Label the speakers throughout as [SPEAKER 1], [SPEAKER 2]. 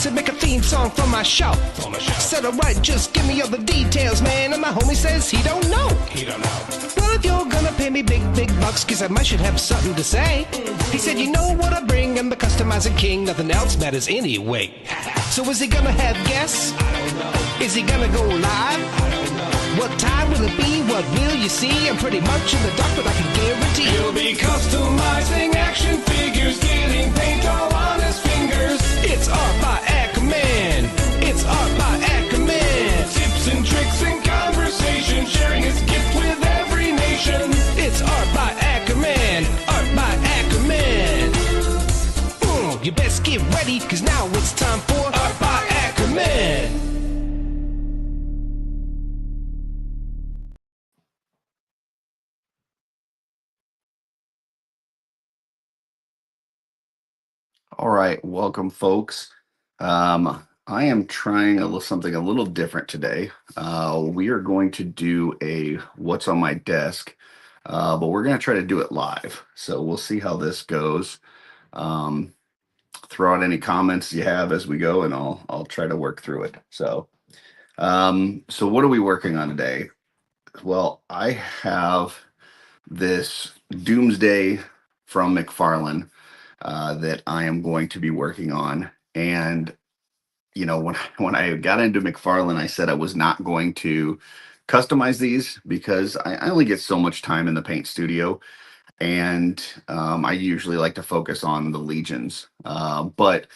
[SPEAKER 1] said make a theme song for my show. Said alright, just give me all the details, man. And my homie says he don't know. Well, if you're gonna pay me big bucks, cause I might should have something to say. He said, you know what I bring, I'm the customizing king, nothing else matters anyway. So is he gonna have guests? Is he gonna go live? What time will it be? What will you see? I'm pretty much in the dark, but I can guarantee he'll be customizing action figures, getting paint all on his fingers. It's art by Akerman. It's art by Akerman. Tips and tricks and conversation, sharing his gift with every nation. It's art by Akerman. Art by Akerman. You best get ready, cause now it's time for Art by Akerman.
[SPEAKER 2] All right, welcome, folks. I am trying something a little different today. We are going to do a what's on my desk, but we're going to try to do it live. So we'll see how this goes. Throw out any comments you have as we go, and I'll try to work through it. So what are we working on today? Well, I have this Doomsday from McFarlane that I am going to be working on. And, you know, when I got into McFarlane, I said I was not going to customize these because I only get so much time in the paint studio. And I usually like to focus on the Legions. But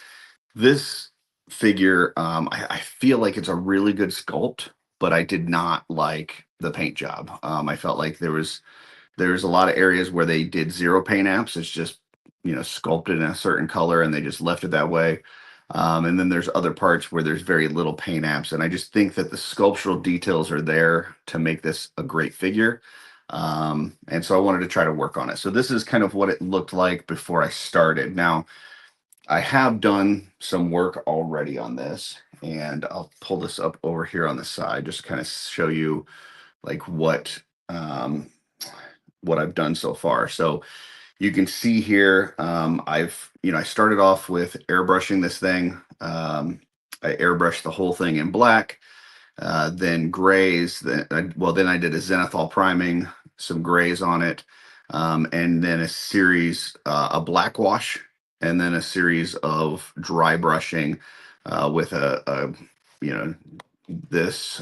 [SPEAKER 2] this figure, I feel like it's a really good sculpt, but I did not like the paint job. I felt like there's a lot of areas where they did zero paint apps. It's just, you know, sculpted in a certain color and they just left it that way. And then there's other parts where there's very little paint apps. And I just think that the sculptural details are there to make this a great figure. And so I wanted to try to work on it. So this is kind of what it looked like before I started. Now, I have done some work already on this, and I'll pull this up over here on the side, just to kind of show you like what I've done so far. So you can see here, I started off with airbrushing this thing. I airbrushed the whole thing in black, then grays. Then I did a zenithal priming, some grays on it, and then a black wash, and then a series of dry brushing with this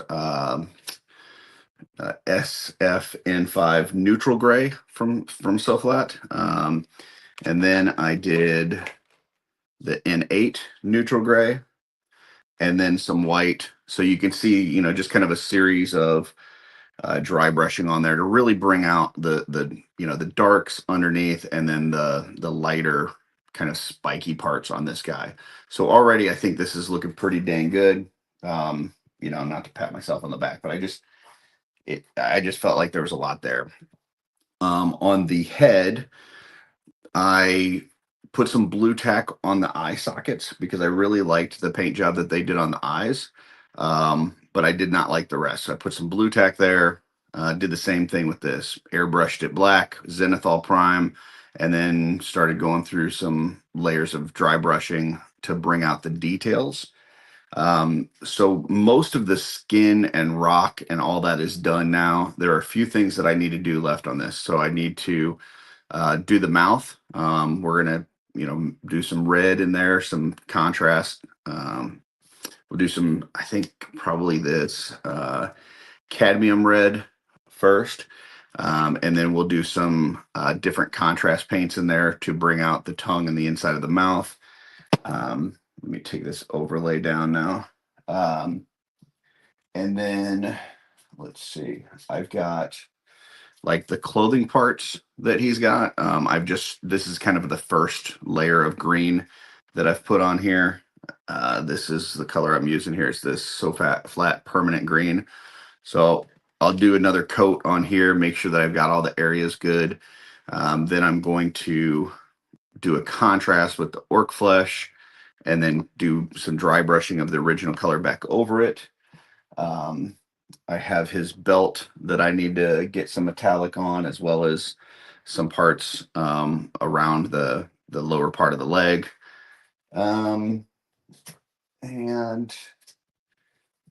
[SPEAKER 2] SFN5 neutral gray from Soflat. And then I did the N8 neutral gray, and then some white. So you can see, you know, just kind of a series of dry brushing on there to really bring out the darks underneath, and then the lighter kind of spiky parts on this guy. So already I think this is looking pretty dang good. Not to pat myself on the back, but I just felt like there was a lot there. On the head, I put some blue tack on the eye sockets because I really liked the paint job that they did on the eyes, but I did not like the rest. So I put some blue tack there, did the same thing with this, airbrushed it black, zenithal prime, and then started going through some layers of dry brushing to bring out the details. So most of the skin and rock and all that is done now. There are a few things that I need to do left on this. So I need to do the mouth. We're going to, do some red in there, some contrast. We'll do some, I think probably this cadmium red first. And then we'll do some different contrast paints in there to bring out the tongue and the inside of the mouth. Let me take this overlay down now. And then let's see, I've got like the clothing parts that he's got. This is kind of the first layer of green that I've put on here. This is the color I'm using here. It's this flat permanent green. So I'll do another coat on here, make sure that I've got all the areas good. Then I'm going to do a contrast with the orc flesh, and then do some dry brushing of the original color back over it. I have his belt that I need to get some metallic on, as well as some parts around the lower part of the leg. and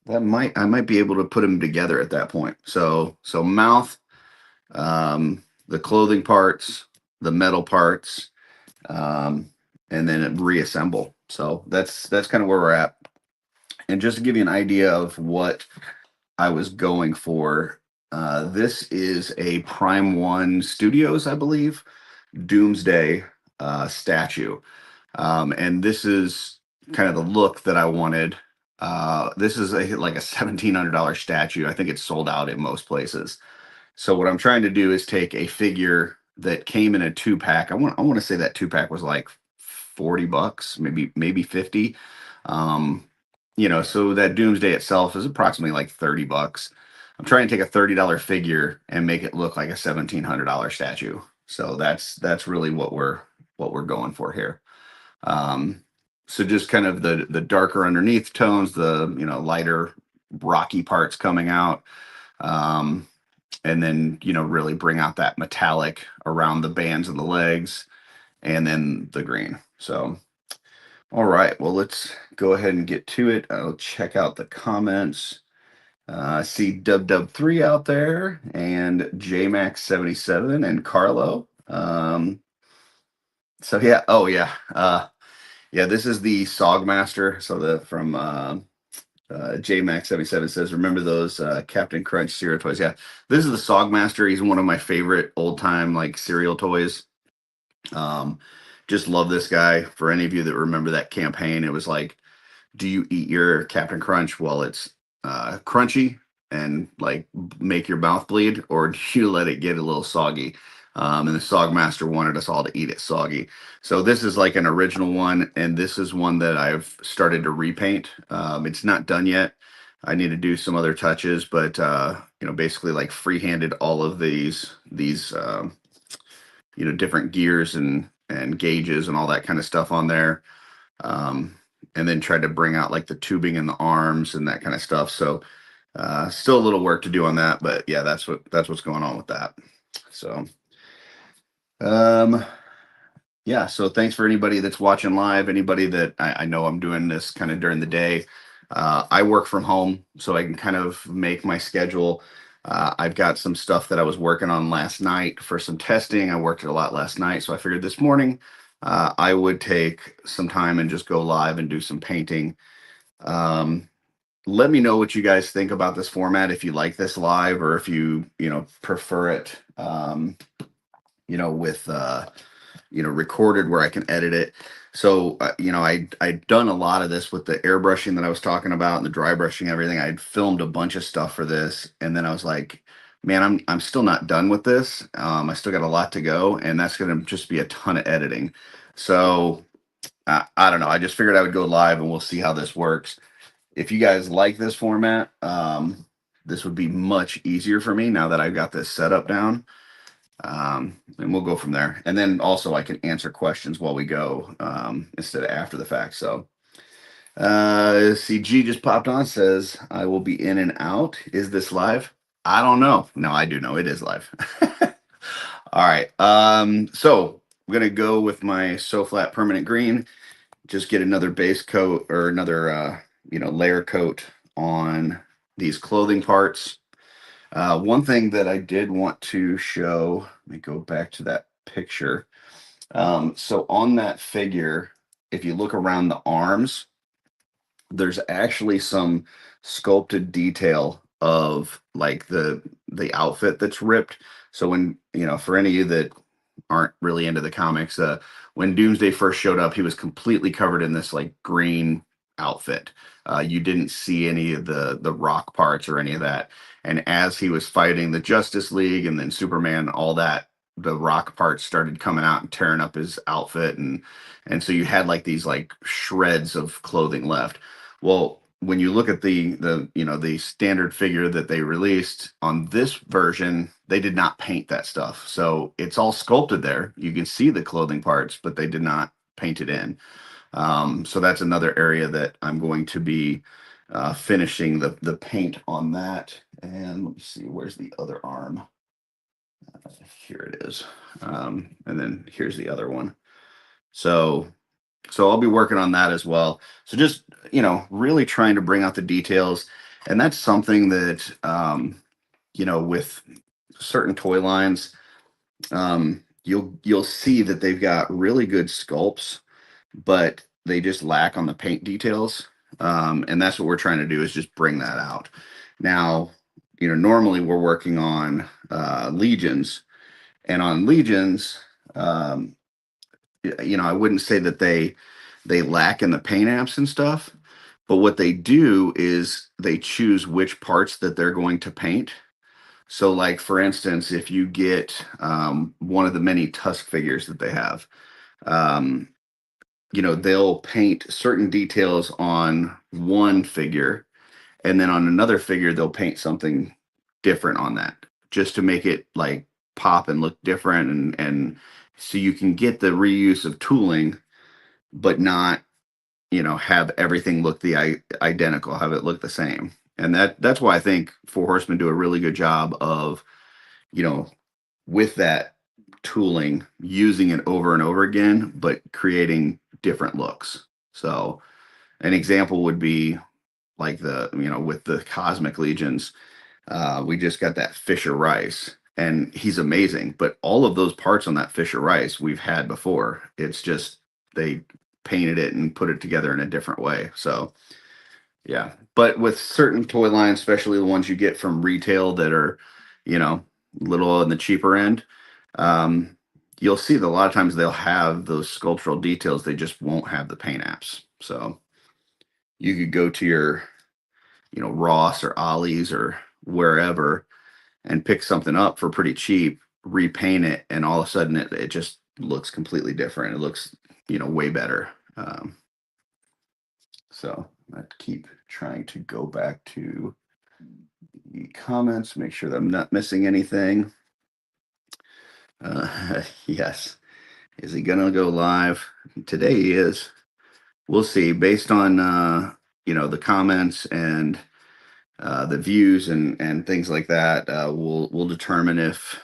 [SPEAKER 2] I might be able to put them together at that point. So mouth, the clothing parts, the metal parts, and then reassemble. So that's kind of where we're at. And just to give you an idea of what I was going for, this is a Prime One Studios, I believe, Doomsday statue. And this is kind of the look that I wanted. This is like a $1,700 statue. I think it's sold out in most places. So what I'm trying to do is take a figure that came in a 2-pack. I want to say that 2-pack was like $40, maybe 50. Um, so that Doomsday itself is approximately like $30. I'm trying to take a $30 figure and make it look like a $1,700 statue. So that's really what we're going for here. So just kind of the darker underneath tones, the lighter rocky parts coming out. And then really bring out that metallic around the bands and the legs, and then the green. So all right, well, let's go ahead and get to it. I'll check out the comments. I see Dub3 out there, and JMax77 and Carlo. So yeah, oh yeah, yeah. This is the Sogmaster. So from JMax77 says, remember those Captain Crunch cereal toys? Yeah, this is the Sogmaster. He's one of my favorite old time like cereal toys. Just love this guy. For any of you that remember that campaign, it was like, do you eat your Captain Crunch while it's crunchy and like make your mouth bleed, or do you let it get a little soggy? And the Sogmaster wanted us all to eat it soggy. So this is like an original one, and this is one that I've started to repaint. It's not done yet. I need to do some other touches, but basically like freehanded all of these different gears and gauges and all that kind of stuff on there. And then tried to bring out like the tubing in the arms and that kind of stuff. So still a little work to do on that, but yeah, that's what's going on with that. So yeah, so thanks for anybody that's watching live, anybody that I know I'm doing this kind of during the day. I work from home, so I can kind of make my schedule. I've got some stuff that I was working on last night for some testing. I worked a lot last night, so I figured this morning I would take some time and just go live and do some painting. Let me know what you guys think about this format, if you like this live or if you prefer it with recorded where I can edit it. So I'd done a lot of this with the airbrushing that I was talking about and the dry brushing, everything. I'd filmed a bunch of stuff for this, and then I was like, man, I'm still not done with this. I still got a lot to go, and that's going to just be a ton of editing. So I don't know. I just figured I would go live and we'll see how this works. If you guys like this format, this would be much easier for me now that I've got this setup down. And we'll go from there. And then also I can answer questions while we go instead of after the fact. So CG just popped on, says, I will be in and out. Is this live? I don't know. No, I do know it is live. All right. So I'm going to go with my So Flat Permanent Green. Just get another base coat or another, layer coat on these clothing parts. One thing that I did want to show, let me go back to that picture. So on that figure, if you look around the arms, there's actually some sculpted detail of like the outfit that's ripped. So when, for any of you that aren't really into the comics, when Doomsday first showed up, he was completely covered in this like green outfit. You didn't see any of the rock parts or any of that. And as he was fighting the Justice League and then Superman, all that, the rock parts started coming out and tearing up his outfit, and so you had like these like shreds of clothing left. Well, when you look at the standard figure that they released on this version, they did not paint that stuff. So it's all sculpted there. You can see the clothing parts, but they did not paint it in. So that's another area that I'm going to be finishing the paint on that. And let me see, where's the other arm? Here it is. And then here's the other one. So So I'll be working on that as well. So just, really trying to bring out the details. And that's something that, with certain toy lines, you'll see that they've got really good sculpts, but they just lack on the paint details. And that's what we're trying to do, is just bring that out. Now, normally we're working on legions, and on legions, um, I wouldn't say that they lack in the paint apps and stuff, but what they do is they choose which parts that they're going to paint. So, like for instance, if you get one of the many Tusk figures that they have, um, they'll paint certain details on one figure, and then on another figure they'll paint something different on that, just to make it like pop and look different, and so you can get the reuse of tooling, but not have everything look identical, have it look the same. And that's why I think Four Horsemen do a really good job of, you know, with that tooling, using it over and over again, but creating different looks. So an example would be like with the Cosmic Legions, we just got that Fisher Rice, and he's amazing. But all of those parts on that Fisher Rice we've had before. It's just they painted it and put it together in a different way. So yeah, but with certain toy lines, especially the ones you get from retail that are, little on the cheaper end, um, you'll see that a lot of times they'll have those sculptural details. They just won't have the paint apps. So you could go to your, Ross or Ollie's or wherever and pick something up for pretty cheap, repaint it, and all of a sudden it just looks completely different. It looks, way better. So I keep trying to go back to the comments, make sure that I'm not missing anything. Yes. Is he gonna go live? Today he is. We'll see. Based on the comments and the views and things like that, we'll determine if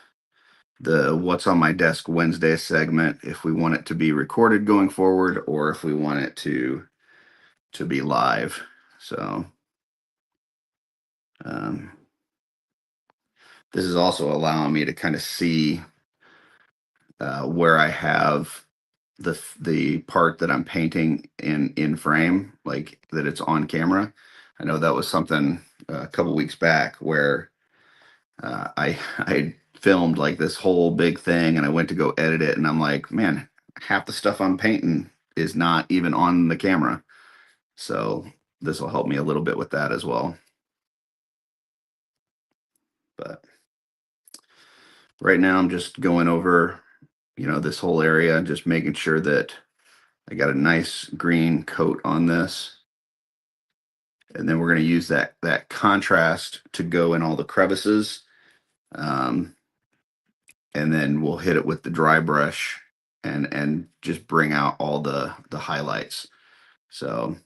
[SPEAKER 2] the What's on My Desk Wednesday segment, if we want it to be recorded going forward, or if we want it to be live. So this is also allowing me to kind of see where I have the part that I'm painting in frame, like that it's on camera. I know that was something a couple weeks back where I filmed like this whole big thing, and I went to go edit it, and I'm like, man, half the stuff I'm painting is not even on the camera. So this will help me a little bit with that as well. But right now I'm just going over, this whole area, just making sure that I got a nice green coat on this. And then we're going to use that contrast to go in all the crevices. And then we'll hit it with the dry brush and just bring out all the highlights. So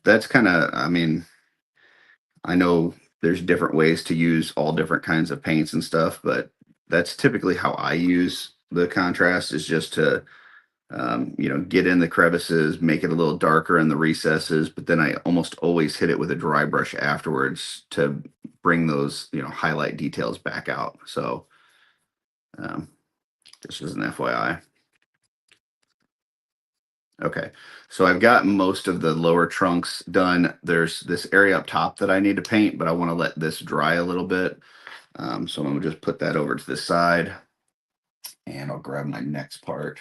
[SPEAKER 2] that's kind of, I mean, I know there's different ways to use all different kinds of paints and stuff, but that's typically how I use the contrast, is just to get in the crevices, make it a little darker in the recesses, but then I almost always hit it with a dry brush afterwards to bring those, highlight details back out. So this is an FYI. Okay, so I've got most of the lower trunks done. There's this area up top that I need to paint, but I want to let this dry a little bit. So I'm gonna just put that over to the side, and I'll grab my next part.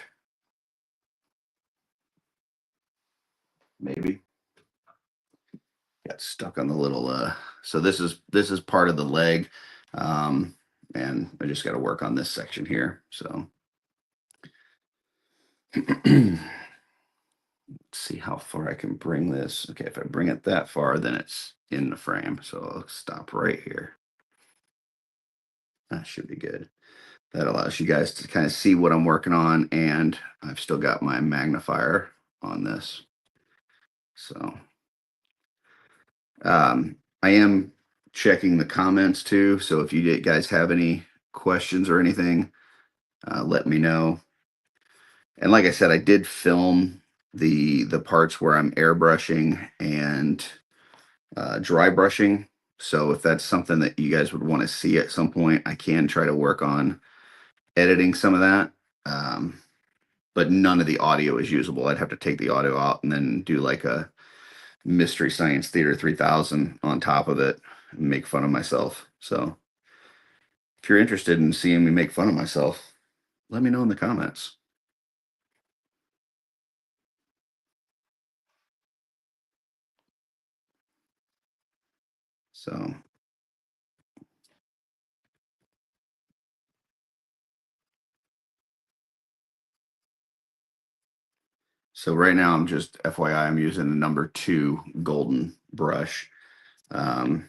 [SPEAKER 2] Maybe got stuck on the little so this is part of the leg, and I just got to work on this section here. So let's see how far I can bring this. Okay, if I bring it that far, then it's in the frame. So I'll stop right here. That should be good. That allows you guys to kind of see what I'm working on, and I've still got my magnifier on this. So I am checking the comments too. So if you guys have any questions or anything, let me know. And like I said, I did film the parts where I'm airbrushing and dry brushing. So if that's something that you guys would want to see at some point, I can try to work on editing some of that. Um, but none of the audio is usable. I'd have to take the audio out and then do like a Mystery Science Theater 3000 on top of it and make fun of myself. So if you're interested in seeing me make fun of myself, let me know in the comments. So right now I'm just FYI, I'm using the number 2 golden brush. Um,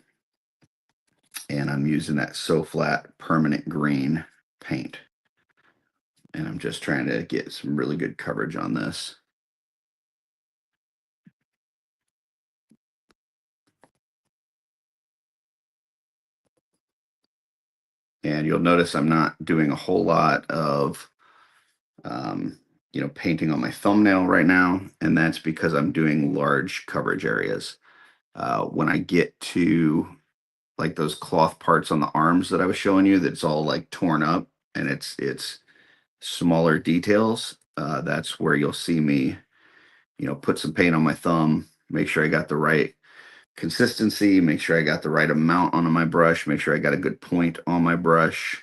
[SPEAKER 2] and I'm using that So Flat permanent green paint. And I'm just trying to get some really good coverage on this. And you'll notice I'm not doing a whole lot of, painting on my thumbnail right now. And that's because I'm doing large coverage areas. When I get to like those cloth parts on the arms that I was showing you, that's all like torn up and it's smaller details. That's where you'll see me, put some paint on my thumb, make sure I got the right consistency, make sure I got the right amount on my brush, make sure I got a good point on my brush,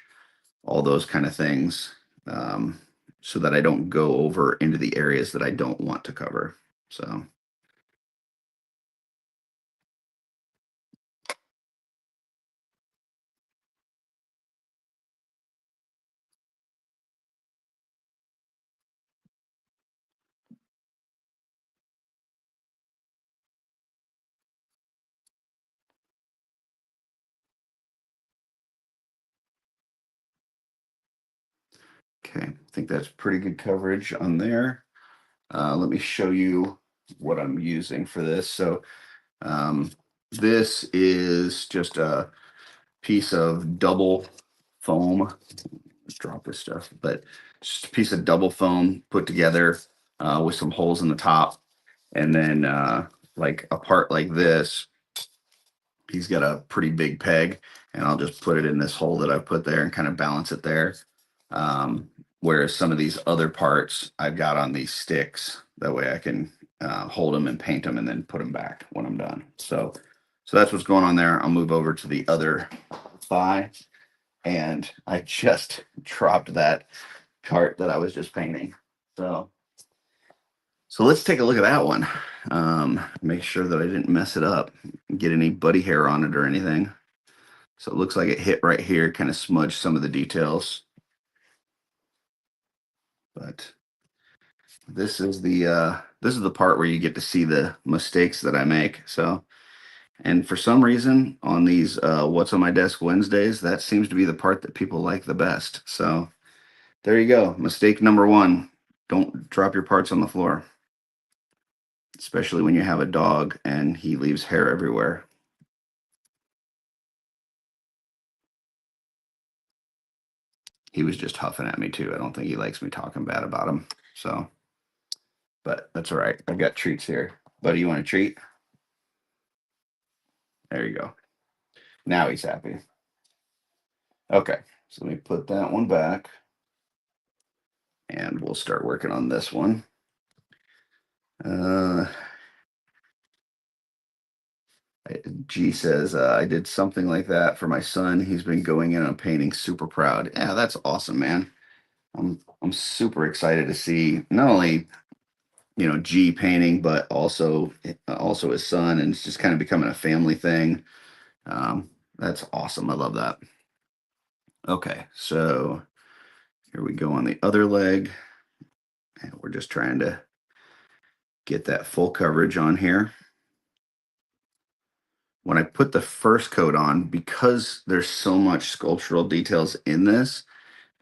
[SPEAKER 2] all those kind of things, so that I don't go over into the areas that I don't want to cover. So, okay, I think that's pretty good coverage on there. Let me show you what I'm using for this. So, this is just a piece of double foam. Let's drop this stuff, but just a piece of double foam put together with some holes in the top. And then like a part like this, he's got a pretty big peg, and I'll just put it in this hole that I've put there and kind of balance it there. Whereas some of these other parts I've got on these sticks, that way I can hold them and paint them and then put them back when I'm done. So that's what's going on there. I'll move over to the other thigh, and I just dropped that part that I was just painting. So let's take a look at that one. Make sure that I didn't mess it up, get any buddy hair on it or anything. So it looks like it hit right here, kind of smudged some of the details. But this is the part where you get to see the mistakes that I make. So, and for some reason on these What's on My Desk Wednesdays, that seems to be the part that people like the best. So there you go. Mistake number 1. Don't drop your parts on the floor, especially when you have a dog and he leaves hair everywhere. He was just huffing at me too. I don't think he likes me talking bad about him. So, but that's all right. I've got treats here. Buddy, you want a treat? There you go. Now he's happy. Okay. So let me put that one back and we'll start working on this one. Uh, G says, I did something like that for my son. He's been going in on painting, super proud. Yeah, that's awesome, man. I'm super excited to see not only G painting, but also his son, and it's just kind of becoming a family thing. That's awesome. I love that. Okay, so here we go on the other leg, and we're just trying to get that full coverage on here. When I put the first coat on, because there's so much sculptural details in this,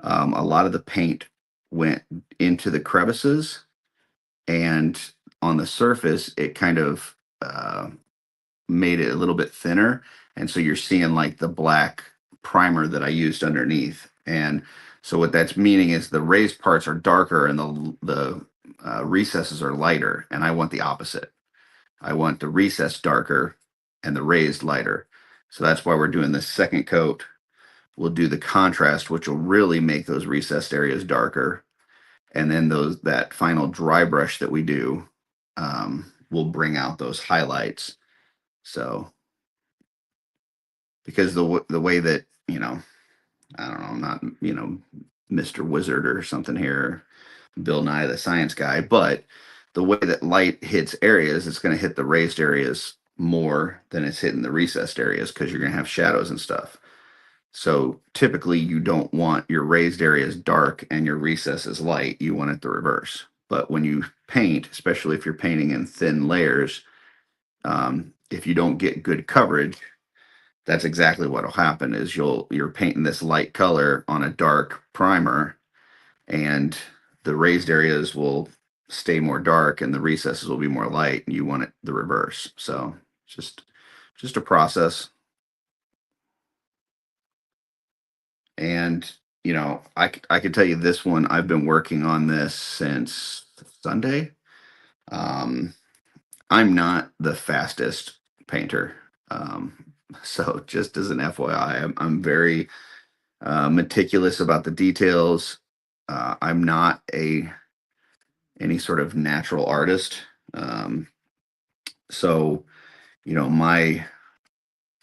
[SPEAKER 2] a lot of the paint went into the crevices, and on the surface, it kind of made it a little bit thinner. And so you're seeing like the black primer that I used underneath. And so what that's meaning is the raised parts are darker and the recesses are lighter. And I want the opposite. I want the recess darker and the raised lighter. So that's why we're doing this second coat. We'll do the contrast, which will really make those recessed areas darker. And then that final dry brush that we do will bring out those highlights. So because the way that, I don't know, I'm not, Mr. Wizard or something here, Bill Nye the Science Guy, but the way that light hits areas, it's going to hit the raised areas more than it's hitting the recessed areas because you're going to have shadows and stuff. So typically you don't want your raised areas dark and your recesses light. You want it the reverse. But when you paint, especially if you're painting in thin layers, if you don't get good coverage, that's exactly what will happen is you're painting this light color on a dark primer, and the raised areas will stay more dark and the recesses will be more light, and you want it the reverse. So just a process. And I can tell you this one, I've been working on this since Sunday. I'm not the fastest painter. So just as an FYI, I'm very meticulous about the details. I'm not any sort of natural artist. So,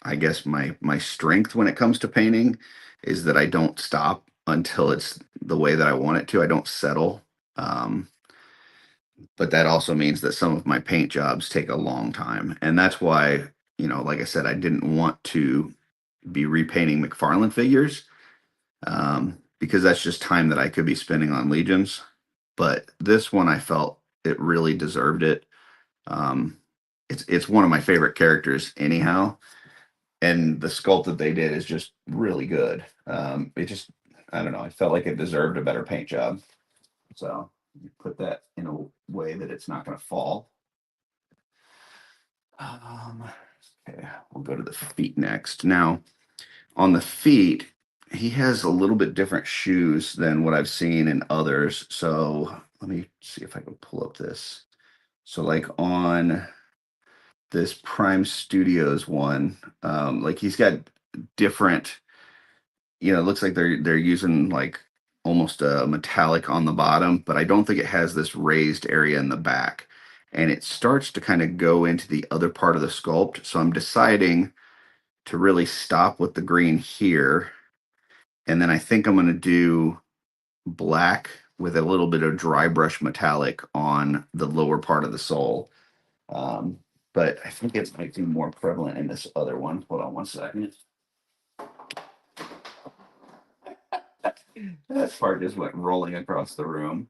[SPEAKER 2] I guess my strength when it comes to painting is that I don't stop until it's the way that I want it to. I don't settle. Um, but that also means that some of my paint jobs take a long time. And that's why, like I said, I didn't want to be repainting McFarlane figures because that's just time that I could be spending on Legions. But this one, I felt it really deserved it. It's one of my favorite characters anyhow, and the sculpt that they did is just really good. It just, I don't know, I felt like it deserved a better paint job. So you put that in a way that it's not going to fall. Okay, we'll go to the feet next. Now, on the feet, he has a little bit different shoes than what I've seen in others. So let me see if I can pull up this. So like on this Prime Studios one, like he's got different, it looks like they're using like almost a metallic on the bottom, but I don't think it has this raised area in the back. And it starts to kind of go into the other part of the sculpt. So I'm deciding to really stop with the green here. And then I think I'm going to do black with a little bit of dry brush metallic on the lower part of the sole. But I think it might be more prevalent in this other one. Hold on one second. That part just went rolling across the room.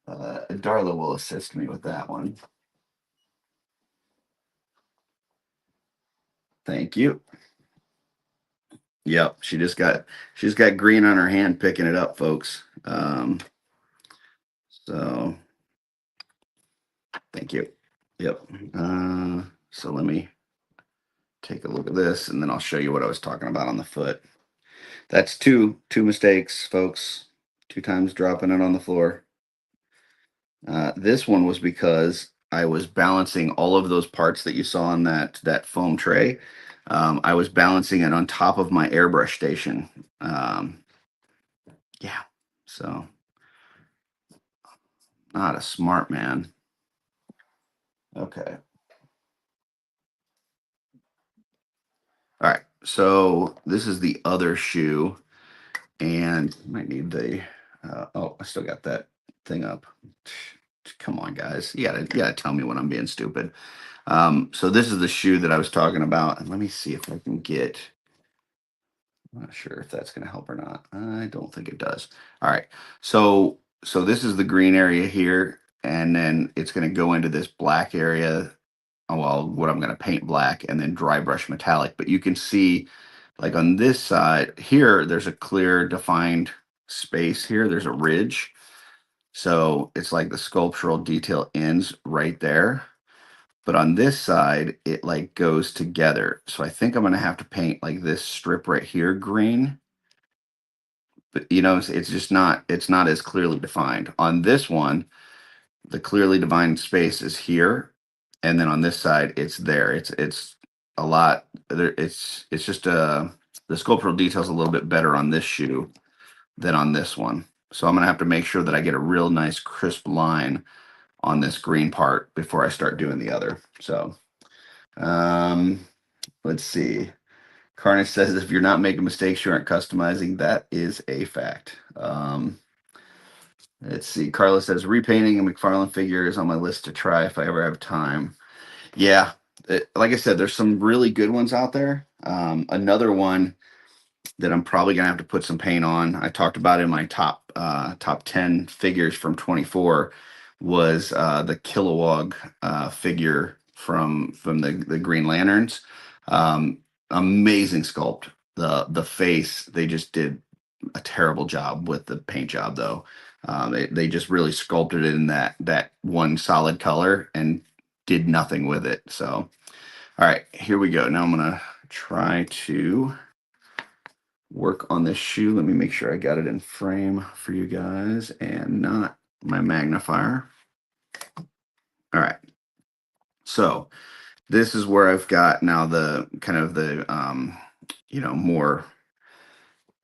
[SPEAKER 2] Darla will assist me with that one. Thank you. Yep, she's got green on her hand picking it up, folks. So thank you. Yep. So let me take a look at this, and then I'll show you what I was talking about on the foot. That's two mistakes, folks. 2 times dropping it on the floor. This one was because I was balancing all of those parts that you saw on that foam tray. I was balancing it on top of my airbrush station. Yeah, so not a smart man. Okay. All right, so this is the other shoe, and I might need the. Oh, I still got that thing up. Come on, guys, you gotta tell me when I'm being stupid. So this is the shoe that I was talking about, and let me see if I can get. I'm not sure if that's going to help or not. I don't think it does. All right, so this is the green area here, and then it's going to go into this black area. Well, what I'm going to paint black and then dry brush metallic. But you can see, like on this side here, there's a clear defined space here. There's a ridge. So it's like the sculptural detail ends right there. but on this side, it like goes together. So I think I'm gonna have to paint like this strip right here green. But it's just not as clearly defined. On this one, the clearly defined space is here, and then on this side, it's there. It's a lot. It's just the sculptural details a little bit better on this shoe than on this one. So I'm gonna have to make sure that I get a real nice crisp line on this green part before I start doing the other. So um, let's see. Carnage says if you're not making mistakes, you aren't customizing. That is a fact. Let's see. Carla says repainting a McFarlane figure is on my list to try if I ever have time. Yeah, like I said, there's some really good ones out there. Another one that I'm probably gonna have to put some paint on. I talked about in my top 10 figures from 24 was the Kilowog figure from the Green Lanterns. Um, Amazing sculpt. The face, they just did a terrible job with the paint job though. They just really sculpted it in that one solid color and did nothing with it. So all right, here we go. Now I'm gonna try to work on this shoe. Let me make sure I got it in frame for you guys and not my magnifier. All right. So this is where I've got now the kind of the more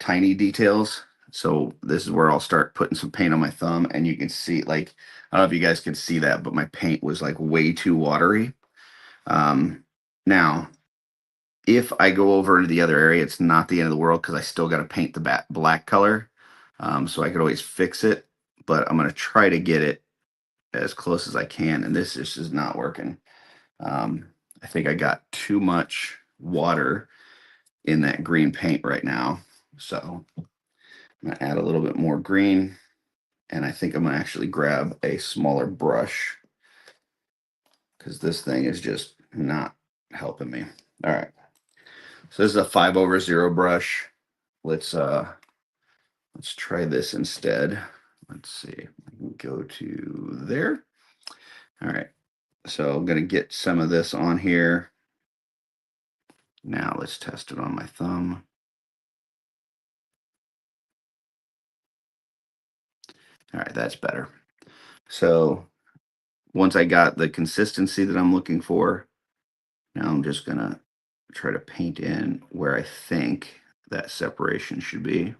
[SPEAKER 2] tiny details. So this is where I'll start putting some paint on my thumb, and you can see, like, I don't know if you guys can see that, but my paint was like way too watery. Now if I go over into the other area, it's not the end of the world because I still got to paint the black color. So I could always fix it, but I'm going to try to get it as close as I can. And this just is not working. I think I got too much water in that green paint right now. So I'm going to add a little bit more green. And I think I'm going to actually grab a smaller brush because this thing is just not helping me. All right. So this is a 5/0 brush. Let's try this instead. Let's see. I can go to there. All right. So I'm gonna get some of this on here. Now let's test it on my thumb. All right, that's better. So once I got the consistency that I'm looking for, now I'm just gonna try to paint in where I think that separation should be.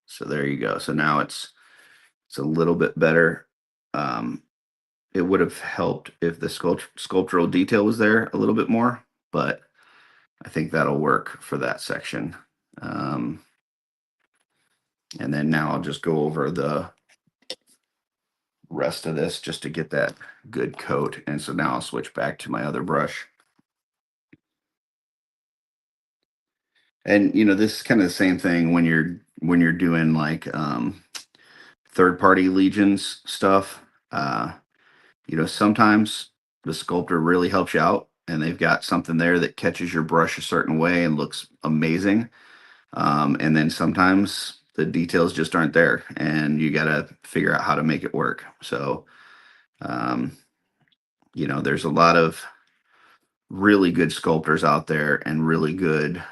[SPEAKER 2] So there you go. So now it's a little bit better. It would have helped if the sculptural detail was there a little bit more, but I think that'll work for that section. Um, and then now I'll just go over the rest of this just to get that good coat. And so now I'll switch back to my other brush. And this is kind of the same thing when you're doing like third party legions stuff. Sometimes the sculptor really helps you out and they've got something there that catches your brush a certain way and looks amazing. And then sometimes the details just aren't there and you got to figure out how to make it work. So, there's a lot of really good sculptors out there and really good,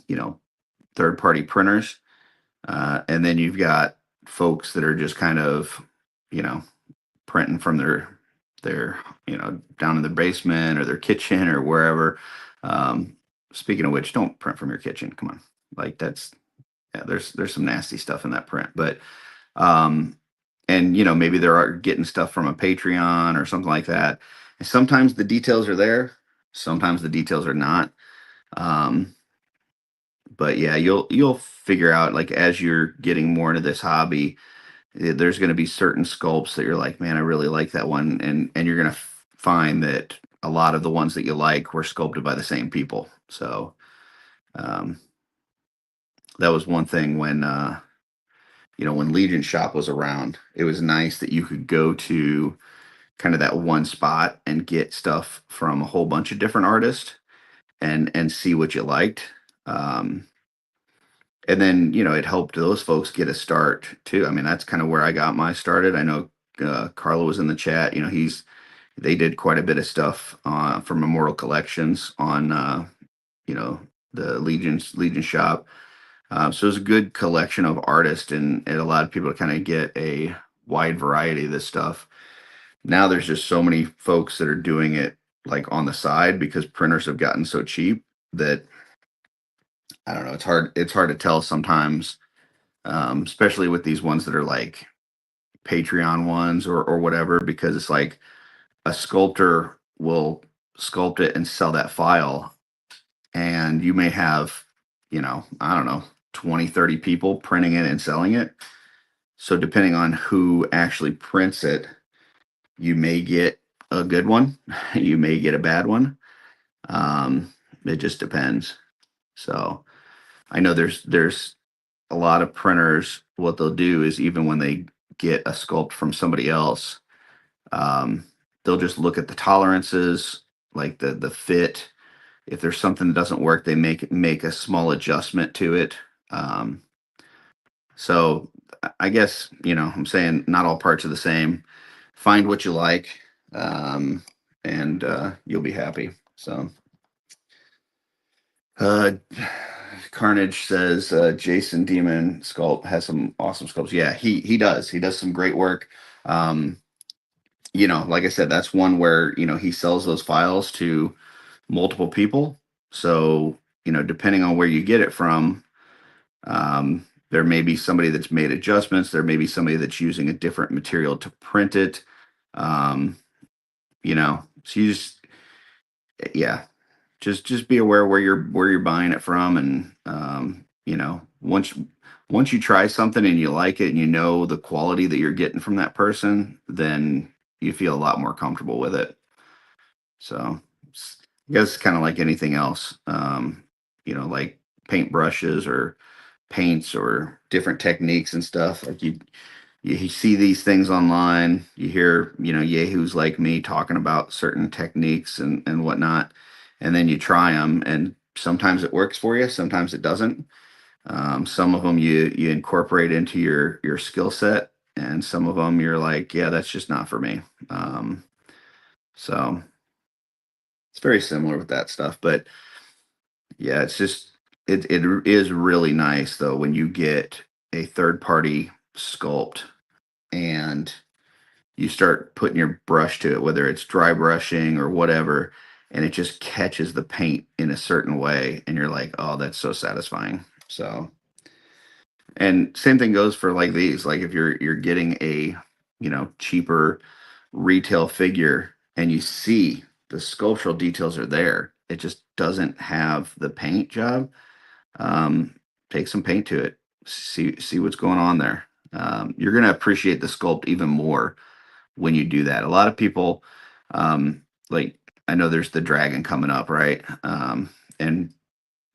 [SPEAKER 2] you know, third party printers. And then you've got folks that are just kind of, you know, printing from their down in the basement or their kitchen or wherever. Speaking of which, don't print from your kitchen. Come on, like that's yeah. There's some nasty stuff in that print, but um, and maybe they're getting stuff from a Patreon or something like that. And sometimes the details are there, sometimes the details are not. Um, but yeah, you'll figure out like as you're getting more into this hobby there's going to be certain sculpts that you're like, man, I really like that one, and you're going to find that a lot of the ones that you like were sculpted by the same people. So um, that was one thing when when Legion Shop was around. It was nice that you could go to kind of that one spot and get stuff from a whole bunch of different artists and see what you liked. Um, And then, it helped those folks get a start too. I mean, that's kind of where I got my started. I know Carla was in the chat. They did quite a bit of stuff from Immortal Collections on, you know, the Legion shop. So it was a good collection of artists, and it allowed people to kind of get a wide variety of this stuff. Now there's just so many folks that are doing it like on the side because printers have gotten so cheap that I don't know. It's hard to tell sometimes, especially with these ones that are like Patreon ones or whatever, because it's like a sculptor will sculpt it and sell that file, and you may have, I don't know, 20, 30 people printing it and selling it. So depending on who actually prints it, you may get a good one, you may get a bad one. It just depends. So I know there's a lot of printers. What they'll do is even when they get a sculpt from somebody else, um, they'll just look at the tolerances, like the fit. If there's something that doesn't work, they make a small adjustment to it. Um, so I guess I'm saying not all parts are the same. Find what you like, um, and you'll be happy. So, uh, Carnage says Jason Demon sculpt has some awesome sculpts. Yeah, he does. He does some great work. Um, like I said, that's one where he sells those files to multiple people. So depending on where you get it from, there may be somebody that's made adjustments. There may be somebody that's using a different material to print it. Um, so you just, yeah, just be aware where you're buying it from, and once you try something and you like it and you know the quality that you're getting from that person, then you feel a lot more comfortable with it. So I guess kind of like anything else, like paint brushes or paints or different techniques and stuff. Like you see these things online, you hear, yahoos like me talking about certain techniques and whatnot, and then you try them, and sometimes it works for you, sometimes it doesn't. Some of them you incorporate into your skill set, and some of them you're like, yeah, that's just not for me. So it's very similar with that stuff, but yeah, it is really nice though when you get a third party sculpt and you start putting your brush to it, whether it's dry brushing or whatever, and it just catches the paint in a certain way, and you're like, oh, that's so satisfying. So, and same thing goes for like these. Like if you're getting a cheaper retail figure and you see the sculptural details are there, it just doesn't have the paint job. um, Take some paint to it, see what's going on there. You're going to appreciate the sculpt even more when you do that. A lot of people, um, like I know there's the dragon coming up, right? And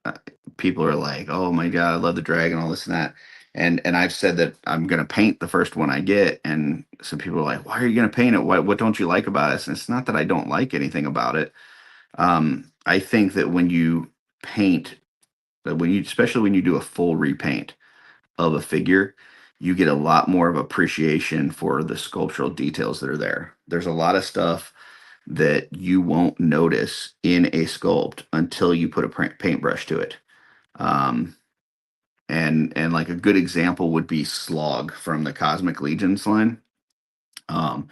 [SPEAKER 2] uh, people are like, "Oh my god, I love the dragon, all this and that." And I've said that I'm going to paint the first one I get, and some people are like, "Why are you going to paint it? What don't you like about it?" And it's not that I don't like anything about it. I think that when you paint, that when you, especially when you do a full repaint of a figure, you get a lot more of appreciation for the sculptural details that are there. There's a lot of stuff that you won't notice in a sculpt until you put a paintbrush to it. Um, and like a good example would be Slog from the Cosmic Legions line. Um,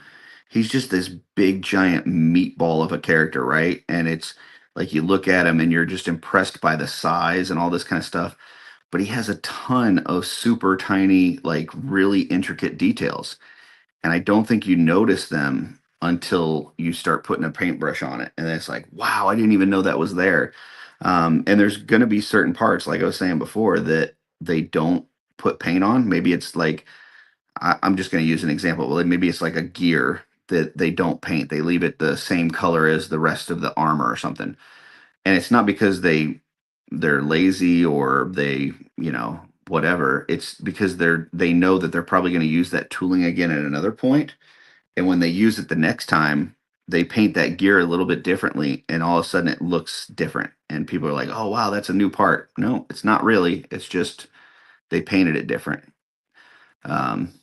[SPEAKER 2] he's just this big giant meatball of a character, right? And it's like you look at him and you're just impressed by the size and all this kind of stuff, but he has a ton of super tiny, like really intricate details. And I don't think you notice them until you start putting a paintbrush on it. And then it's like, wow, I didn't even know that was there. And there's going to be certain parts, like I was saying before, that they don't put paint on. Maybe it's like, I'm just going to use an example. Well, maybe it's like a gear that they don't paint. They leave it the same color as the rest of the armor or something. And it's not because they're lazy or they, whatever. It's because they know that they're probably going to use that tooling again at another point. And when they use it the next time, they paint that gear a little bit differently, and all of a sudden it looks different. And people are like, "Oh wow, that's a new part." No, it's not really. It's just they painted it different. Um,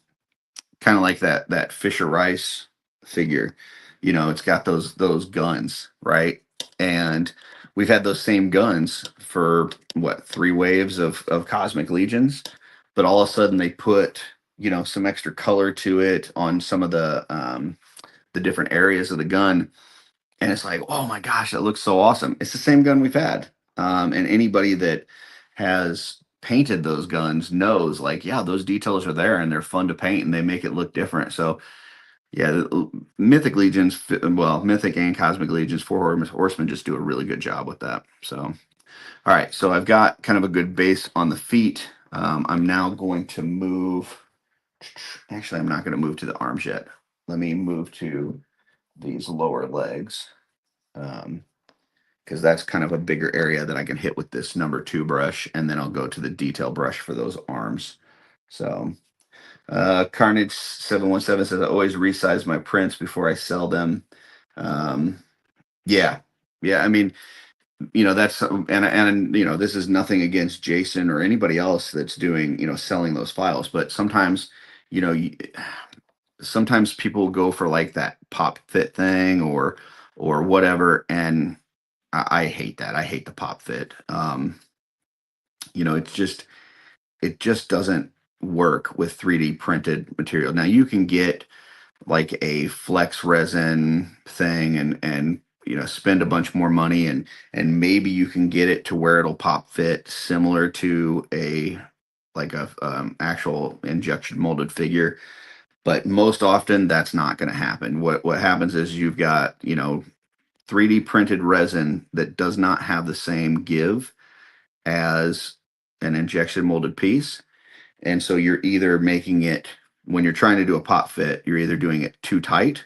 [SPEAKER 2] Kind of like that Fisher Rice figure. It's got those guns, right? And we've had those same guns for what, three waves of Cosmic Legions, but all of a sudden they put some extra color to it on some of the different areas of the gun, and it's like, oh my gosh, that looks so awesome. It's the same gun we've had, and anybody that has painted those guns knows, like, yeah, those details are there and they're fun to paint and they make it look different. So yeah, Mythic Legions, well, Mythic and Cosmic Legions, Four Horsemen just do a really good job with that. So, all right, so I've got kind of a good base on the feet. I'm now going to move. Actually, I'm not going to move to the arms yet. Let me move to these lower legs, because that's kind of a bigger area that I can hit with this number 2 brush, and then I'll go to the detail brush for those arms. So Carnage 717 says, I always resize my prints before I sell them. Yeah. Yeah. I mean, that's, and this is nothing against Jason or anybody else that's doing, selling those files, but sometimes, you know, you, sometimes people go for like that pop fit thing or whatever. And I hate that. I hate the pop fit. It just doesn't work with 3D printed material. Now you can get like a flex resin thing and spend a bunch more money, and maybe you can get it to where it'll pop fit similar to a actual injection molded figure, but most often that's not going to happen. What happens is you've got 3D printed resin that does not have the same give as an injection molded piece. And so you're either making it, when you're trying to do a pop fit, you're either doing it too tight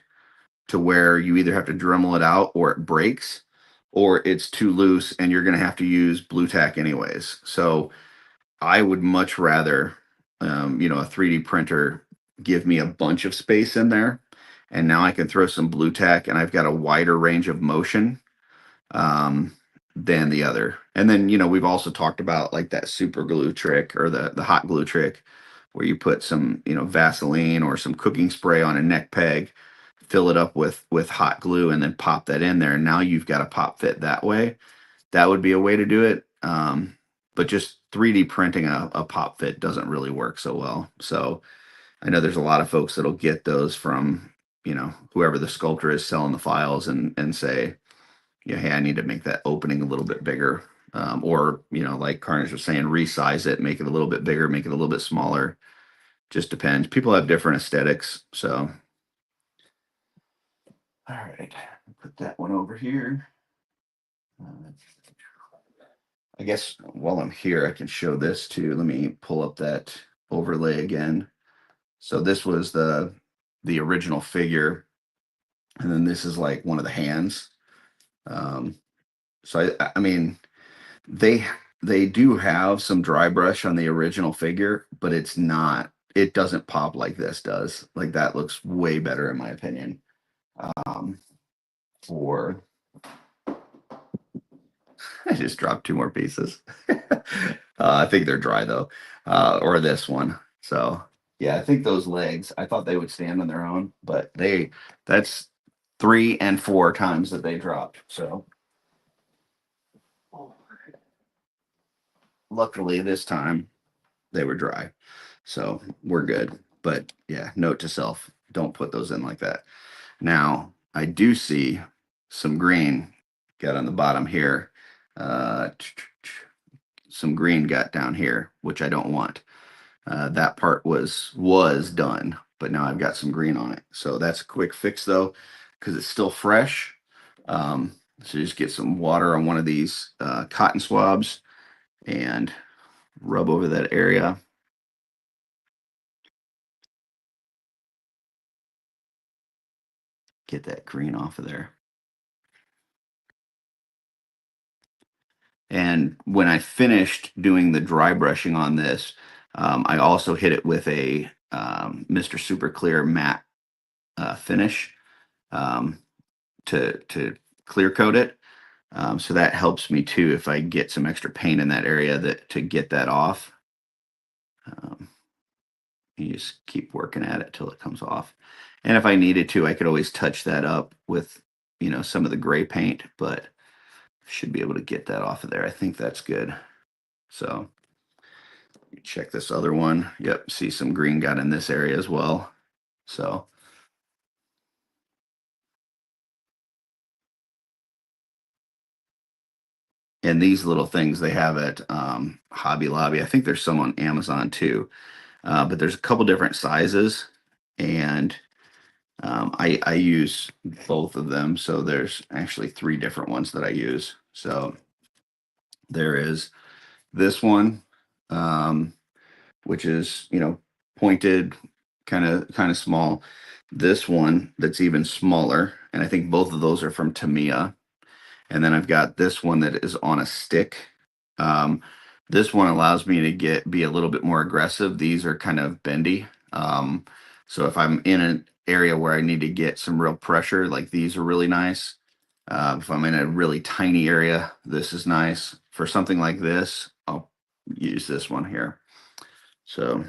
[SPEAKER 2] to where you either have to Dremel it out or it breaks, or it's too loose and you're going to have to use blue tack anyways. So I would much rather, a 3D printer give me a bunch of space in there. And now I can throw some blue tack and I've got a wider range of motion than the other. And then, we've also talked about like that super glue trick or the hot glue trick where you put some, Vaseline or some cooking spray on a neck peg, fill it up with hot glue, and then pop that in there. And now you've got a pop fit that way. That would be a way to do it. But just 3D printing a pop fit doesn't really work so well. So I know there's a lot of folks that'll get those from, whoever the sculptor is selling the files and say, yeah, hey, I need to make that opening a little bit bigger. Or, like Carnage was saying, resize it, make it a little bit bigger, make it a little bit smaller. Just depends. People have different aesthetics. So, all right, put that one over here. I guess while I'm here, I can show this too. Let me pull up that overlay again. So this was the original figure, and then this is like one of the hands. So I mean, they do have some dry brush on the original figure, but it doesn't pop like this does. Like that looks way better in my opinion. For I just dropped 2 more pieces. I think they're dry though, or this one. So yeah, I think those legs, I thought they would stand on their own, but that's 3 and 4 times that they dropped. So luckily this time they were dry. So we're good. But yeah, note to self, don't put those in like that. Now, I do see some green got on the bottom here. Some green got down here, which I don't want. That part was done, but now I've got some green on it. So that's a quick fix though, because it's still fresh. So just get some water on one of these cotton swabs and rub over that area. Get that green off of there. And when I finished doing the dry brushing on this, I also hit it with a Mr. Super Clear matte finish to clear coat it. So that helps me too if I get some extra paint in that area to get that off. You just keep working at it till it comes off. And if I needed to, I could always touch that up with, some of the gray paint, but should be able to get that off of there. I think that's good. So check this other one. Yep, see some green got in this area as well. So and these little things they have at Hobby Lobby. I think there's some on Amazon too, but there's a couple different sizes, and I use both of them. So there's actually three different ones that I use. So there is this one, um, which is pointed, kind of small. This one that's even smaller, and I think both of those are from Tamiya. And then I've got this one that is on a stick. Um, this one allows me to be a little bit more aggressive. These are kind of bendy. So if I'm in an area where I need to get some real pressure, like these are really nice. If I'm in a really tiny area, this is nice. For something like this, I'll use this one here. So,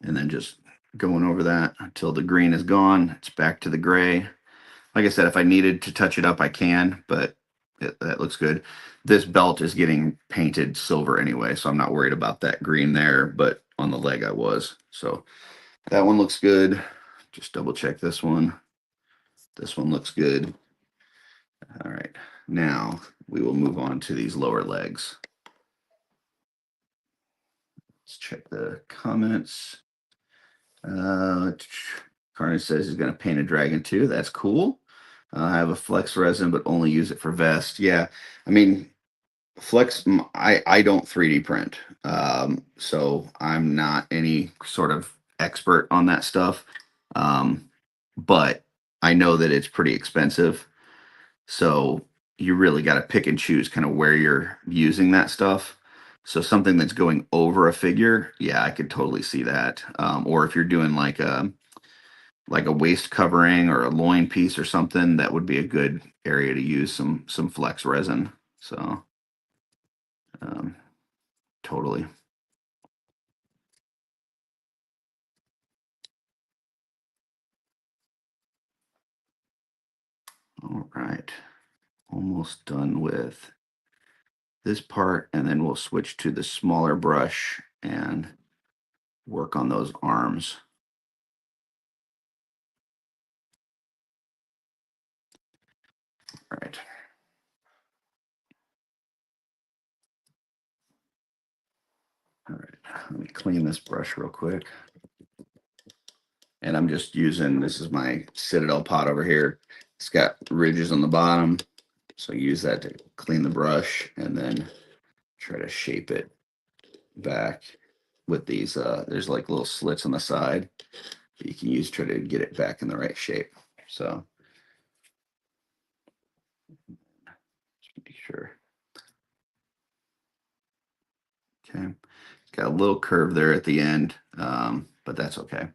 [SPEAKER 2] and then just going over that until the green is gone. It's back to the gray. Like I said, if I needed to touch it up, I can, but that looks good. This belt is getting painted silver anyway, so I'm not worried about that green there, but on the leg I was. So that one looks good. Just double check this one. This one looks good. All right. Now we will move on to these lower legs. Let's check the comments. Carnage says he's going to paint a dragon too. That's cool. I have a flex resin, but only use it for vest. Yeah, I mean, I don't 3D print, so I'm not any sort of expert on that stuff. But I know that it's pretty expensive, so you really got to pick and choose kind of where you're using that stuff. So something that's going over a figure, yeah, I could totally see that. Or if you're doing like a waist covering or a loin piece or something, that would be a good area to use some flex resin. So um, totally. All right, almost done with this part, and then we'll switch to the smaller brush and work on those arms. All right. All right, let me clean this brush real quick. And I'm just using, this is my Citadel pot over here. It's got ridges on the bottom. So use that to clean the brush and then try to shape it back with these. There's like little slits on the side that you can use to try to get it back in the right shape. So just make sure. Okay. It's got a little curve there at the end, but that's okay.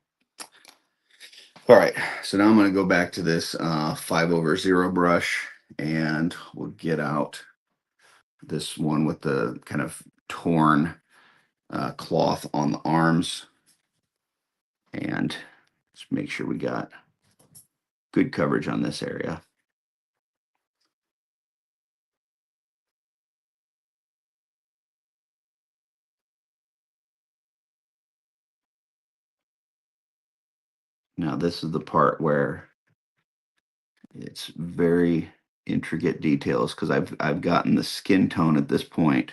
[SPEAKER 2] All right, so now I'm going to go back to this 5/0 brush, and we'll get out this one with the kind of torn cloth on the arms, and just make sure we got good coverage on this area. Now this is the part where it's very intricate details, because I've gotten the skin tone at this point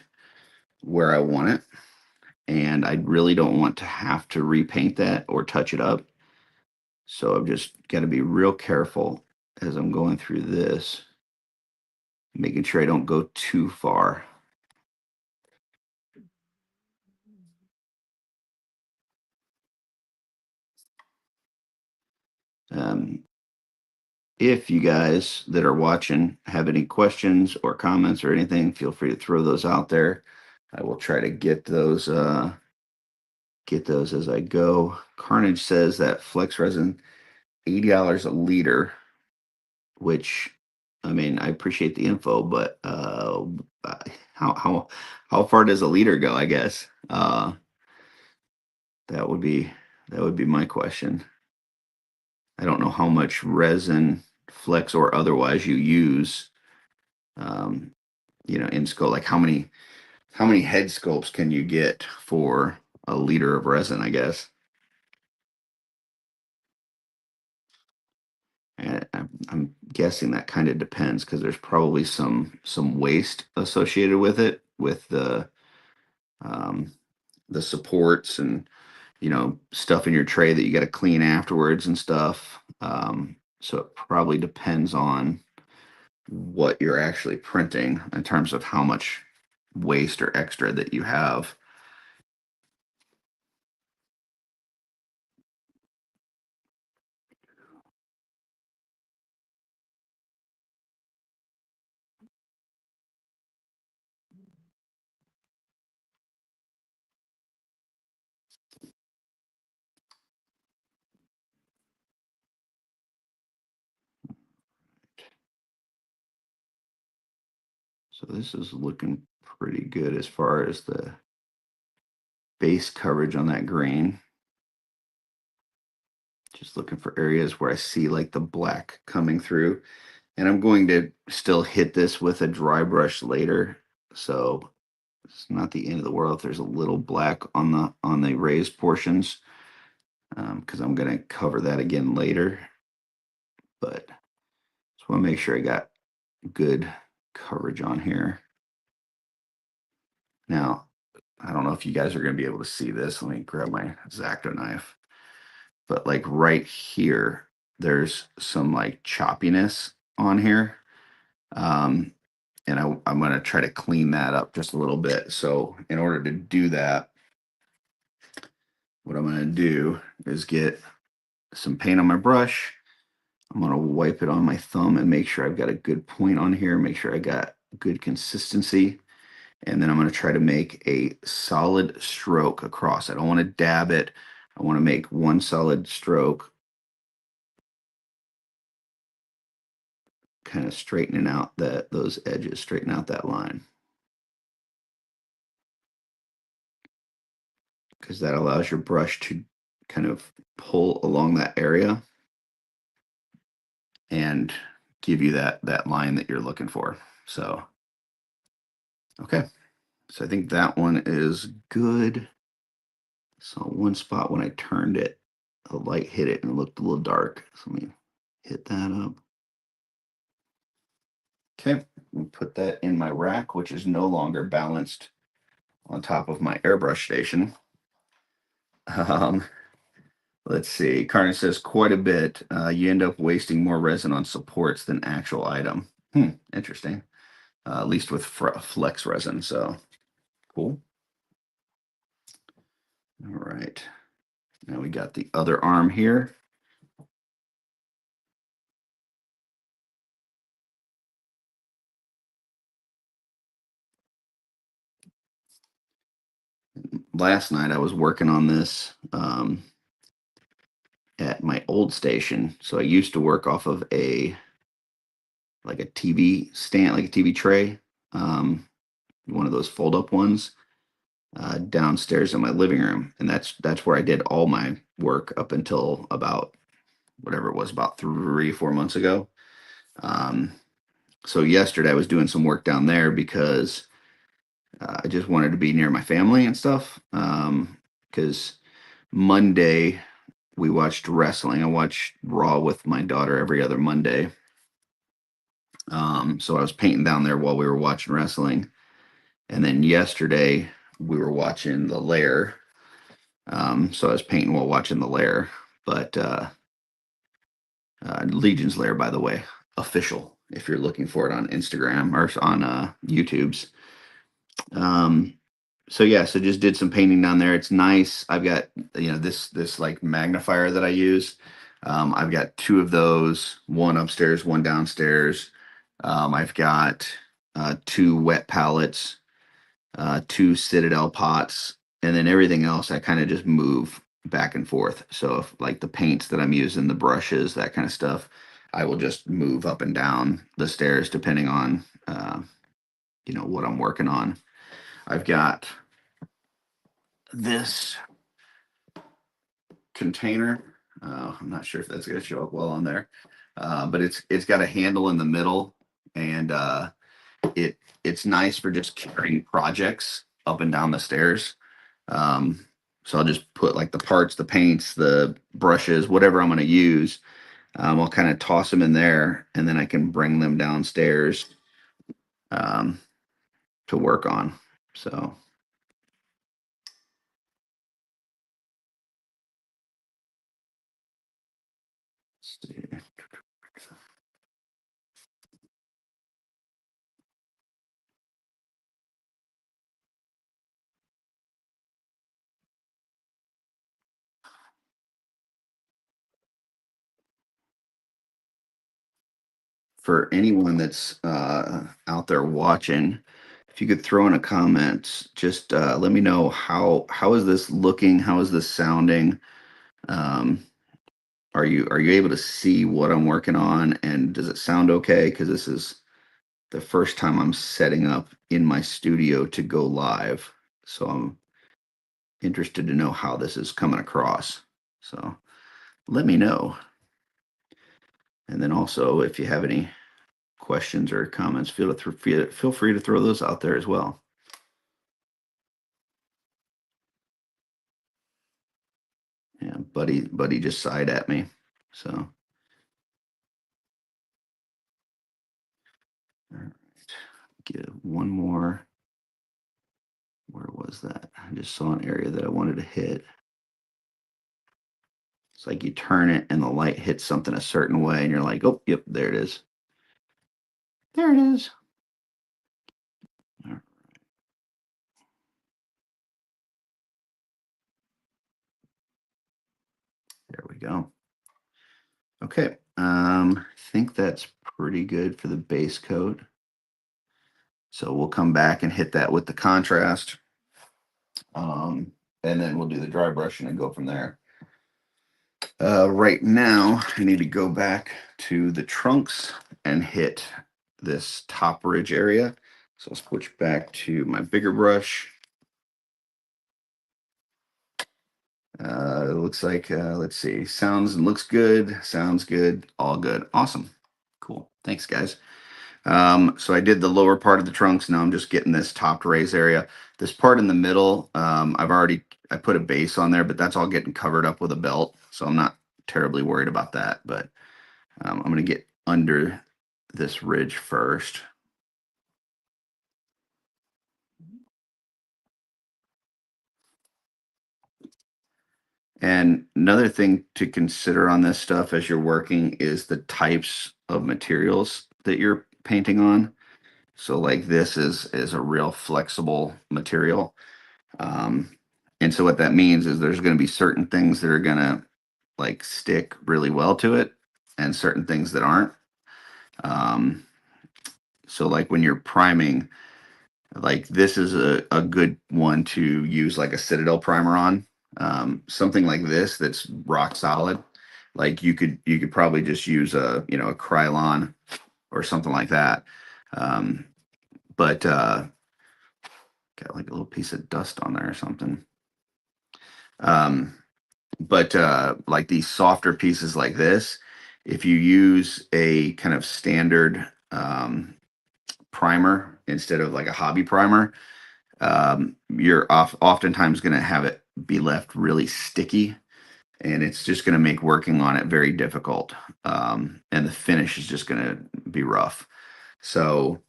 [SPEAKER 2] where I want it, and I really don't want to have to repaint that or touch it up. So I've just got to be real careful as I'm going through this, making sure I don't go too far. Um, if you guys that are watching have any questions or comments or anything, feel free to throw those out there. I will try to get those as I go. Carnage says that flex resin $80 a liter, which I mean, I appreciate the info, but how how how far does a liter go? I guess that would be that would be my question. I don't know how much resin, flex or otherwise, you use. Um, in scope, like how many head sculpts can you get for a liter of resin? I guess. And I'm guessing that kind of depends because there's probably some waste associated with it, with um, the supports and stuff in your tray that you got to clean afterwards and stuff. So it probably depends on what you're actually printing in terms of how much waste or extra that you have. So this is looking pretty good as far as the base coverage on that green. Just looking for areas where I see like the black coming through. And I'm going to still hit this with a dry brush later. So it's not the end of the world if there's a little black on the raised portions, because I'm going to cover that again later. But just want to make sure I got good coverage on here. Now, I don't know if you guys are going to be able to see this. Let me grab my X-Acto knife. But like right here, there's some like choppiness on here. Um, and I'm going to try to clean that up just a little bit. So in order to do that, what I'm going to do is get some paint on my brush. I'm going to wipe it on my thumb and make sure I've got a good point on here, make sure I got good consistency. And then I'm going to try to make a solid stroke across. I don't want to dab it. I want to make one solid stroke, kind of straightening out those edges, straighten out that line. Because that allows your brush to kind of pull along that area and give you that line that you're looking for. So, okay. So I think that one is good. So one spot when I turned it, the light hit it and it looked a little dark. So let me hit that up. Okay, we'll put that in my rack, which is no longer balanced on top of my airbrush station. Um, let's see. Carnage says quite a bit. You end up wasting more resin on supports than actual item. Interesting. At least with flex resin. So cool. All right. Now we got the other arm here. Last night I was working on this at my old station. So I used to work off of a TV stand, like a TV tray, one of those fold up ones, downstairs in my living room, and that's where I did all my work up until about whatever it was, about 3 or 4 months ago. Um, so yesterday I was doing some work down there because I just wanted to be near my family and stuff. Because Monday we watched wrestling. I watched Raw with my daughter every other Monday. So I was painting down there while we were watching wrestling. And then yesterday we were watching The Lair. So I was painting while watching The Lair. But Legion's Lair, by the way, official, if you're looking for it on Instagram or on YouTube's. So yeah, so just did some painting down there. It's nice. I've got this like magnifier that I use. I've got two of those, one upstairs, one downstairs. I've got two wet palettes, two Citadel pots, and then everything else I kind of just move back and forth. So if like the paints that I'm using, the brushes, that kind of stuff, I will just move up and down the stairs depending on, what I'm working on. I've got this container. I'm not sure if that's going to show up well on there, but it's got a handle in the middle, and it's nice for just carrying projects up and down the stairs. So I'll just put like the parts, the paints, the brushes, whatever I'm going to use. I'll kind of toss them in there, and then I can bring them downstairs um, to work on. So. Let's see. For anyone that's out there watching, if you could throw in a comment, just let me know how is this looking? How is this sounding? Um, are you able to see what I'm working on, and does it sound okay? Because this is the first time I'm setting up in my studio to go live, so I'm interested to know how this is coming across. So let me know, and then also if you have any questions or comments, feel free to throw those out there as well. Yeah, buddy just sighed at me. So, all right, get one more. Where was that? I just saw an area that I wanted to hit. It's like you turn it and the light hits something a certain way, and you're like, oh, yep, there it is. There it is. All right. There we go. Okay. I think that's pretty good for the base coat. So we'll come back and hit that with the contrast. And then we'll do the dry brushing and go from there. Right now, I need to go back to the trunks and hit this top ridge area. So I'll switch back to my bigger brush. It looks like, let's see, sounds and looks good. Sounds good. All good. Awesome. Cool. Thanks, guys. So I did the lower part of the trunks. Now I'm just getting this top raise area. This part in the middle, I put a base on there, but that's all getting covered up with a belt. So I'm not terribly worried about that, but I'm going to get under this ridge first. And another thing to consider on this stuff as you're working is the types of materials that you're painting on. So like this is a real flexible material. And so what that means is there's going to be certain things that are going to like stick really well to it and certain things that aren't. Um, so like when you're priming, like this is a good one to use like a Citadel primer on. Something like this that's rock solid. Like you could probably just use a Krylon or something like that. But got like a little piece of dust on there or something. But like these softer pieces like this, if you use a kind of standard primer instead of like a hobby primer, you're oftentimes going to have it be left really sticky, and it's just going to make working on it very difficult. And the finish is just going to be rough. So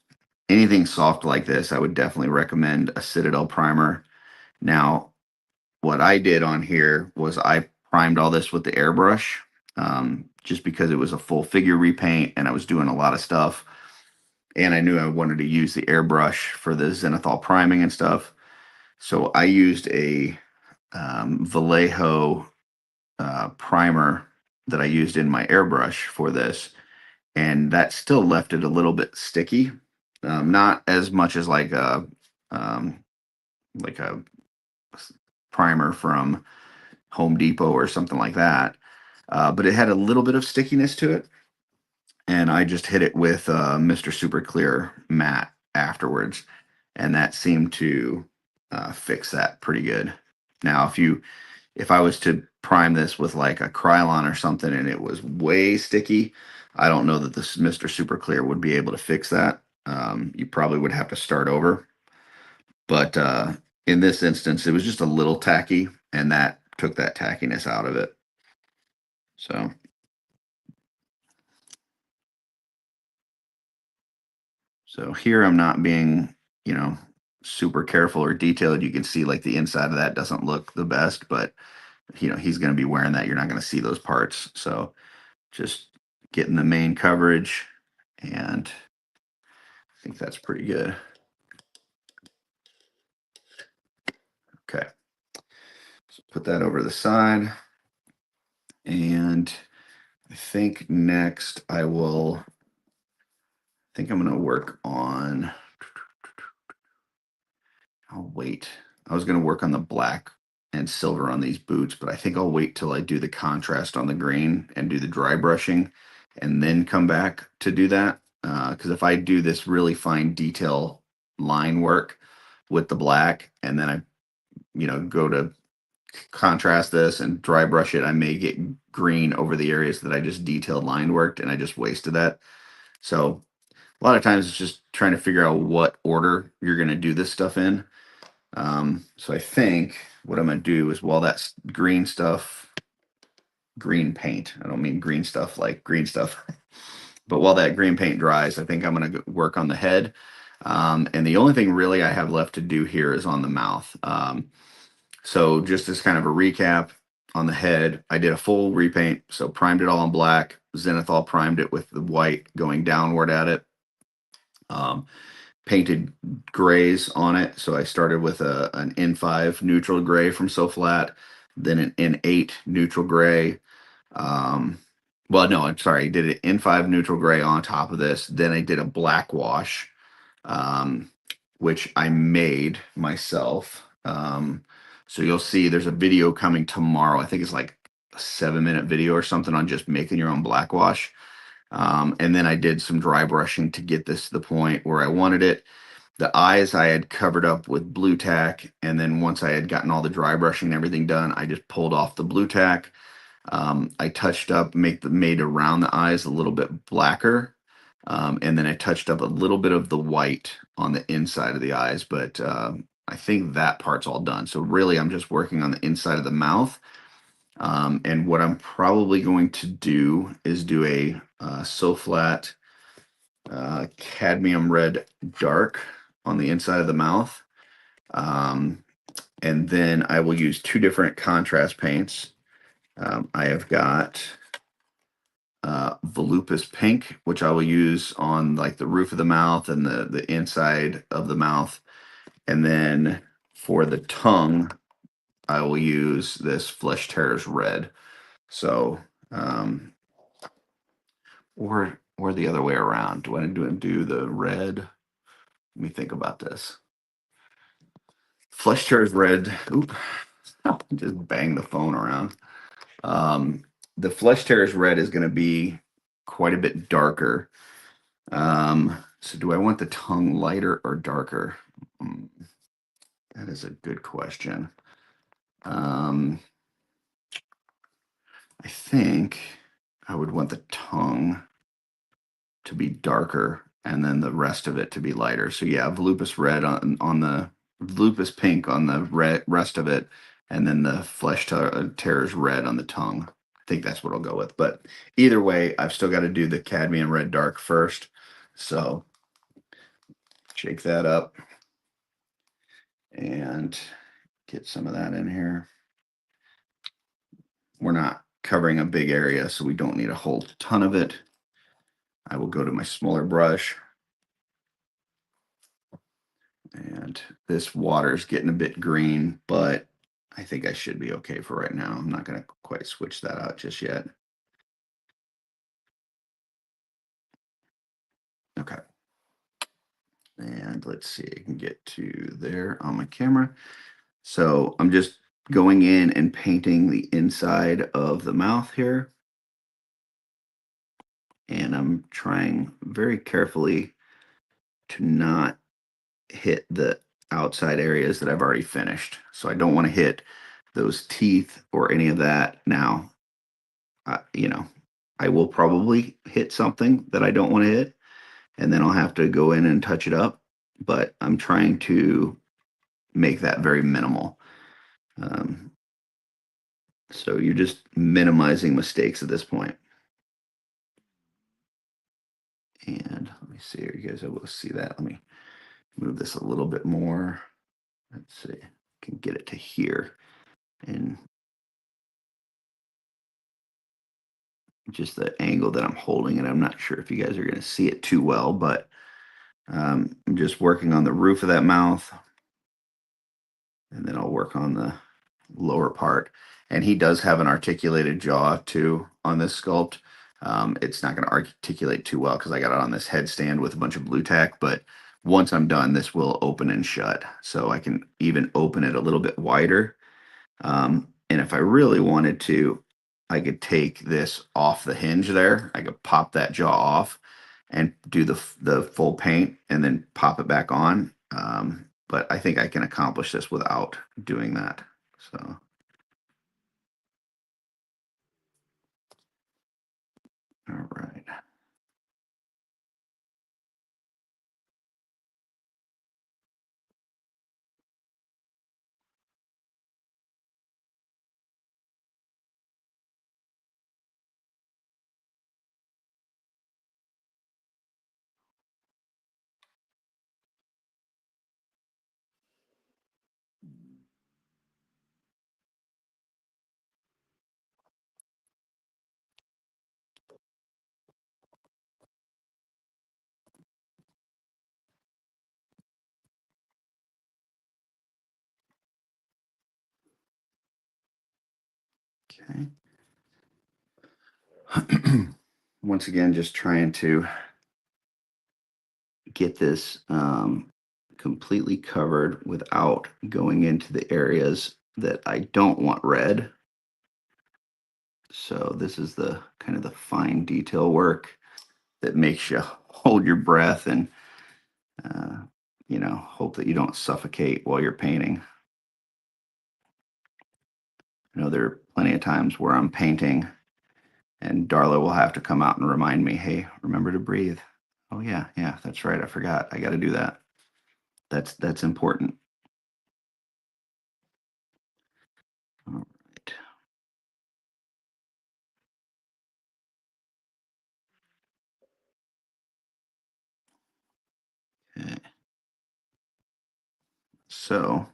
[SPEAKER 2] anything soft like this, I would definitely recommend a Citadel primer. Now, what I did on here was I primed all this with the airbrush, just because it was a full figure repaint and I was doing a lot of stuff. And I knew I wanted to use the airbrush for the zenithal priming and stuff. So I used a Vallejo primer that I used in my airbrush for this. And that still left it a little bit sticky. Not as much as um, like a primer from Home Depot or something like that. But it had a little bit of stickiness to it. and I just hit it with Mr. Super Clear matte afterwards, and that seemed to fix that pretty good. Now, if I was to prime this with like a Krylon or something and it was way sticky, I don't know that this Mr. Super Clear would be able to fix that. You probably would have to start over. But in this instance, it was just a little tacky, and that took that tackiness out of it. So here I'm not being, super careful or detailed. You can see like the inside of that doesn't look the best, but he's going to be wearing that. You're not going to see those parts. So just getting the main coverage, and I think that's pretty good. Okay. So put that over to the side. And I think next I'm going to work on, I'll wait. I was going to work on the black and silver on these boots, but I think I'll wait till I do the contrast on the green and do the dry brushing and then come back to do that. Because if I do this really fine detail line work with the black and then I, go to contrast this and dry brush it, I may get green over the areas that I just detailed line worked and I just wasted that. So a lot of times it's just trying to figure out what order you're going to do this stuff in. So I think what I'm going to do is while that's green stuff, green paint, I don't mean green stuff like green stuff, but while that green paint dries, I think I'm going to work on the head. And the only thing really I have left to do here is on the mouth. So just as kind of a recap on the head, I did a full repaint. So primed it all in black, zenithal primed it with the white going downward at it. Painted grays on it. So I started with an N5 neutral gray from So Flat, then an N8 neutral gray. Well, no, I'm sorry. I did an N5 neutral gray on top of this. Then I did a black wash, which I made myself. So you'll see there's a video coming tomorrow. I think it's like a 7-minute video or something on just making your own black wash. And then I did some dry brushing to get this to the point where I wanted it. The eyes I had covered up with blue tack, and then once I had gotten all the dry brushing and everything done, I just pulled off the blue tack. I touched up, made around the eyes a little bit blacker, and then I touched up a little bit of the white on the inside of the eyes. But I think that part's all done. So really, I'm just working on the inside of the mouth. And what I'm probably going to do is do a So Flat cadmium red dark on the inside of the mouth. And then I will use 2 different contrast paints. I have got Volupus Pink, which I will use on like the roof of the mouth and the inside of the mouth. And then for the tongue, I will use this Flesh Tears Red. So, or the other way around. Do I do the red? Let me think about this. Flesh Tears Red. Oop. Just bang the phone around. The Flesh Tears Red is going to be quite a bit darker. So do I want the tongue lighter or darker? That is a good question. I think I would want the tongue to be darker and then the rest of it to be lighter. So yeah, Volupus red on the Volupus pink on the rest of it, and then the Flesh Tears red on the tongue. I think that's what I'll go with. But either way, I've still got to do the cadmium red dark first. So shake that up and get some of that in here. We're not covering a big area, so we don't need a whole ton of it. I will go to my smaller brush. And this water is getting a bit green, but I think I should be okay for right now. I'm not going to quite switch that out just yet. Okay. And let's see, I can get to there on my camera. So I'm just going in and painting the inside of the mouth here. and I'm trying very carefully to not hit the outside areas that I've already finished. So I don't want to hit those teeth or any of that. Now, you know, I will probably hit something that I don't want to hit, and then I'll have to go in and touch it up. But I'm trying to make that very minimal. Um, so you're just minimizing mistakes at this point. And let me see, are you guys able to see that? Let me move this a little bit more. Let's see, I can get it to here. And just the angle that I'm holding it, I'm not sure if you guys are going to see it too well, but I'm just working on the roof of that mouth, and then I'll work on the lower part. And he does have an articulated jaw too on this sculpt. It's not going to articulate too well because I got it on this headstand with a bunch of blue tack, but once I'm done, this will open and shut. So I can even open it a little bit wider. And if I really wanted to, I could take this off the hinge there. I could pop that jaw off and do the full paint and then pop it back on. But I think I can accomplish this without doing that. So. All right. Okay. Once again, just trying to get this completely covered without going into the areas that I don't want red. So this is the kind of the fine detail work that makes you hold your breath and uh, hope that you don't suffocate while you're painting. I know there are plenty of times where I'm painting and Darla will have to come out and remind me, hey, remember to breathe. Oh yeah, that's right. I forgot. I got to do that. That's important. All right. Okay. So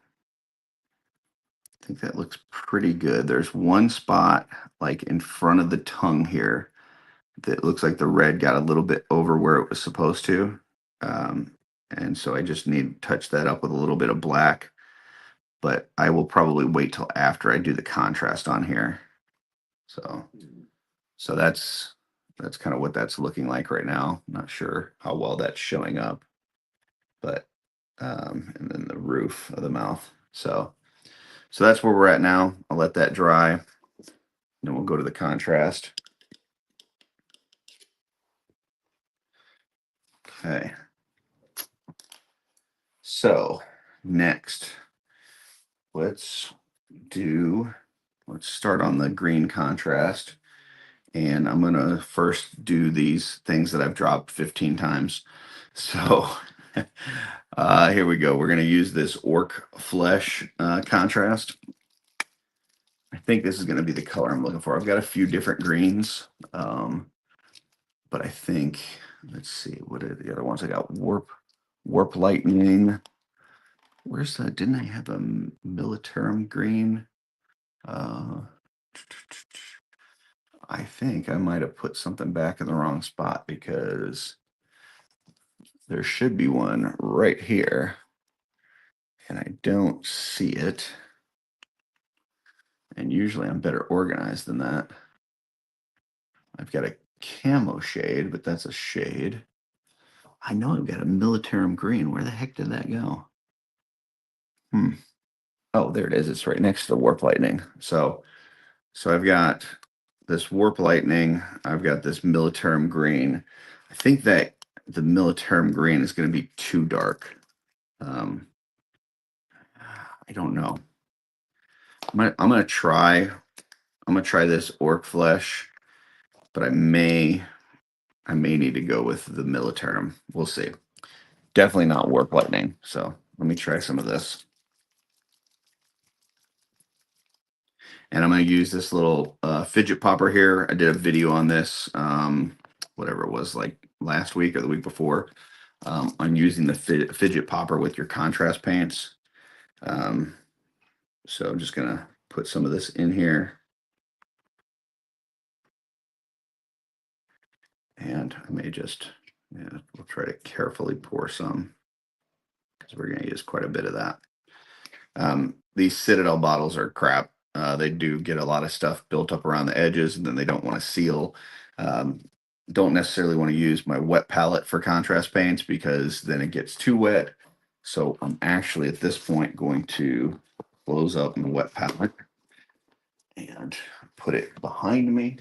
[SPEAKER 2] I think that looks pretty good. There's one spot like in front of the tongue here that looks like the red got a little bit over where it was supposed to. Um, and so I just need to touch that up with a little bit of black, but I will probably wait till after I do the contrast on here. So, so that's kind of what that's looking like right now. Not sure how well that's showing up, but and then the roof of the mouth. So that's where we're at now. I'll let that dry. Then we'll go to the contrast. Okay. So next, let's start on the green contrast. And I'm going to first do these things that I've dropped 15 times. So here we go. We're going to use this orc flesh contrast. I think this is going to be the color I'm looking for. I've got a few different greens, but I think, let's see, what are the other ones? I got warp lightning. Where's the, didn't I have a militarum green? I think I might have put something back in the wrong spot because there should be one right here and I don't see it. And usually I'm better organized than that. I've got a camo shade, but that's a shade. I know I've got a militarum green. Where the heck did that go? Oh, there it is. It's right next to the warp lightning. So I've got this Warp Lightning, I've got this Militarum green. I think that the Militarum green is going to be too dark. I don't know. I'm gonna try this Orc Flesh, but I may need to go with the Militarum. We'll see. Definitely not Warp Lightning. So let me try some of this. And I'm going to use this little fidget popper here. I did a video on this, whatever it was, like last week or the week before, on using the fidget popper with your contrast paints. So I'm just going to put some of this in here. And I may just, we'll try to carefully pour some because we're going to use quite a bit of that. These Citadel bottles are crap. They do get a lot of stuff built up around the edges, and then they don't want to seal. Don't necessarily want to use my wet palette for contrast paints because then it gets too wet. So I'm actually at this point going to close up my wet palette and put it behind me.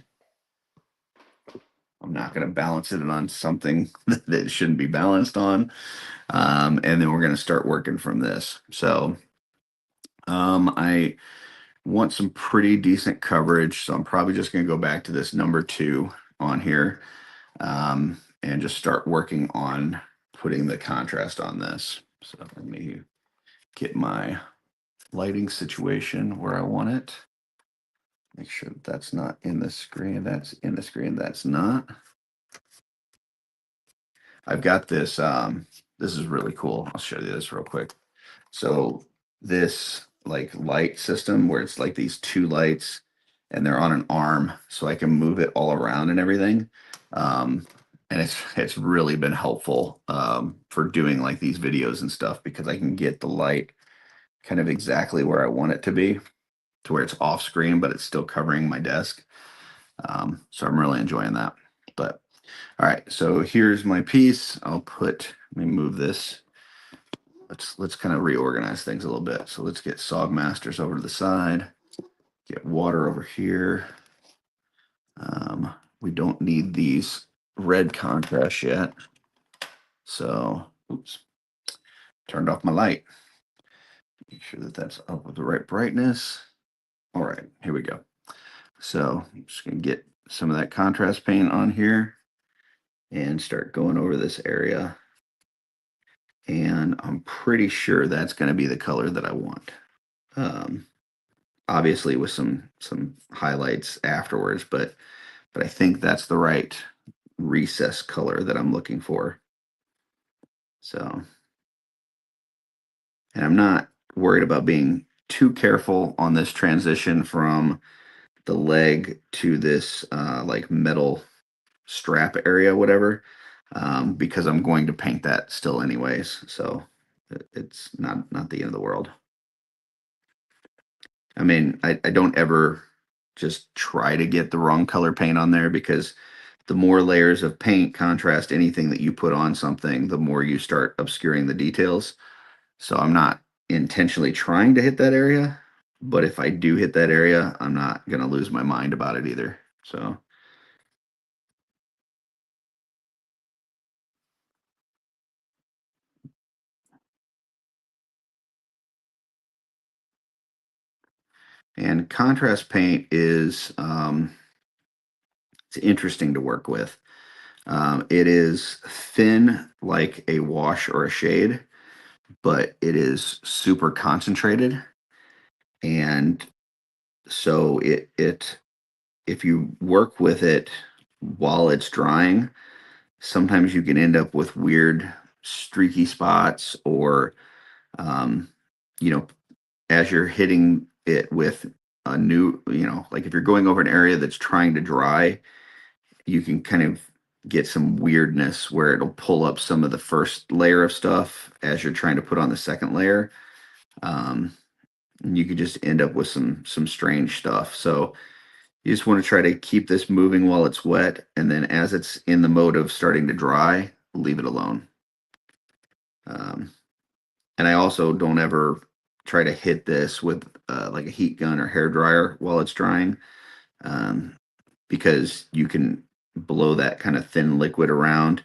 [SPEAKER 2] I'm not going to balance it on something that it shouldn't be balanced on. And then we're going to start working from this. So I want some pretty decent coverage. So I'm probably just going to go back to this number 2 on here and just start working on putting the contrast on this. So let me get my lighting situation where I want it. Make sure that that's not in the screen. That's in the screen. That's not. I've got this. This is really cool. I'll show you this real quick. So this like light system where it's like these 2 lights and they're on an arm, so I can move it all around and everything. And it's really been helpful for doing like these videos and stuff because I can get the light kind of exactly where I want it to be, to where it's off screen, but it's still covering my desk. So I'm really enjoying that. But all right, so here's my piece. Let me move this. Let's kind of reorganize things a little bit. So let's get Sog Masters over to the side. Get water over here. We don't need these red contrasts yet. So, oops, turned off my light. Make sure that that's up with the right brightness. All right, here we go. So I'm just going to get some of that contrast paint on here and start going over this area. And I'm pretty sure that's going to be the color that I want. Obviously with some highlights afterwards, but I think that's the right recess color that I'm looking for. So, and I'm not worried about being too careful on this transition from the leg to this like metal strap area, whatever, because I'm going to paint that still anyways. So it's not the end of the world. I mean, I don't ever just try to get the wrong color paint on there because the more layers of paint, contrast, anything that you put on something, the more you start obscuring the details. So I'm not intentionally trying to hit that area, but if I do hit that area, I'm not going to lose my mind about it either. So. And contrast paint is it's interesting to work with. It is thin like a wash or a shade, but it is super concentrated. And so if you work with it while it's drying, sometimes you can end up with weird streaky spots or you know, as you're hitting it with a new, like if you're going over an area that's trying to dry, you can kind of get some weirdness where it'll pull up some of the first layer of stuff as you're trying to put on the second layer. And you could just end up with some strange stuff. So you just want to try to keep this moving while it's wet, and then as it's in the mode of starting to dry, leave it alone. And I also don't ever try to hit this with like a heat gun or hair dryer while it's drying. because you can blow that kind of thin liquid around.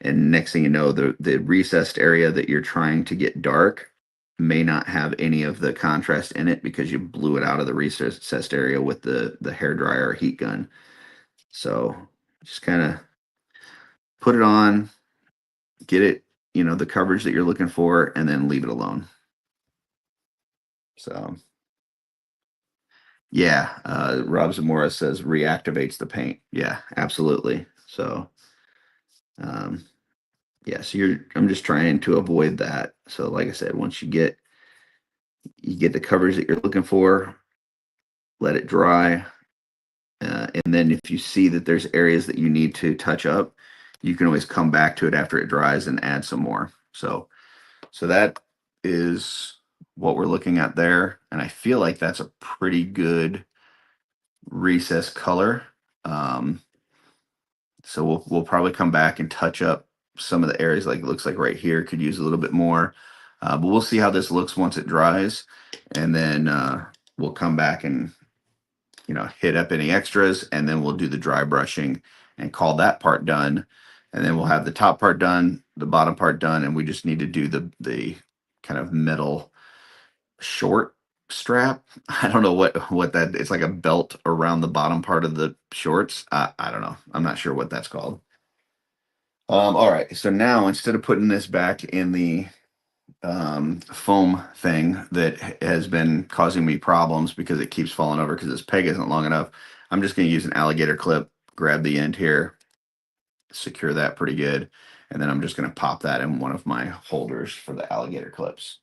[SPEAKER 2] And next thing you know, the recessed area that you're trying to get dark may not have any of the contrast in it because you blew it out of the recessed area with the hair dryer or heat gun. So just kind of put it on, get it, the coverage that you're looking for, and then leave it alone. So yeah, Rob Zamora says reactivates the paint. Yeah, absolutely. So yeah, so I'm just trying to avoid that. So like I said, once you get the coverage that you're looking for, let it dry, and then if you see that there's areas that you need to touch up, you can always come back to it after it dries and add some more. So that is what we're looking at there, and I feel like that's a pretty good recess color. Um, so we'll probably come back and touch up some of the areas, like it looks like right here could use a little bit more. But we'll see how this looks once it dries, and then we'll come back and hit up any extras, and then we'll do the dry brushing and call that part done. And then we'll have the top part done, the bottom part done, and we just need to do the kind of middle short strap. I don't know what that, it's like a belt around the bottom part of the shorts. I don't know. I'm not sure what that's called. All right. So now instead of putting this back in the foam thing that has been causing me problems because it keeps falling over because this peg isn't long enough, I'm just going to use an alligator clip, grab the end here, secure that pretty good, and then I'm just going to pop that in one of my holders for the alligator clips,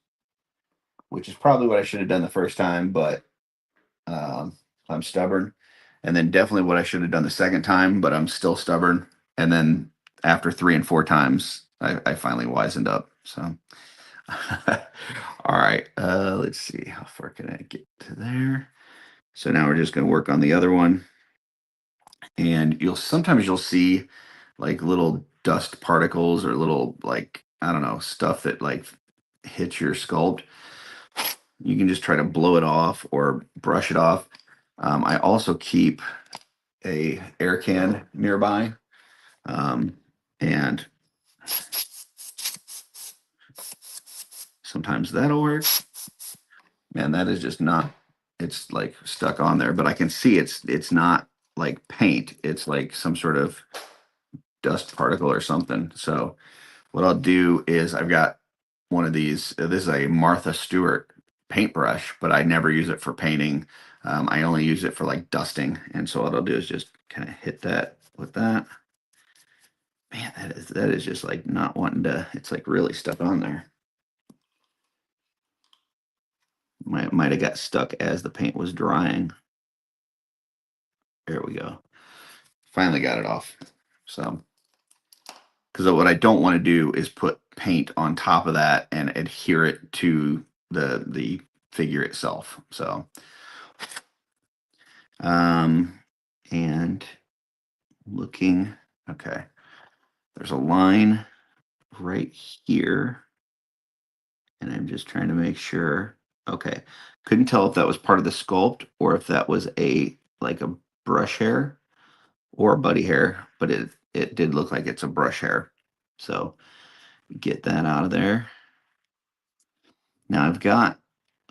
[SPEAKER 2] which is probably what I should have done the first time, but I'm stubborn. And then definitely what I should have done the second time, but I'm still stubborn. And then after 3 and 4 times, I finally wisened up. So, all right, let's see, how far can I get to there? So now we're just going to work on the other one. And sometimes you'll see like little dust particles or little, like, I don't know, stuff that like hits your sculpt. You can just try to blow it off or brush it off. I also keep a air can nearby, and sometimes that'll work. Man, that is just not. It's like stuck on there, but I can see it's not like paint. It's like some sort of dust particle or something. So what I'll do is I've got one of these. This is a Martha Stewart paintbrush, but I never use it for painting. I only use it for like dusting. And so what I'll do is just kind of hit that with that. Man, that is just like not wanting to. It's like really stuck on there. Might have got stuck as the paint was drying. There we go. Finally got it off. So, because what I don't want to do is put paint on top of that and adhere it to the figure itself. So, and looking, okay, there's a line right here, and I'm just trying to make sure. Okay, couldn't tell if that was part of the sculpt or if that was like a brush hair or a buddy hair, but it did look like it's a brush hair. So get that out of there. Now I've got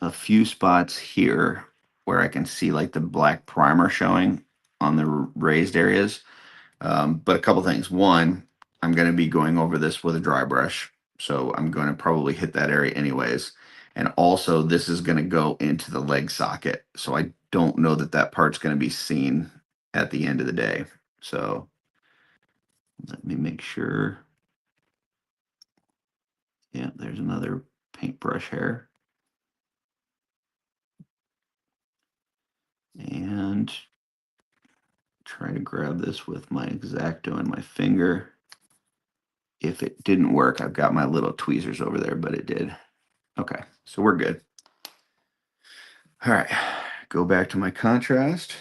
[SPEAKER 2] a few spots here where I can see like the black primer showing on the raised areas. But a couple things. One, I'm going to be going over this with a dry brush, so I'm going to probably hit that area anyways. And also, this is going to go into the leg socket, so I don't know that that part's going to be seen at the end of the day. So let me make sure. Yeah, there's another paintbrush hair. And try to grab this with my X-Acto and my finger. If it didn't work, I've got my little tweezers over there, but it did. Okay, so we're good. All right, go back to my contrast.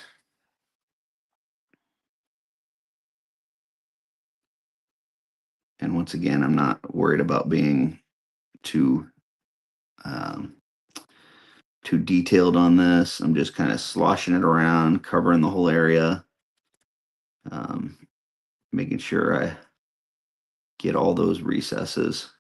[SPEAKER 2] And once again, I'm not worried about being too too detailed on this. I'm just kind of sloshing it around, covering the whole area. Making sure I get all those recesses.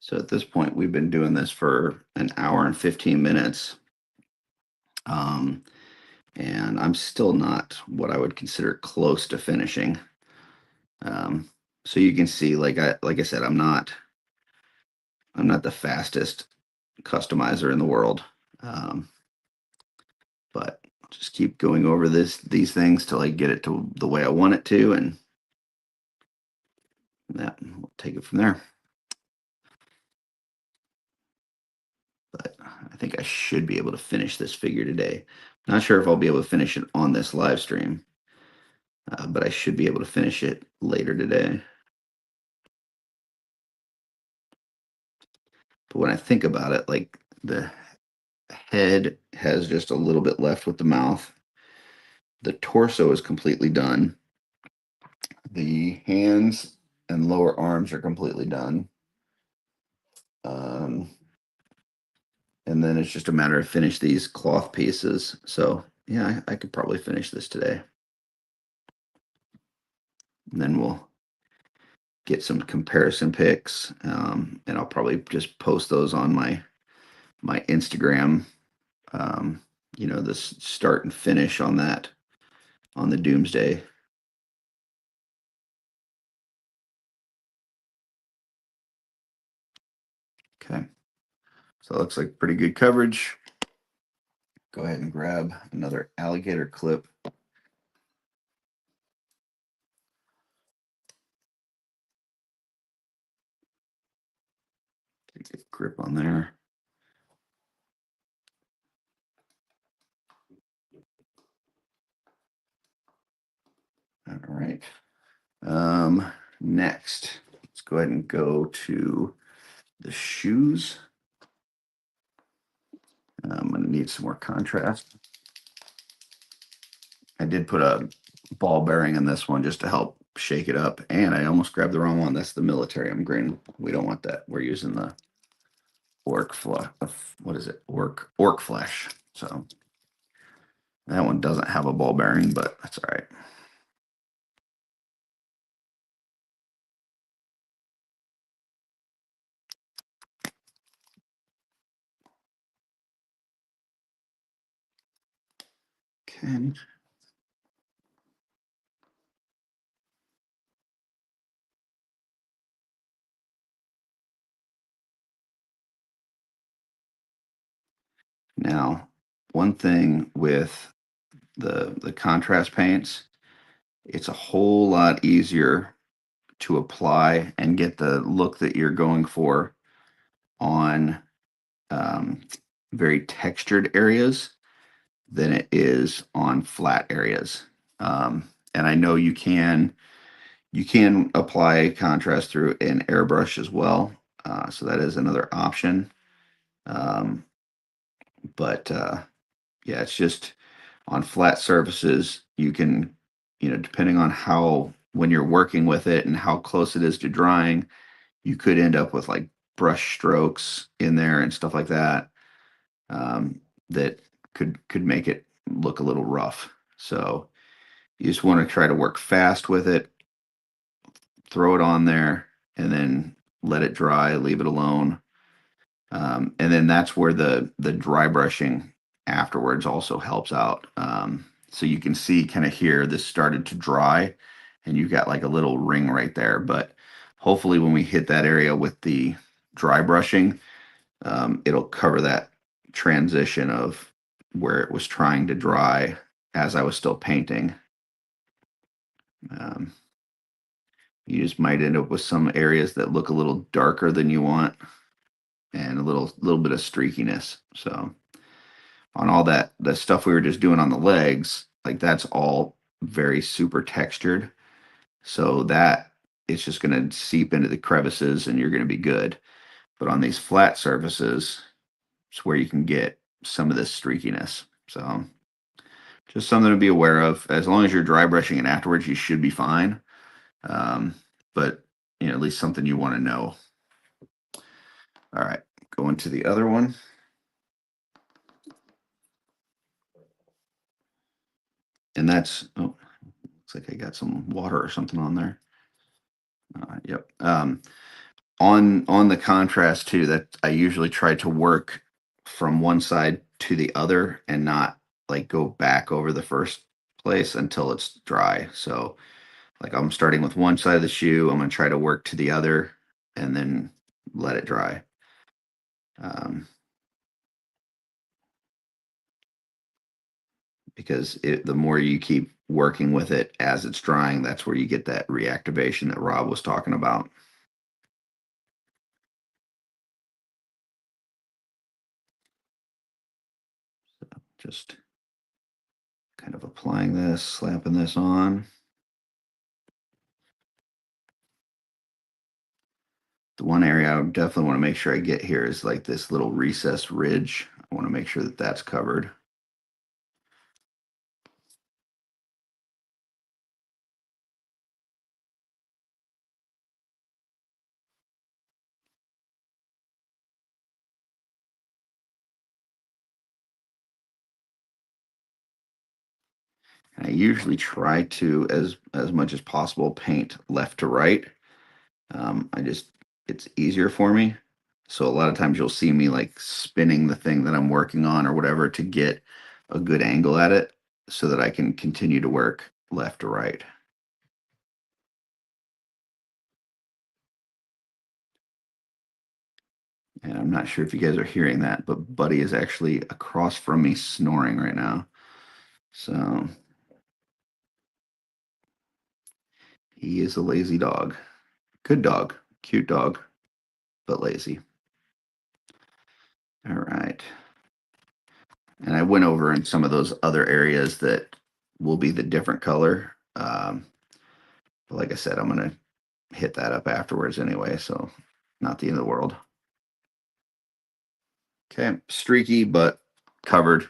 [SPEAKER 2] So at this point, we've been doing this for an hour and 15 minutes. And I'm still not what I would consider close to finishing. So you can see, like I said, I'm not the fastest customizer in the world. But just keep going over these things till I get it to the way I want it to, and that we'll take it from there. But I think I should be able to finish this figure today. Not sure if I'll be able to finish it on this live stream, but I should be able to finish it later today. But when I think about it, like the head has just a little bit left with the mouth. The torso is completely done. The hands and lower arms are completely done. And then it's just a matter of finish these cloth pieces. So yeah, I could probably finish this today. And then we'll get some comparison pics, and I'll probably just post those on my Instagram. This start and finish on that on the Doomsday. Okay, so it looks like pretty good coverage. Go ahead and grab another alligator clip. Take a grip on there. All right. Next, let's go ahead and go to the shoes. I'm going to need some more contrast. I did put a ball bearing in this one just to help shake it up, and I almost grabbed the wrong one. That's the military green. We don't want that. We're using the orc flesh. What is it? Orc flesh. So that one doesn't have a ball bearing, but that's all right. Okay. Now, one thing with the contrast paints, it's a whole lot easier to apply and get the look that you're going for on very textured areas than it is on flat areas. And I know you can apply contrast through an airbrush as well. So that is another option. But yeah, it's just on flat surfaces, you can, depending on when you're working with it and how close it is to drying, you could end up with like brush strokes in there and stuff like that, that could make it look a little rough. So you just want to try to work fast with it, throw it on there, and then let it dry, leave it alone. And then that's where the dry brushing afterwards also helps out. So you can see kind of here, this started to dry and you've got like a little ring right there. But hopefully when we hit that area with the dry brushing, it'll cover that transition of where it was trying to dry as I was still painting. You just might end up with some areas that look a little darker than you want and a little bit of streakiness. So on all that, the stuff we were just doing on the legs, like that's all very super textured. So that it's just going to seep into the crevices and you're going to be good. But on these flat surfaces, it's where you can get some of this streakiness. So just something to be aware of. As long as you're dry brushing it afterwards, you should be fine. But at least something you want to know. All right, going to the other one. And that's, oh, looks like I got some water or something on there. Yep. On the contrast too, that I usually try to work from one side to the other and not like go back over the first place until it's dry. So like I'm starting with one side of the shoe, I'm gonna try to work to the other and then let it dry. Because the more you keep working with it as it's drying, that's where you get that reactivation that Rob was talking about. So just kind of applying this, slapping this on. The one area I definitely want to make sure I get here is like this little recessed ridge. I want to make sure that that's covered. And I usually try to, as much as possible, paint left to right. It's easier for me. So a lot of times you'll see me like spinning the thing that I'm working on or whatever to get a good angle at it so that I can continue to work left to right. And I'm not sure if you guys are hearing that, but Buddy is actually across from me snoring right now. So he is a lazy dog. Good dog, cute dog, but lazy. All right. And I went over in some of those other areas that will be the different color. But like I said, I'm going to hit that up afterwards anyway, so not the end of the world. Okay, streaky, but covered.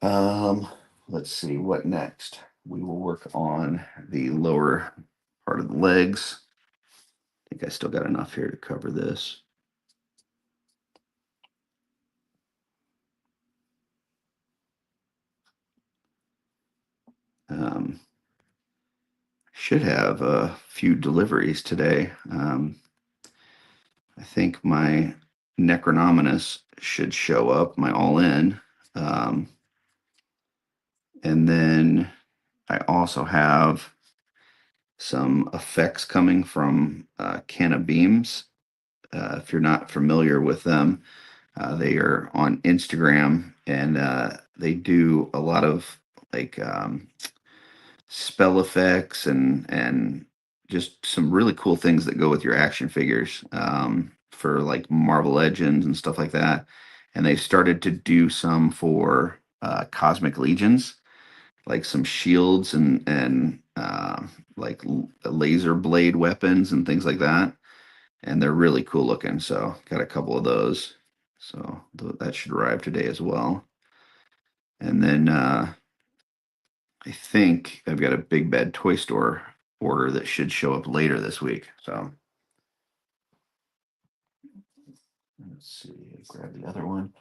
[SPEAKER 2] Let's see what next. We will work on the lower part of the legs. I think I still got enough here to cover this. Should have a few deliveries today. I think my Necronominus should show up, my all-in. And then I also have some effects coming from Canna Beams. If you're not familiar with them, they are on Instagram and they do a lot of like spell effects and just some really cool things that go with your action figures for like Marvel Legends and stuff like that. And they've started to do some for Cosmic Legions, like some shields and like laser blade weapons and things like that. And they're really cool looking. So got a couple of those. So that should arrive today as well. And then I think I've got a Big Bad Toy Store order that should show up later this week. So let's see, grab the other one.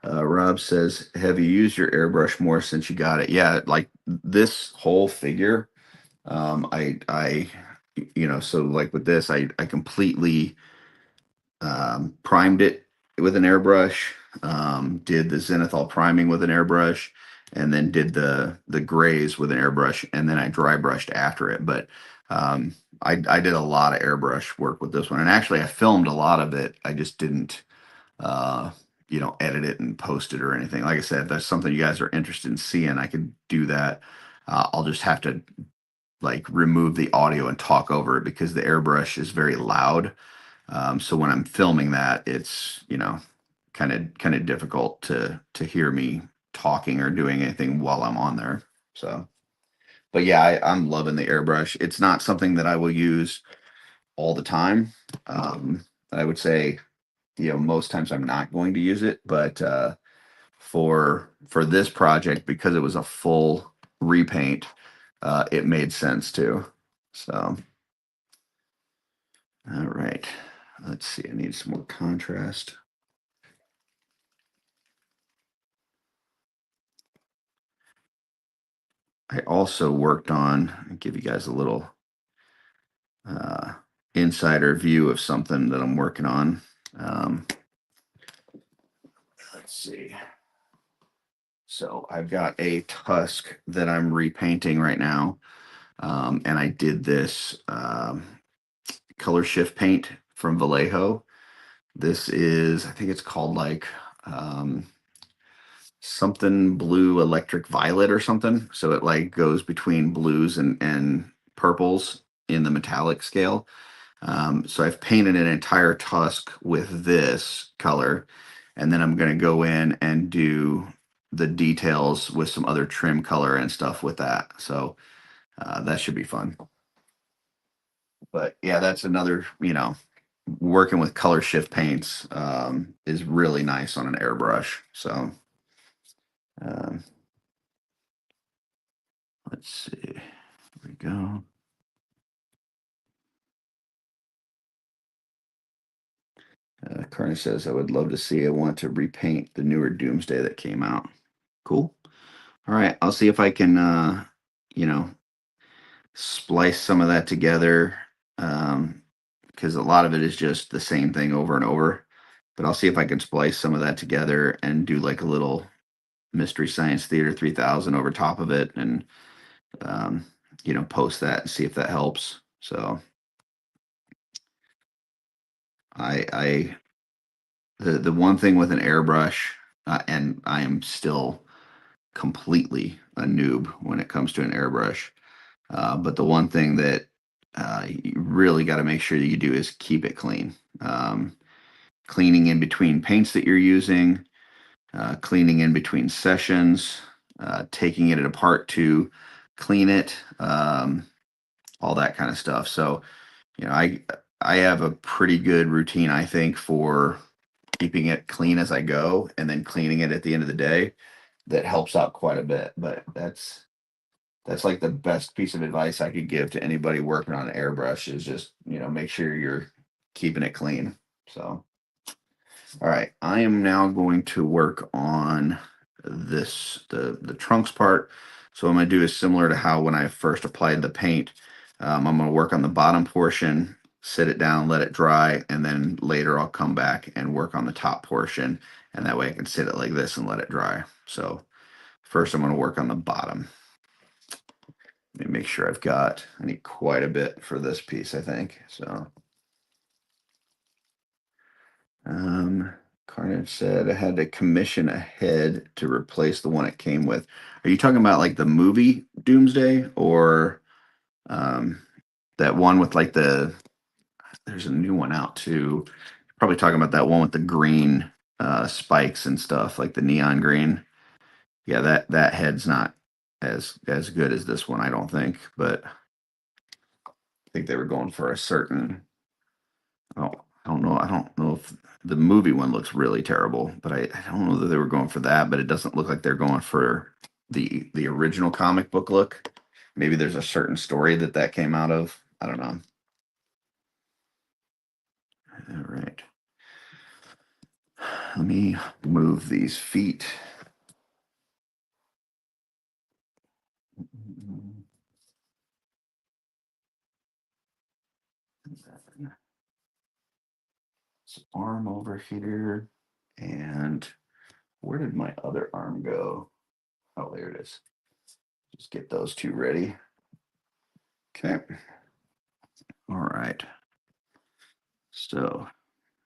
[SPEAKER 2] Rob says, have you used your airbrush more since you got it? Yeah, like this whole figure, I so like with this, I completely primed it with an airbrush, did the zenithal priming with an airbrush, and then did the grays with an airbrush, and then I dry brushed after it. But I did a lot of airbrush work with this one, and actually I filmed a lot of it. I just didn't edit it and post it or anything. Like I said, if that's something you guys are interested in seeing, I could do that. I'll just have to like remove the audio and talk over it because the airbrush is very loud. So when I'm filming that, it's kind of difficult to hear me talking or doing anything while I'm on there. So, but yeah, I'm loving the airbrush. It's not something that I will use all the time. I would say, most times I'm not going to use it, but for this project, because it was a full repaint, it made sense too. So, all right, let's see. I need some more contrast. I also worked on, I'll give you guys a little uh, insider view of something that I'm working on. Um, let's see. So I've got a tusk that I'm repainting right now. And I did this color shift paint from Vallejo. This is, I think it's called like um, something blue electric violet or something. So it like goes between blues and purples in the metallic scale. So I've painted an entire tusk with this color, and then I'm going to go in and do the details with some other trim color and stuff with that. So that should be fun. But yeah, that's another, working with color shift paints is really nice on an airbrush. So um, let's see. Here we go. Carney says, I would love to see. I want to repaint the newer Doomsday that came out. Cool. All right. I'll see if I can, you know, splice some of that together. Because a lot of it is just the same thing over and over. But I'll see if I can splice some of that together and do like a little Mystery Science Theater 3000 over top of it and, um, post that and see if that helps. So I the one thing with an airbrush, and I am still completely a noob when it comes to an airbrush. But the one thing that you really got to make sure that you do is keep it clean. Cleaning in between paints that you're using, cleaning in between sessions, taking it apart to clean it, all that kind of stuff. So, I have a pretty good routine, I think, for keeping it clean as I go and then cleaning it at the end of the day. That helps out quite a bit. But that's like the best piece of advice I could give to anybody working on an airbrush is just, make sure you're keeping it clean. So, all right, I am now going to work on the trunks part. So what I'm going to do is similar to how when I first applied the paint. I'm going to work on the bottom portion, sit it down, let it dry, and then later I'll come back and work on the top portion, and that way I can sit it like this and let it dry. So first I'm going to work on the bottom. Let me make sure I need quite a bit for this piece, I think. So, Carnage said I had to commission a head to replace the one it came with. Are you talking about like the movie Doomsday or that one with like there's a new one out too. Probably talking about that one with the green spikes and stuff, like the neon green. Yeah, that head's not as good as this one, I don't think, but I think they were going for a certain. Oh, I don't know. I don't know if the movie one looks really terrible, but I don't know that they were going for that. But it doesn't look like they're going for the original comic book look. Maybe there's a certain story that came out of. I don't know. All right. Let me move these feet. This arm over here. And where did my other arm go? Oh, there it is. Just get those two ready. Okay. All right. So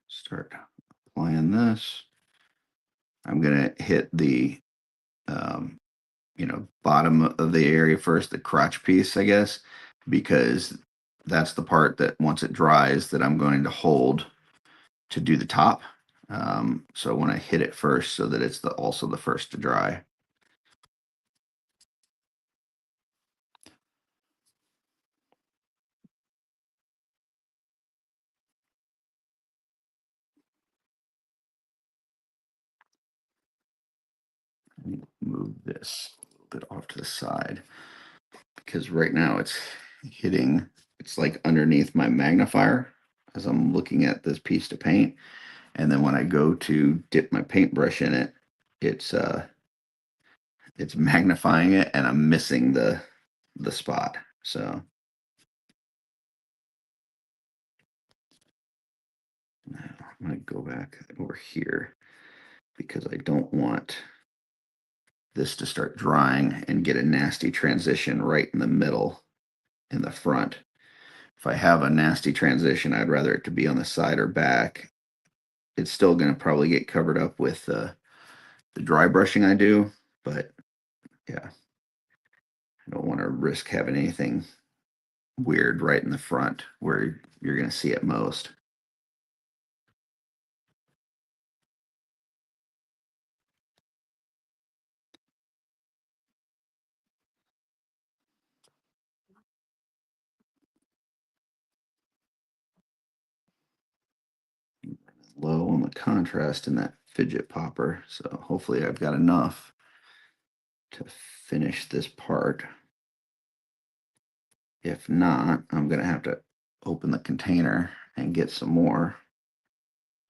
[SPEAKER 2] start applying this. I'm gonna hit the bottom of the area first, the crotch piece, I guess, because that's the part that once it dries that I'm going to hold to do the top. So I want to hit it first so that it's also the first to dry. move this a little bit off to the side because right now it's hitting, it's like underneath my magnifier as I'm looking at this piece to paint. And then when I go to dip my paintbrush in it, it's magnifying it and I'm missing the spot. So now I'm going to go back over here because I don't want this to start drying and get a nasty transition right in the middle in the front. If I have a nasty transition, I'd rather it to be on the side or back. It's still going to probably get covered up with the dry brushing I do, but yeah, I don't want to risk having anything weird right in the front where you're going to see it most. Low on the contrast in that fidget popper, so hopefully I've got enough to finish this part. If not, I'm going to have to open the container and get some more.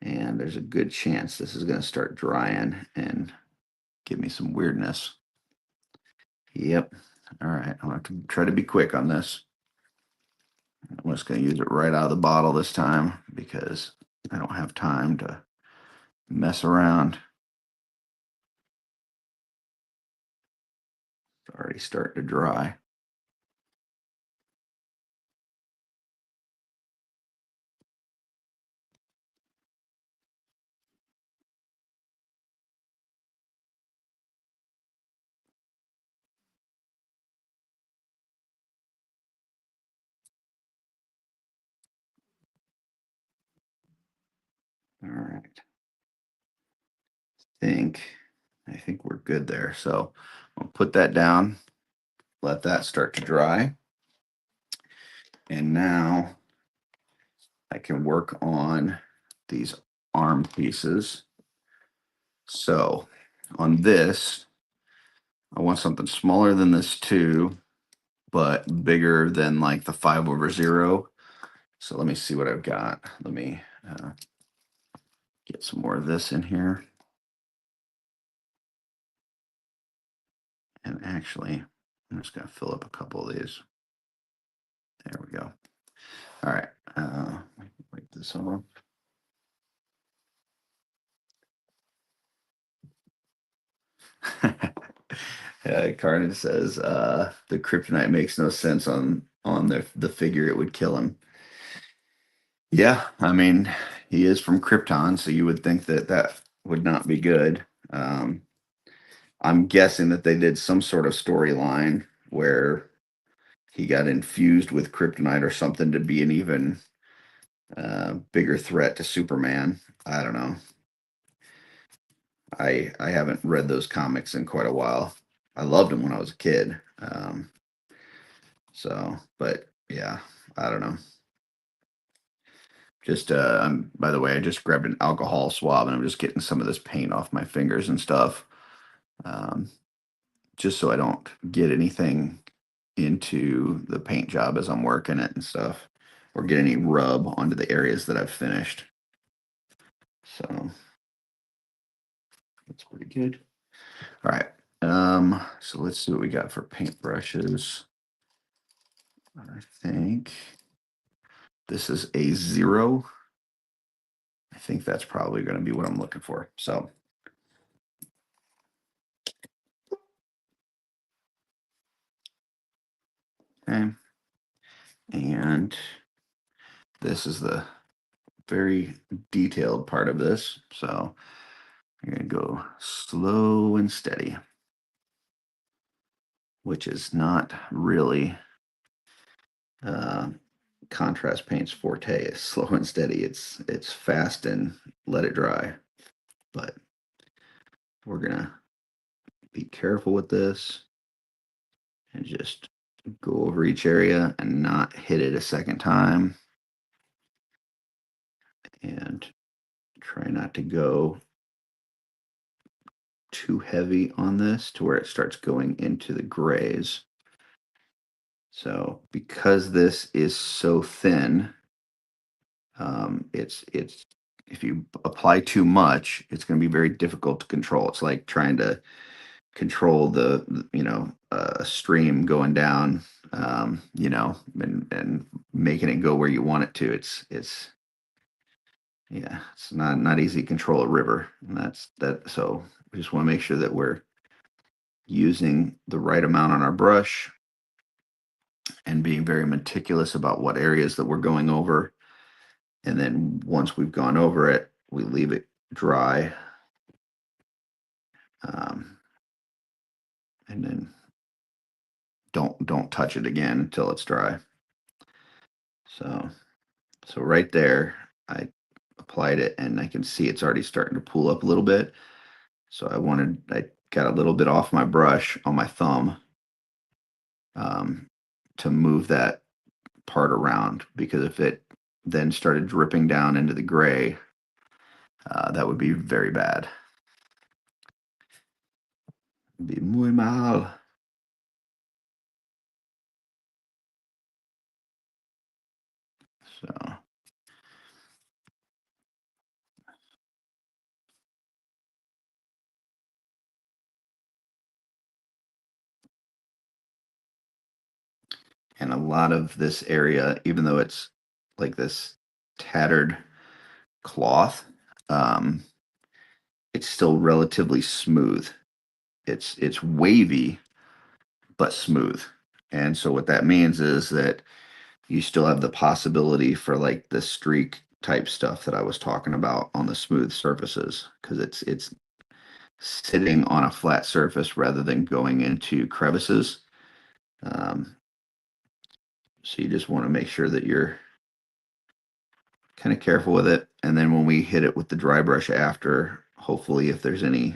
[SPEAKER 2] And there's a good chance this is going to start drying and give me some weirdness. Yep. All right. I'm going to have to try to be quick on this. I'm just going to use it right out of the bottle this time because I don't have time to mess around. It's already starting to dry. All right. I think we're good there. So I'll put that down, let that start to dry. And now I can work on these arm pieces. So on this, I want something smaller than this too, but bigger than like the 5/0. So let me see what I've got. Let me get some more of this in here. And actually, I'm just going to fill up a couple of these. There we go. All right. Wipe this off. Carnage says the kryptonite makes no sense on the figure. It would kill him. Yeah, I mean, he is from Krypton, so you would think that that would not be good. I'm guessing that they did some sort of storyline where he got infused with kryptonite or something to be an even bigger threat to Superman. I don't know. I haven't read those comics in quite a while. I loved them when I was a kid. But yeah, I don't know. Just by the way, I just grabbed an alcohol swab and I'm just getting some of this paint off my fingers and stuff. Just so I don't get anything into the paint job as I'm working it and stuff, or get any rub onto the areas that I've finished. So that's pretty good. All right. So let's see what we got for paintbrushes. I think this is a 0. I think that's probably going to be what I'm looking for. So okay. And this is the very detailed part of this. So you're going to go slow and steady, which is not really contrast paint's forte. Is slow and steady. It's fast and let it dry. But we're going to be careful with this and just go over each area and not hit it a second time. And try not to go too heavy on this to where it starts going into the grays. So because this is so thin, it's if you apply too much, it's going to be very difficult to control. It's like trying to control the stream going down, and making it go where you want it to. It's yeah, it's not easy to control a river, and that's that. So we just want to make sure that we're using the right amount on our brush and being very meticulous about what areas that we're going over. And then once we've gone over it, we leave it dry. Um, and then don't touch it again until it's dry. So right there, I applied it and I can see it's already starting to pull up a little bit. So I got a little bit off my brush on my thumb, um, to move that part around, because if it then started dripping down into the gray, that would be very bad. Be muy mal. So and a lot of this area, even though it's like this tattered cloth, um, it's still relatively smooth. It's wavy but smooth. And so what that means is that you still have the possibility for like the streak type stuff that I was talking about on the smooth surfaces, because it's sitting on a flat surface rather than going into crevices. Um, so you just want to make sure that you're kind of careful with it. And then when we hit it with the dry brush after, hopefully if there's any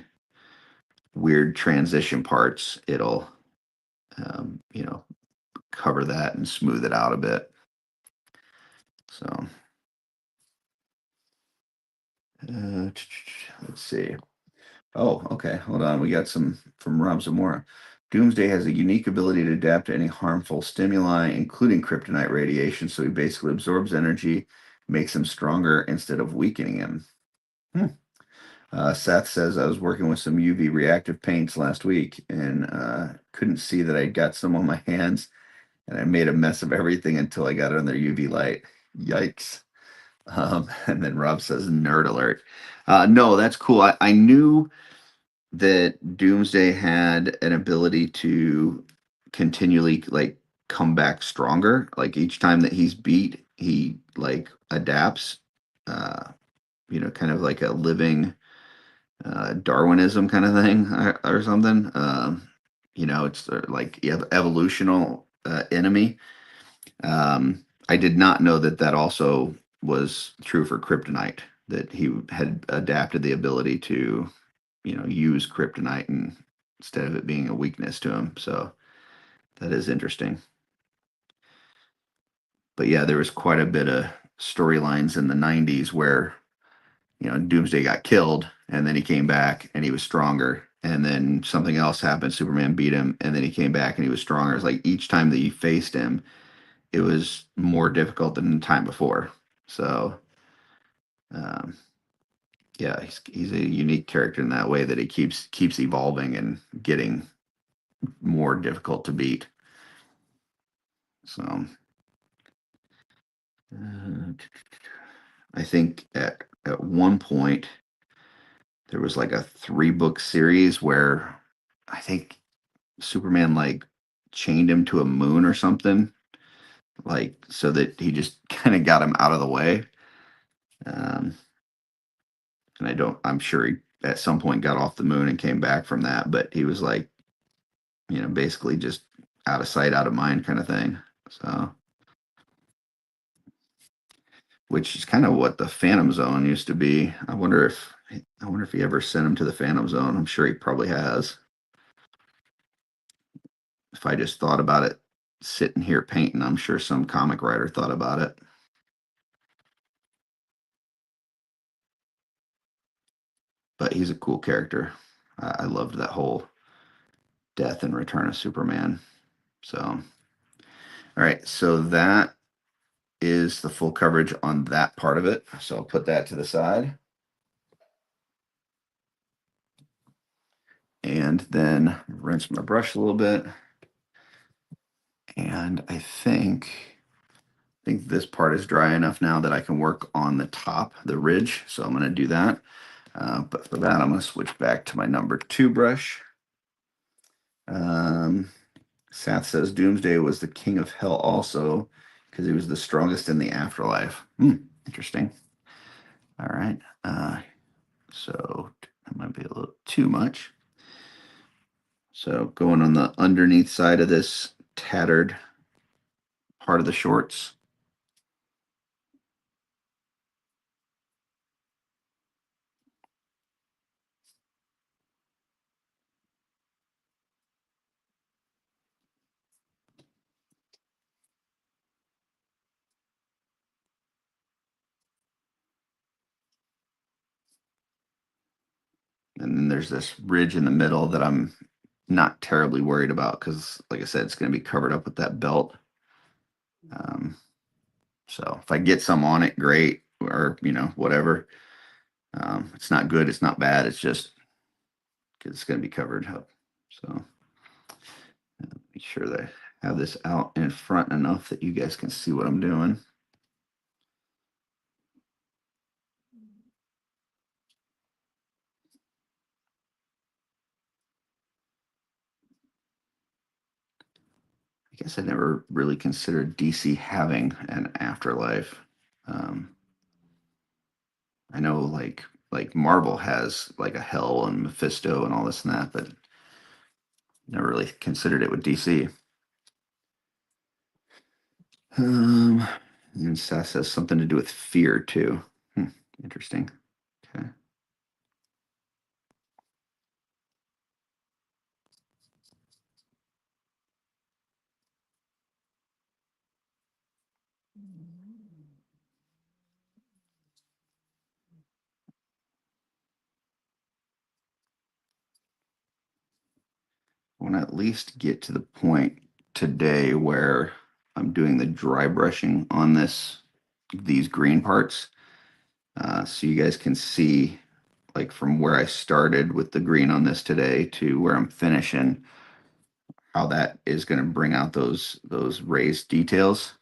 [SPEAKER 2] weird transition parts, it'll, you know, cover that and smooth it out a bit. So let's see. Oh, okay. Hold on. We got some from Rob Zamora. Doomsday has a unique ability to adapt to any harmful stimuli, including kryptonite radiation. So he basically absorbs energy, makes him stronger instead of weakening him. Hmm. Seth says, I was working with some UV reactive paints last week and couldn't see that I got some on my hands, and I made a mess of everything until I got it under UV light. Yikes. And then Rob says, nerd alert. No, that's cool. I knew that Doomsday had an ability to continually like come back stronger. Like each time that he's beat, he like adapts, uh, kind of like a living Darwinism kind of thing, or something. It's like evolutional enemy. I did not know that that also was true for kryptonite, that he had adapted the ability to, use kryptonite and instead of it being a weakness to him. So that is interesting. But yeah, there was quite a bit of storylines in the 90s where, Doomsday got killed and then he came back and he was stronger. And then something else happened. Superman beat him and then he came back and he was stronger. It's like each time that you faced him, it was more difficult than the time before. So, um, yeah, he's a unique character in that way, that he keeps evolving and getting more difficult to beat. So, uh, I think at one point there was like a 3-book series where I think Superman like chained him to a moon or something, like so that he just kind of got him out of the way. Um, and I'm sure he at some point got off the moon and came back from that, but he was like, basically just out of sight, out of mind kind of thing. So, which is kind of what the Phantom Zone used to be. I wonder if he ever sent him to the Phantom Zone. I'm sure he probably has. If I just thought about it sitting here painting, I'm sure some comic writer thought about it. But he's a cool character. I loved that whole death and Return of Superman. So, all right, so that is the full coverage on that part of it. So I'll put that to the side. And then rinse my brush a little bit. And I think this part is dry enough now that I can work on the top, the ridge. So I'm going to do that. But for that, I'm going to switch back to my number 2 brush. Seth says Doomsday was the king of hell also because he was the strongest in the afterlife. Interesting. All right. So that might be a little too much. So going on the underneath side of this tattered part of the shorts. And then there's this ridge in the middle that I'm not terribly worried about because, like I said, it's going to be covered up with that belt. So if I get some on it, great, or whatever. It's not good, it's not bad. It's just because it's going to be covered up. So make sure that I have this out in front enough that you guys can see what I'm doing. I guess I never really considered DC having an afterlife. I know like Marvel has like a Hell and Mephisto and all this and that, but never really considered it with DC. And Seth has something to do with fear too. Interesting. Okay. I want to at least get to the point today where I'm doing the dry brushing on these green parts, so you guys can see like from where I started with the green on this today to where I'm finishing, how that is going to bring out those raised details.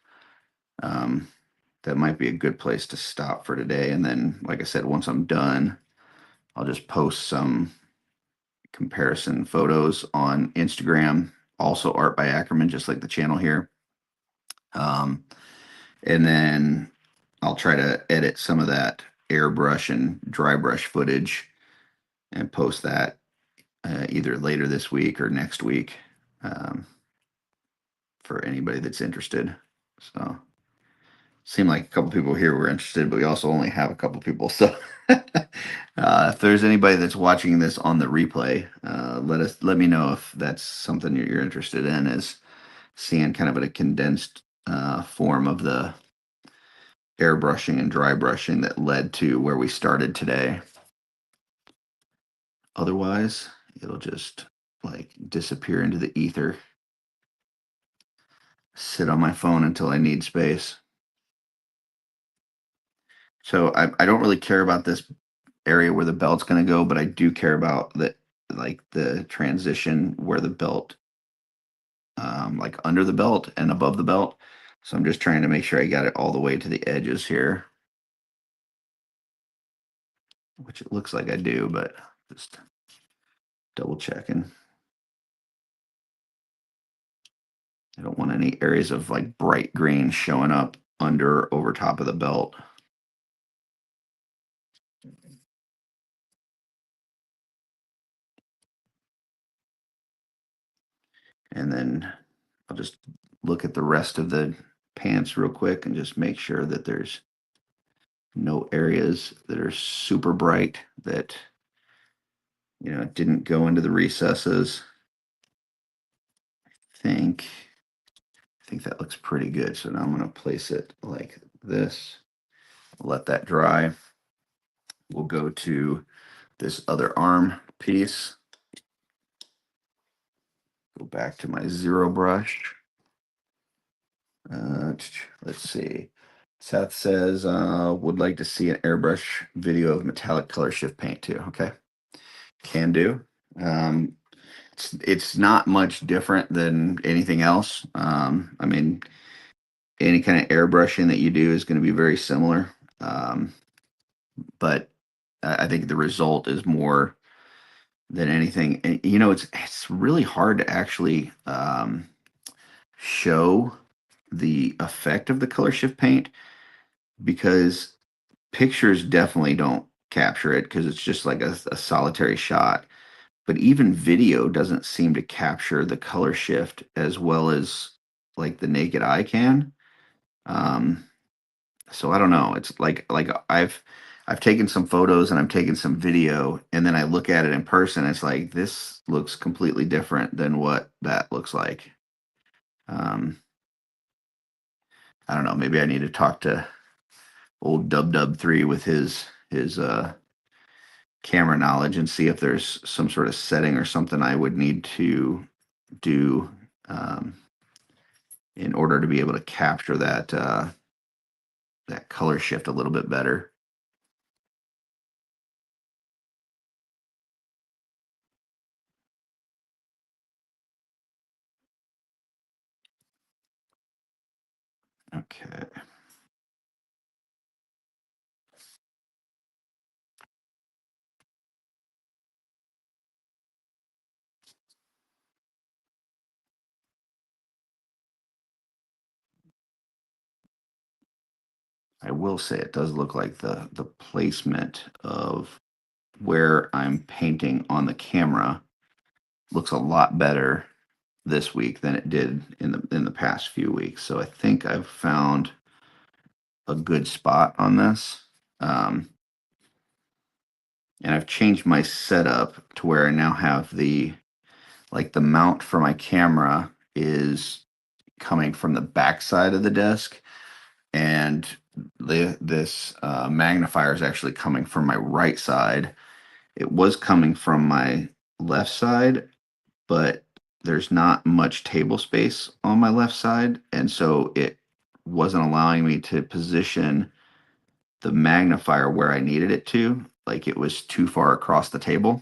[SPEAKER 2] That might be a good place to stop for today. And then, like I said, once I'm done, I'll just post some comparison photos on Instagram, also art by Akerman, just like the channel here. And then I'll try to edit some of that airbrush and dry brush footage and post that either later this week or next week, for anybody that's interested. So seemed like a couple people here were interested, but we also only have a couple people. So if there's anybody that's watching this on the replay, let me know if that's something you're interested in, is seeing kind of a condensed form of the airbrushing and dry brushing that led to where we started today. Otherwise, it'll just like disappear into the ether. Sit on my phone until I need space. So I don't really care about this area where the belt's going to go, but I do care about the transition where the belt, like under the belt and above the belt. So I'm just trying to make sure I got it all the way to the edges here, which it looks like I do, but just double checking. I don't want any areas of like bright green showing up under or over top of the belt. And then I'll just look at the rest of the pants real quick and just make sure that there's no areas that are super bright that didn't go into the recesses. I think that looks pretty good. So now I'm going to place it like this. Let that dry. We'll go to this other arm piece. Go back to my zero brush. Let's see. Seth says, would like to see an airbrush video of metallic color shift paint too. Okay. Can do. Um, it's not much different than anything else. I mean, any kind of airbrushing that you do is going to be very similar. But I think the result is more than anything. And, it's really hard to actually show the effect of the color shift paint because pictures definitely don't capture it because it's just like a solitary shot. But even video doesn't seem to capture the color shift as well as like the naked eye can. Um, so I don't know. It's like I've taken some photos and I'm taking some video and then I look at it in person. It's like this looks completely different than what that looks like. Um, I don't know. Maybe I need to talk to old Dub 3 with his camera knowledge and see if there's some sort of setting or something I would need to do um, in order to be able to capture that color shift a little bit better. Okay. I will say it does look like the placement of where I'm painting on the camera looks a lot better this week than it did in the past few weeks. So I think I've found a good spot on this. And I've changed my setup to where I now have the mount for my camera is coming from the back side of the desk, and this magnifier is actually coming from my right side. It was coming from my left side, but there's not much table space on my left side, and so it wasn't allowing me to position the magnifier where I needed it to. Like it was too far across the table.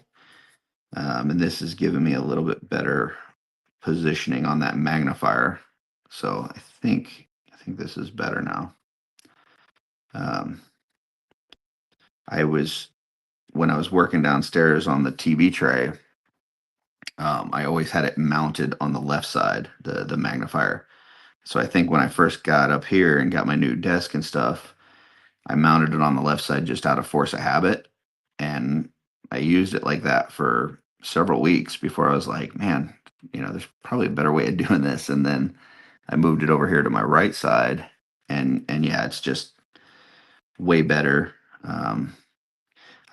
[SPEAKER 2] And this has given me a little bit better positioning on that magnifier. So I think this is better now. Um, I was when I was working downstairs on the TV tray, I always had it mounted on the left side, the magnifier. So I think when I first got up here and got my new desk and stuff, I mounted it on the left side just out of force of habit, and I used it like that for several weeks before I was like, man, there's probably a better way of doing this. And then I moved it over here to my right side, and yeah, it's just way better. Um,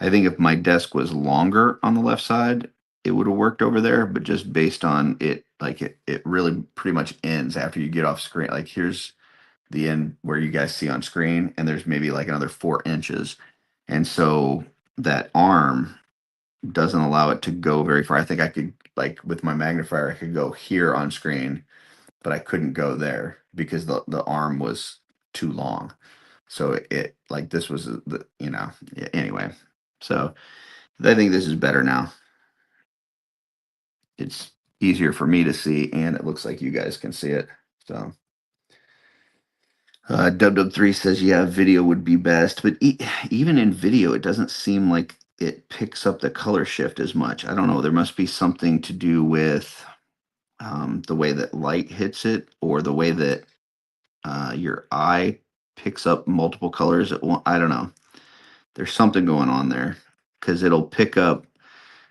[SPEAKER 2] I think if my desk was longer on the left side, it would have worked over there. But just based on it, like it really pretty much ends after you get off screen. Like here's the end where you guys see on screen, and there's maybe like another 4 inches, and so that arm doesn't allow it to go very far. I think I could, like with my magnifier, I could go here on screen, but I couldn't go there because the arm was too long. So it like this was yeah, anyway. So I think this is better now. It's easier for me to see, and it looks like you guys can see it. So Dub3 says, yeah, video would be best, but even in video, it doesn't seem like it picks up the color shift as much. I don't know. There must be something to do with the way that light hits it, or the way that your eye picks up multiple colors at one. I don't know. There's something going on there because it'll pick up,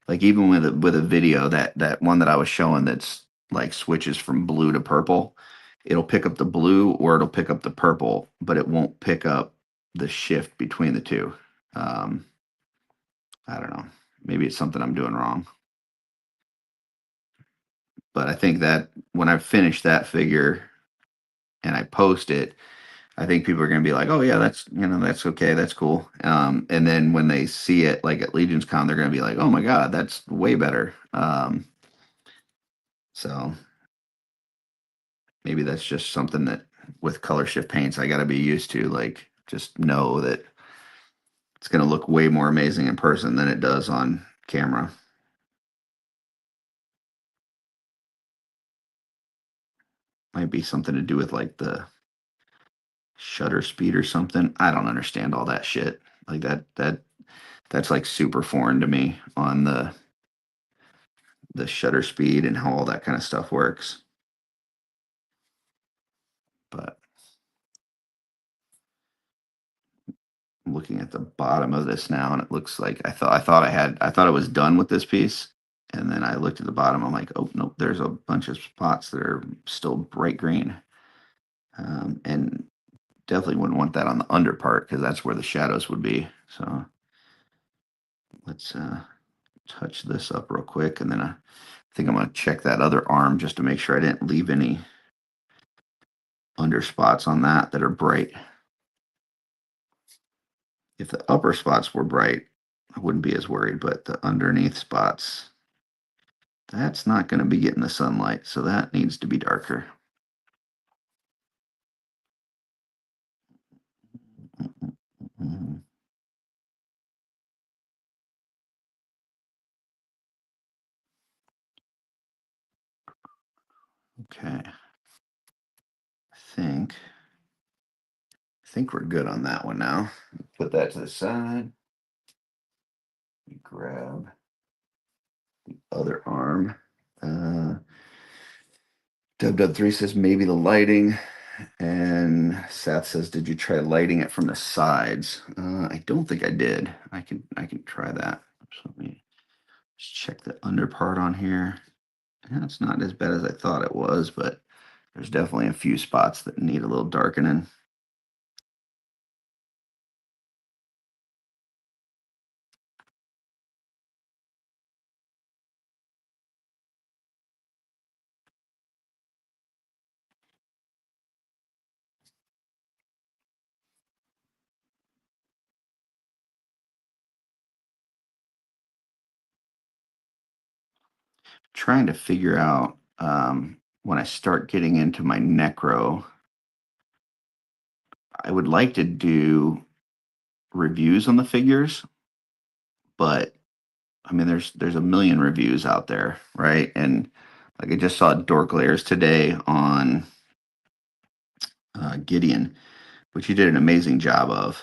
[SPEAKER 2] like even with a video, that one that I was showing that's like switches from blue to purple. It'll pick up the blue or it'll pick up the purple, but it won't pick up the shift between the two. Um, I don't know. Maybe it's something I'm doing wrong. But I think that when I finish that figure and I post it, I think people are going to be like, "Oh yeah, that's okay, that's cool." And then when they see it like at Legion's Con, they're going to be like, "Oh my God, that's way better." So maybe that's just something that with color shift paints I got to be used to. Like, just know that it's going to look way more amazing in person than it does on camera. Might be something to do with like the shutter speed or something. I don't understand all that shit. Like that's like super foreign to me on the shutter speed and how all that kind of stuff works. But I'm looking at the bottom of this now, and it looks like I thought I was done with this piece, and then I looked at the bottom. I'm like, oh nope, there's a bunch of spots that are still bright green, and definitely wouldn't want that on the under part because that's where the shadows would be. So let's touch this up real quick, and then I think I'm going to check that other arm just to make sure I didn't leave any under spots on that are bright. If the upper spots were bright, I wouldn't be as worried, but the underneath spots, that's not going to be getting the sunlight, so that needs to be darker. Okay. I think we're good on that one now. Put that to the side. Grab the other arm. Dub3 says maybe the lighting, and Seth says, "Did you try lighting it from the sides?" I don't think I did. I can try that. So let me just check the under part on here. Yeah, it's not as bad as I thought it was, but there's definitely a few spots that need a little darkening. Trying to figure out when I start getting into my necro, I would like to do reviews on the figures, but I mean, there's a million reviews out there, right? And like I just saw Dork Layers today on Gideon, which he did an amazing job of.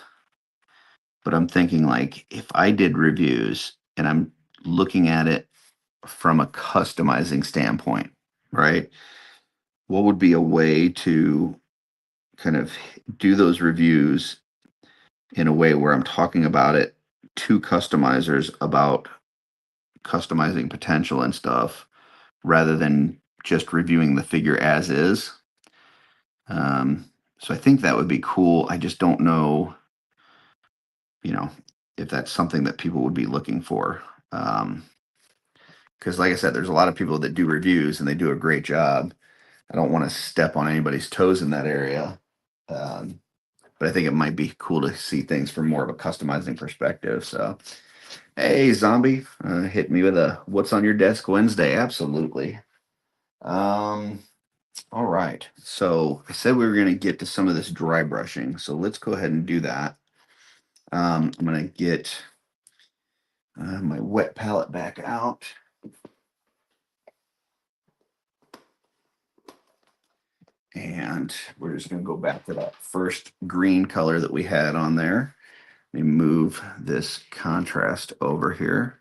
[SPEAKER 2] But I'm thinking like if I did reviews and I'm looking at it from a customizing standpoint, right? What would be a way to kind of do those reviews in a way where I'm talking about it to customizers about customizing potential and stuff rather than just reviewing the figure as is. So I think that would be cool. I just don't know, if that's something that people would be looking for. Because, like I said, there's a lot of people that do reviews and they do a great job. I don't want to step on anybody's toes in that area. But I think it might be cool to see things from more of a customizing perspective. So, hey, Zombie, hit me with a "What's on your desk Wednesday?" Absolutely. All right. So I said we were going to get to some of this dry brushing. So let's go ahead and do that. I'm going to get my wet palette back out. And we're just going to go back to that first green color that we had on there. Let me move this contrast over here.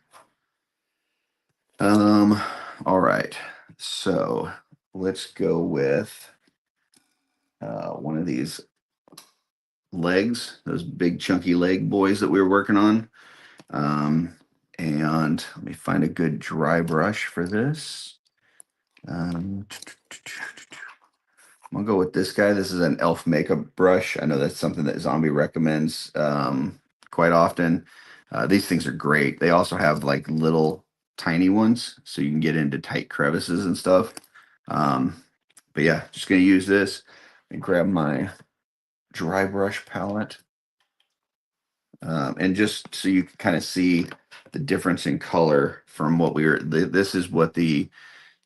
[SPEAKER 2] All right. So let's go with one of these legs, those big chunky leg boys that we were working on. And let me find a good dry brush for this. I'm gonna go with this guy. This is an elf makeup brush. I know that's something that Zombie recommends quite often. These things are great. They also have like little tiny ones, so you can get into tight crevices and stuff. But yeah, just gonna use this and grab my dry brush palette. And just so you can kind of see the difference in color from what we were, this is what the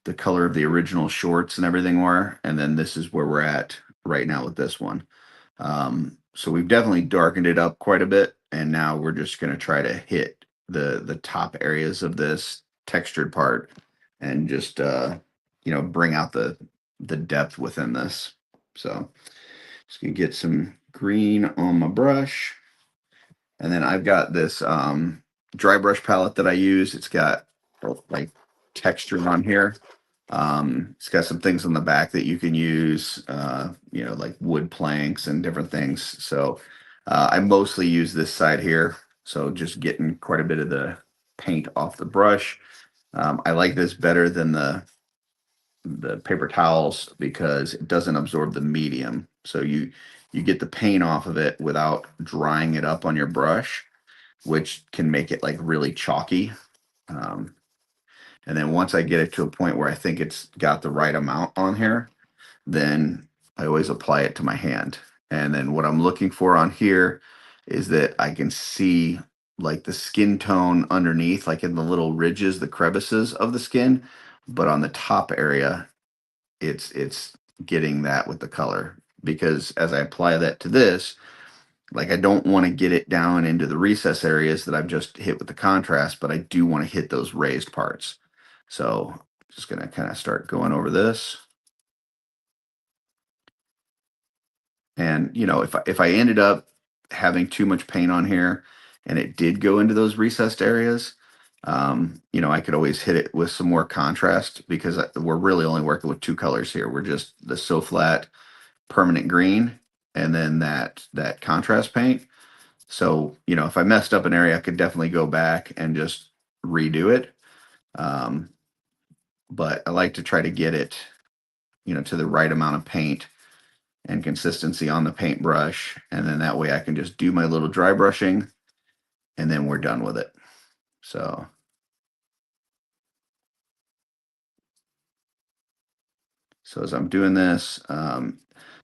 [SPEAKER 2] the color of the original shorts and everything were, and then this is where we're at right now with this one. So we've definitely darkened it up quite a bit, and now we're just going to try to hit the top areas of this textured part and just bring out the depth within this. So just gonna get some green on my brush, and then I've got this dry brush palette that I use. It's got like texture on here. It's got some things on the back that you can use, like wood planks and different things. So I mostly use this side here. So just getting quite a bit of the paint off the brush. I like this better than the paper towels because it doesn't absorb the medium. So you get the paint off of it without drying it up on your brush, which can make it like really chalky. Um, and then once I get it to a point where I think it's got the right amount on here, then I always apply it to my hand. And then what I'm looking for on here is that I can see like the skin tone underneath, like in the little ridges, the crevices of the skin, but on the top area, it's getting that with the color. Because as I apply that to this, like I don't want to get it down into the recess areas that I've just hit with the contrast, but I do want to hit those raised parts. So just gonna kind of start going over this. And if I ended up having too much paint on here and it did go into those recessed areas, I could always hit it with some more contrast because we're really only working with two colors here. We're just the So Flat permanent green and then that contrast paint. So, if I messed up an area, I could definitely go back and just redo it. Um, but I like to try to get it, to the right amount of paint and consistency on the paintbrush. And then that way I can just do my little dry brushing and then we're done with it. So as I'm doing this,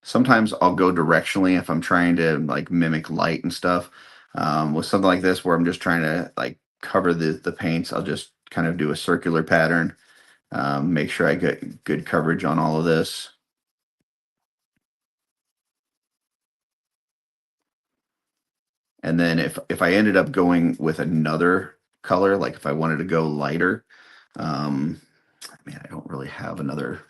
[SPEAKER 2] sometimes I'll go directionally if I'm trying to like mimic light and stuff. With something like this where I'm just trying to like cover the paints, I'll just kind of do a circular pattern, make sure I get good coverage on all of this. And then if I ended up going with another color, like if I wanted to go lighter, man, I don't really have another.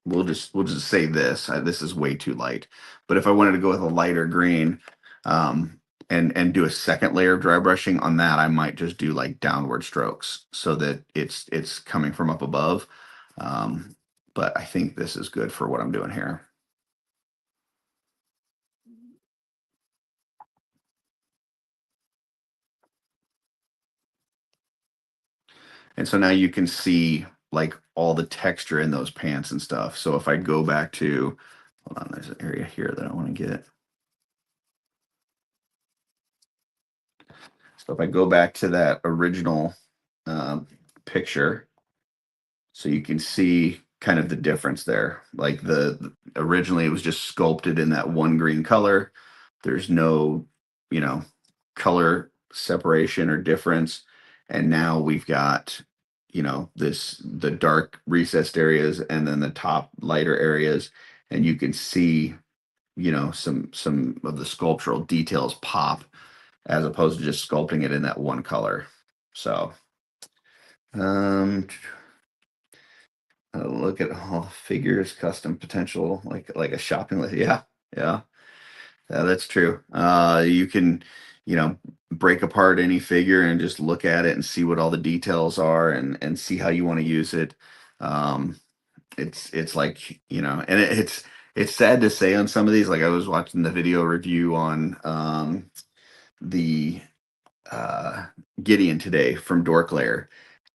[SPEAKER 2] We'll just say this. This is way too light. But if I wanted to go with a lighter green, and do a second layer of dry brushing on that, I might just do like downward strokes so that it's coming from up above. But I think this is good for what I'm doing here. And so now you can see like all the texture in those pants and stuff. So if I go back to, hold on, there's an area here that I want to get. So if I go back to that original picture, so you can see kind of the difference there. Like originally it was just sculpted in that one green color. There's no, color separation or difference. And now we've got, the dark recessed areas and then the top lighter areas. And you can see, some of the sculptural details pop as opposed to just sculpting it in that one color. So, look at all the figures, custom potential, like a shopping list. Yeah, yeah, yeah, that's true. You can, break apart any figure and just look at it and see what all the details are and see how you want to use it. Um, it's like, and it's sad to say on some of these. Like I was watching the video review on the Gideon today from Dorklayer,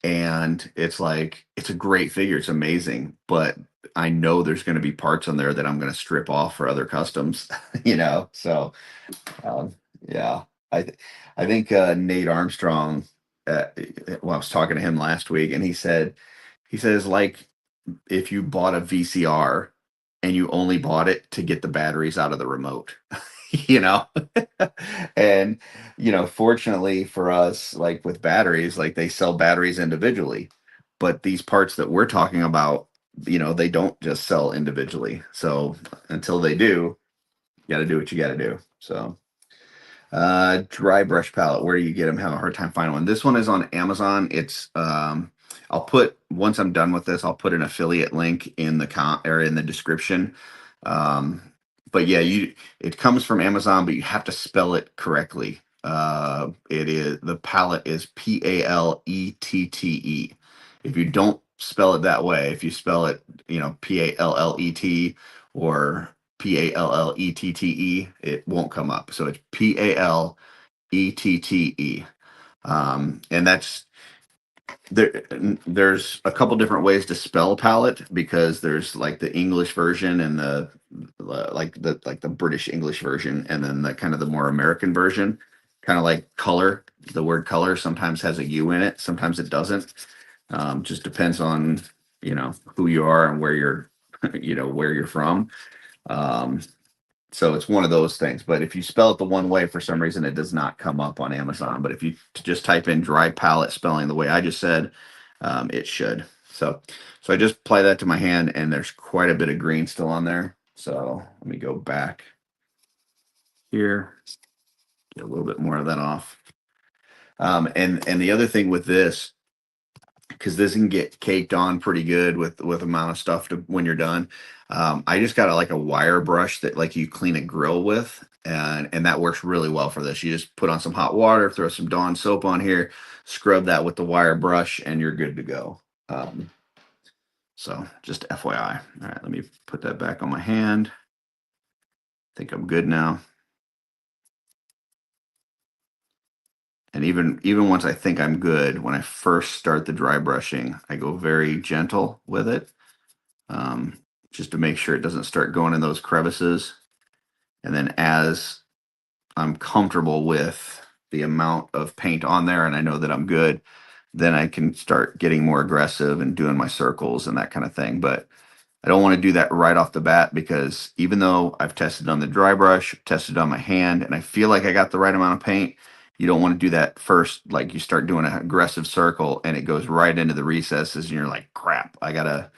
[SPEAKER 2] and it's like it's a great figure, it's amazing, but I know there's going to be parts on there that I'm going to strip off for other customs. So um, yeah, I think Nate Armstrong, well, I was talking to him last week and he says like if you bought a VCR and you only bought it to get the batteries out of the remote. you know and fortunately for us, like with batteries, like they sell batteries individually. but these parts that we're talking about, they don't just sell individually. So until they do, you got to do what you got to do. So dry brush palette, where do you get them? Have a hard time finding one. This one is on Amazon. It's I'll put, once I'm done with this, I'll put an affiliate link in the or in the description. Um, but yeah, it comes from Amazon, but you have to spell it correctly. The palette is Palette. If you don't spell it that way, if you spell it, Pallet or Pallette, it won't come up. So it's Palette. And that's there. There's a couple different ways to spell palette, because there's like the English version and the British English version, and then the kind of the more American version. Kind of like color. The word color sometimes has a U in it, sometimes it doesn't. Just depends on who you are and where you're where you're from. Um, so it's one of those things. But if you spell it the one way, for some reason, it does not come up on Amazon. But if you just type in dry palette spelling the way I just said, it should. So I just apply that to my hand, and there's quite a bit of green still on there. So let me go back here, get a little bit more of that off. And the other thing with this, because this can get caked on pretty good with amount of stuff when you're done. I just got like a wire brush that like you clean a grill with, and that works really well for this. You just put on some hot water, throw some Dawn soap on here, scrub that with the wire brush, and you're good to go. So just FYI. All right, let me put that back on my hand. I think I'm good now. And even once I think I'm good, when I first start the dry brushing, I go very gentle with it, just to make sure it doesn't start going in those crevices. And then as I'm comfortable with the amount of paint on there, and I know that I'm good, then I can start getting more aggressive and doing my circles and that kind of thing. But I don't want to do that right off the bat, because even though I've tested on the dry brush, tested on my hand, and I feel like I got the right amount of paint, you don't want to do that first. Like you start doing an aggressive circle and it goes right into the recesses, and you're like, crap, I gotta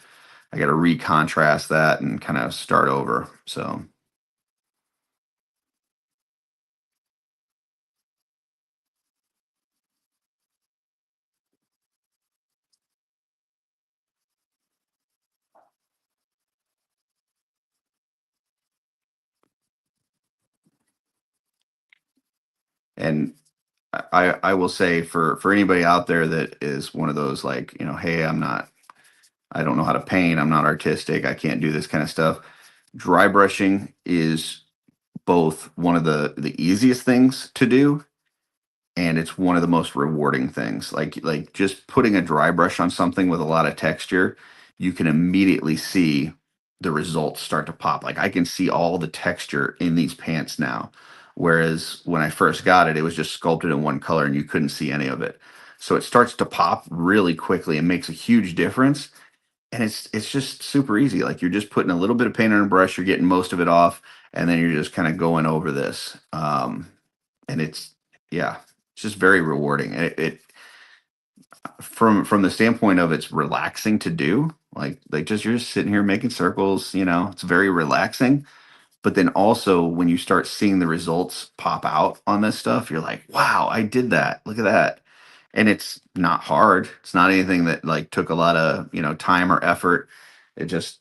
[SPEAKER 2] recontrast that and kind of start over. So and I will say, for anybody out there that is one of those, like, hey, I don't know how to paint, I'm not artistic, I can't do this kind of stuff. Dry brushing is both one of the easiest things to do, and it's one of the most rewarding things. Like just putting a dry brush on something with a lot of texture, you can immediately see the results start to pop. Like I can see all the texture in these pants now, whereas when I first got it, it was just sculpted in one color and you couldn't see any of it. So it starts to pop really quickly and makes a huge difference. And it's just super easy. Like you're just putting a little bit of paint on a brush, you're getting most of it off, and then you're just kind of going over this. And yeah, it's just very rewarding. It from the standpoint of, it's relaxing to do. Like just you're just sitting here making circles. It's very relaxing. But then also when you start seeing the results pop out on this stuff, you're like, wow, I did that. Look at that. And it's not hard. It's not anything that like took a lot of time or effort. It just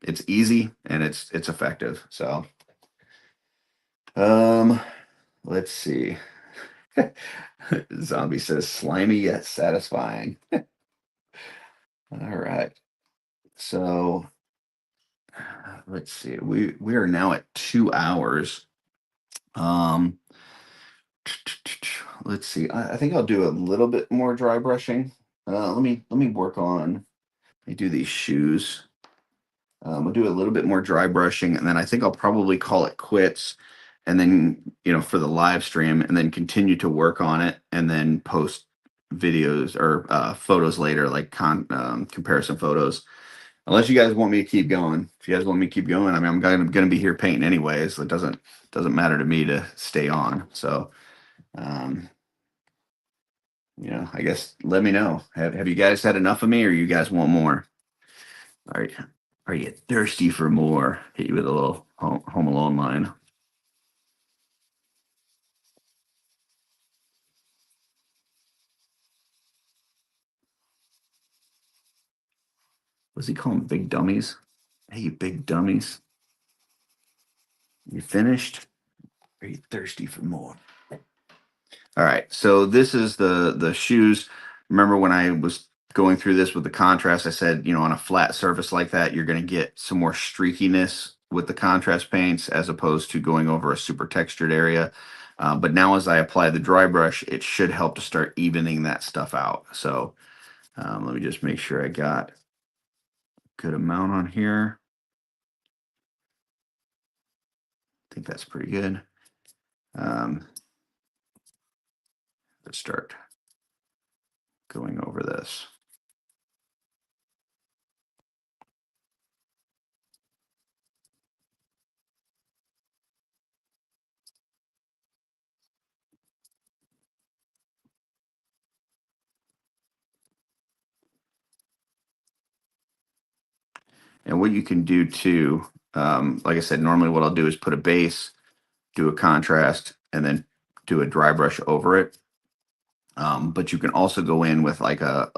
[SPEAKER 2] it's easy and it's effective. So let's see. Zombie says slimy yet satisfying. All right. So let's see. We are now at 2 hours. Um let's see. I think I'll do a little bit more dry brushing. Let me work on, let me do these shoes. We'll do a little bit more dry brushing, and then I think I'll probably call it quits. And then, for the live stream, and then continue to work on it, and then post videos or photos later, like comparison photos. Unless you guys want me to keep going. If you guys want me to keep going, I mean, I'm going to be here painting anyways. So it doesn't matter to me to stay on. So, I guess let me know. Have you guys had enough of me, or you guys want more? Are you, are you thirsty for more? Hit you with a little Home Alone line. What's he call them? Big dummies? Hey, you big dummies. You finished? Are you thirsty for more? All right. So this is the shoes. Remember when I was going through this with the contrast, I said, on a flat surface like that, you're going to get some more streakiness with the contrast paints as opposed to going over a super textured area. But now as I apply the dry brush, it should help to start evening that stuff out. So let me just make sure I got a good amount on here. I think that's pretty good. Let's start going over this. And what you can do too, like I said, normally what I'll do is put a base, do a contrast, and then do a dry brush over it. But you can also go in with like a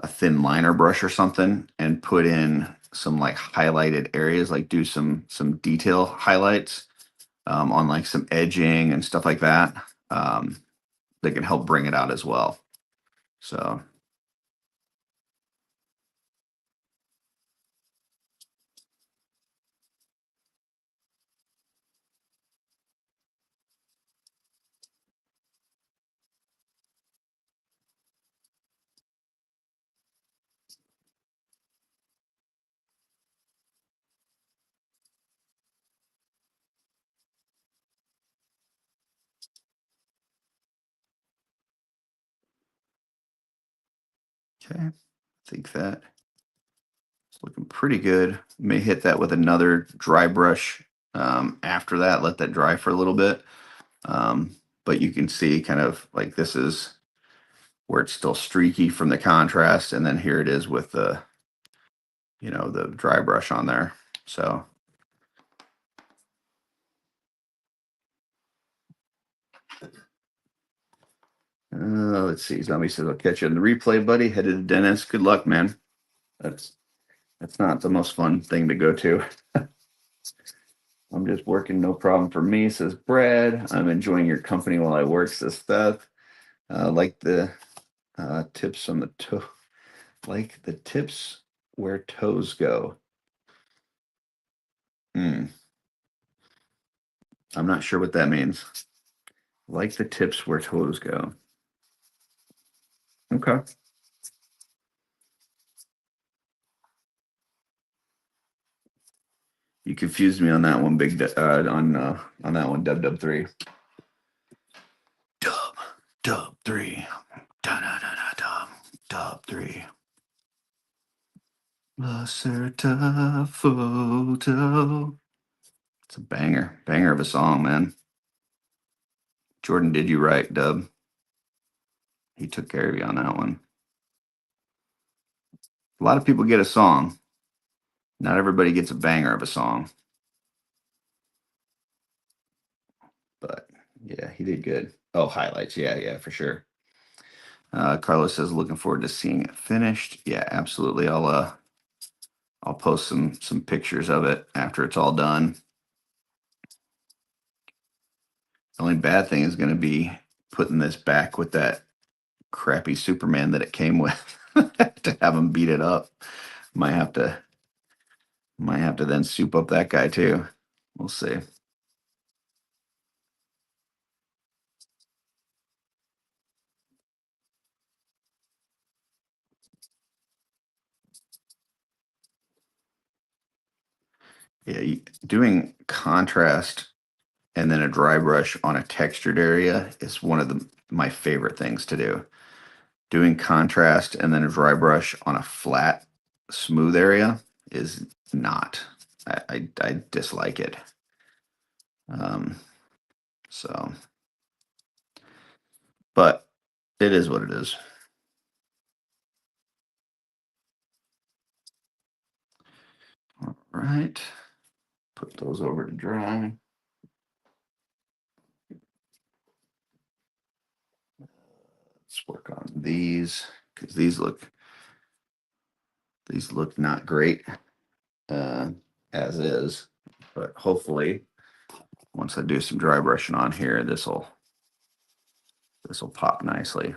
[SPEAKER 2] thin liner brush or something and put in some like highlighted areas, like do some detail highlights on like some edging and stuff like that. That can help bring it out as well. So okay, I think that it's looking pretty good. May hit that with another dry brush after that. Let that dry for a little bit. But you can see kind of like this is where it's still streaky from the contrast, and then here it is with the dry brush on there. So let's see. Zombie says, "I'll catch you on the replay, buddy. Headed to dentist. Good luck, man. That's that's not the most fun thing to go to." I'm just working, no problem for me, says Brad. I'm enjoying your company while I work, says Steph. Like the tips on the toe, like the tips where toes go. Hmm. I'm not sure what that means. Like the tips where toes go. Okay. You confused me on that one, on that one, Dub 3. Dub 3. Da da da da Dub 3. Lacerta photo. It's a banger of a song, man. Jordan did you right, Dub. He took care of you on that one. A lot of people get a song. Not everybody gets a banger of a song. But yeah, he did good. Oh, highlights. Yeah, for sure. Carlos says looking forward to seeing it finished. Yeah, absolutely. I'll post some pictures of it after it's all done. The only bad thing is going to be putting this back with that crappy Superman that it came with to have him beat it up. Might have to then soup up that guy too. We'll see. Yeah, doing contrast and then a dry brush on a textured area is one of my favorite things to do. Doing contrast and then a dry brush on a flat, smooth area is not. I dislike it. Um, so, but It is what it is. All right. Put those over to dry. Let's work on these because these look not great as is, but hopefully once I do some dry brushing on here, this will pop nicely.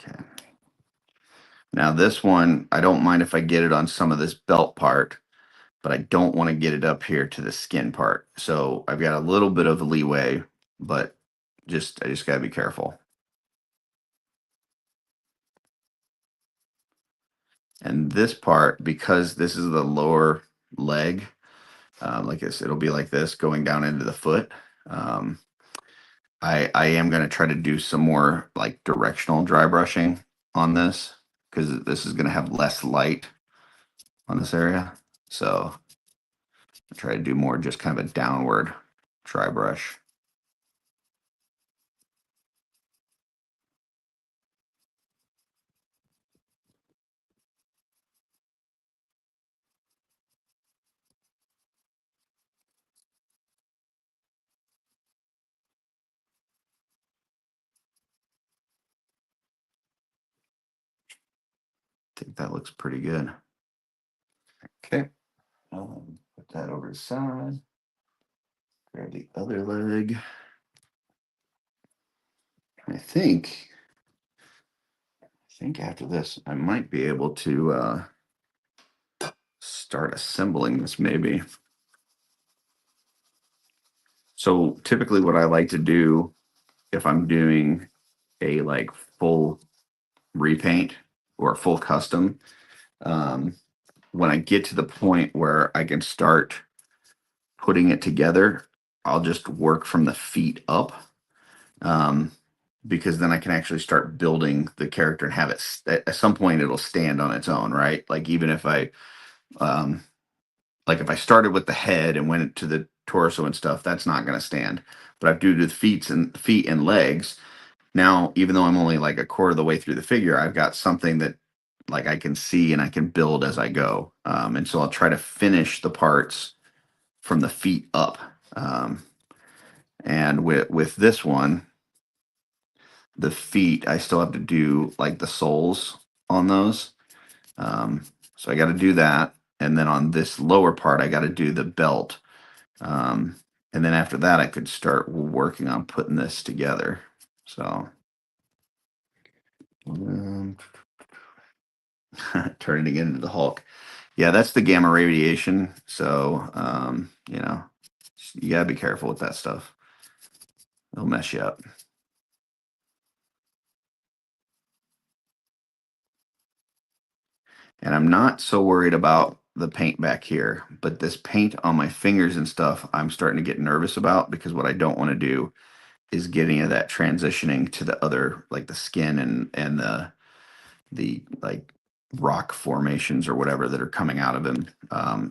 [SPEAKER 2] Okay. Now this one, I don't mind if I get it on some of this belt part, but I don't want to get it up here to the skin part. So I've got a little bit of leeway, but I just got to be careful. And this part, because this is the lower leg, like this, it'll be like this going down into the foot. I am going to try to do some more like directional dry brushing on this because this is going to have less light on this area. So I try to do more just kind of a downward dry brush. I think that looks pretty good. Okay. Put that over to the side. Grab the other leg. I think after this, I might be able to start assembling this maybe. So typically what I like to do if I'm doing a like full repaint or a full custom, when I get to the point where I can start putting it together, I'll just work from the feet up. Because then I can actually start building the character and have it at some point it'll stand on its own, right? Like even if like if I started with the head and went to the torso and stuff, that's not going to stand. But I do the feet and legs. Now, even though I'm only like a quarter of the way through the figure, I've got something that like I can see and I can build as I go. And so I'll try to finish the parts from the feet up. And with this one, the feet, I still have to do like the soles on those. So I got to do that. And then on this lower part, I got to do the belt. And then after that, I could start working on putting this together. So turning it into the Hulk. Yeah, that's the gamma radiation. So, you got to be careful with that stuff. It'll mess you up. And I'm not so worried about the paint back here, but this paint on my fingers and stuff, I'm starting to get nervous about because what I don't want to do is get any of that transitioning to the other, like the skin and the like rock formations or whatever that are coming out of him.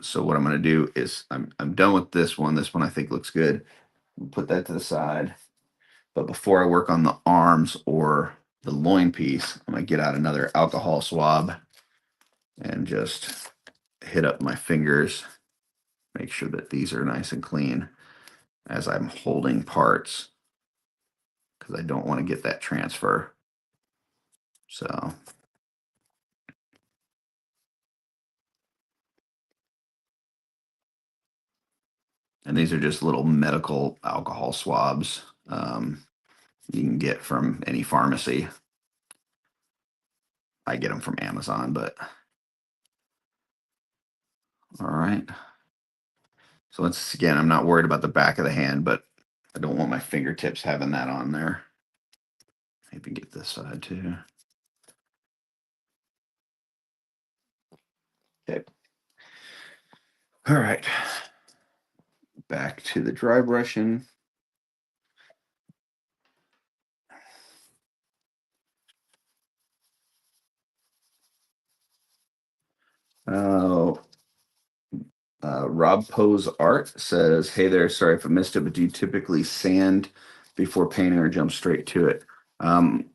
[SPEAKER 2] So what I'm going to do is I'm done with this one. This one I think looks good. Put that to the side. But before I work on the arms or the loin piece, I'm going to get out another alcohol swab and just hit up my fingers. Make sure that these are nice and clean as I'm holding parts because I don't want to get that transfer. So and these are just little medical alcohol swabs you can get from any pharmacy. I get them from Amazon, but all right. So let's again, I'm not worried about the back of the hand, but I don't want my fingertips having that on there. Maybe get this side too. Okay. All right. Back to the dry brushing. Rob Poe's Art says, "Hey there, sorry if I missed it, but do you typically sand before painting or jump straight to it?" Um,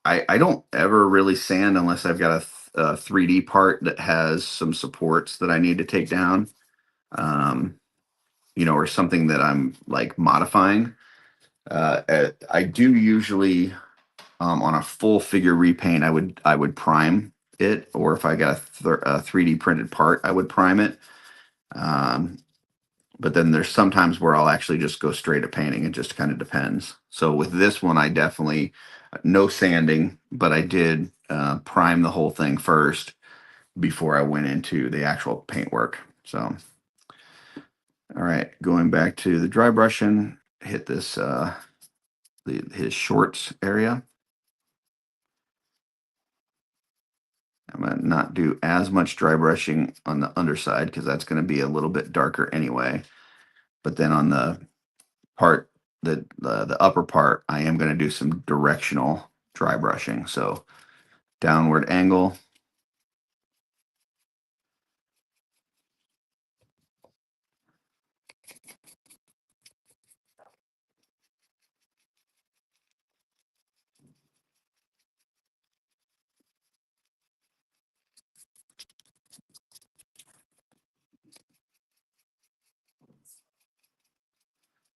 [SPEAKER 2] I don't ever really sand unless I've got a 3D part that has some supports that I need to take down, um, or something that I'm like modifying. I do usually, on a full figure repaint, I would prime it, or if I got a 3D printed part, I would prime it. Um, but then there's sometimes where I'll actually just go straight at painting. It just kind of depends. So with this one, I definitely no sanding, but I did prime the whole thing first before I went into the actual paint work. So, all right, going back to the dry brushing, hit this his shorts area. I'm gonna not do as much dry brushing on the underside because that's going to be a little bit darker anyway. But then on the part, the upper part, I am going to do some directional dry brushing. So downward angle.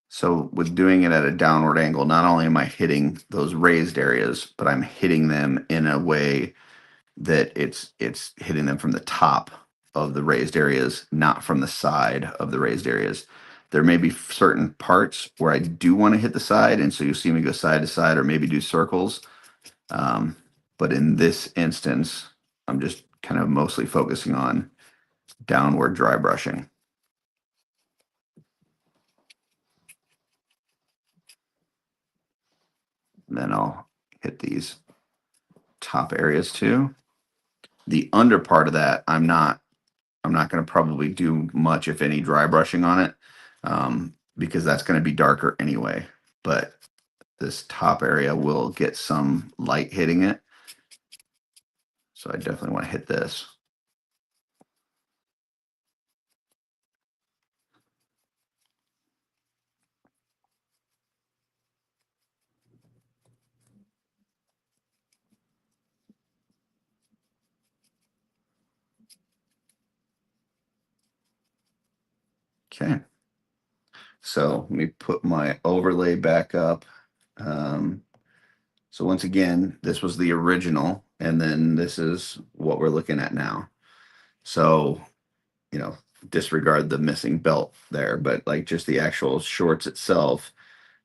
[SPEAKER 2] So with doing it at a downward angle, not only am I hitting those raised areas, but I'm hitting them in a way that it's hitting them from the top of the raised areas, not from the side of the raised areas. There may be certain parts where I do want to hit the side, and so you'll see me go side to side or maybe do circles. Um, but in this instance, I'm just kind of mostly focusing on downward dry brushing. And then I'll hit these top areas too. The under part of that, I'm not going to probably do much, if any, dry brushing on it, because that's going to be darker anyway. But this top area will get some light hitting it. So I definitely want to hit this. Okay. So let me put my overlay back up. So once again, this was the original, and then this is what we're looking at now. So, disregard the missing belt there, but like just the actual shorts itself,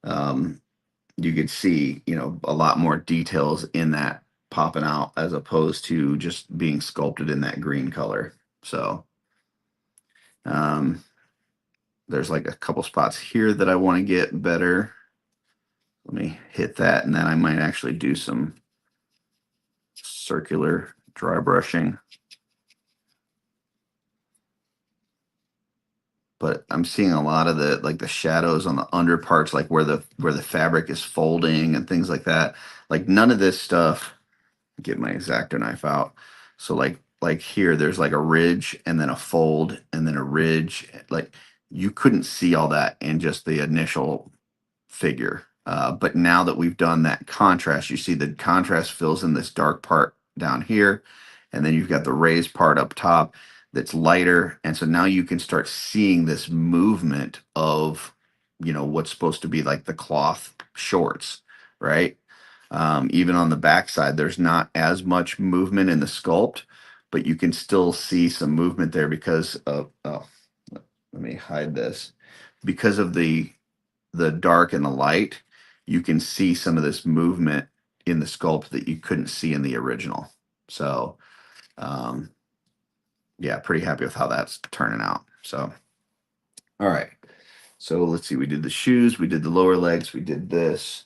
[SPEAKER 2] um, you could see, a lot more details in that popping out as opposed to just being sculpted in that green color. So, um, there's like a couple spots here that I want to get better. Let me hit that, and then I might actually do some circular dry brushing. But I'm seeing a lot of the shadows on the under parts, like where the fabric is folding and things like that. Like none of this stuff. Get my X-Acto knife out. So like here, there's like a ridge and then a fold and then a ridge. Like you couldn't see all that in just the initial figure. But now that we've done that contrast, you see the contrast fills in this dark part down here, and then you've got the raised part up top that's lighter. And so now you can start seeing this movement of, what's supposed to be like the cloth shorts, right? Even on the backside, there's not as much movement in the sculpt, but you can still see some movement there because of, oh, let me hide this, because of the dark and the light, you can see some of this movement in the sculpt that you couldn't see in the original. So, um, yeah, pretty happy with how that's turning out. So, all right. So let's see. We did the shoes, we did the lower legs, we did this.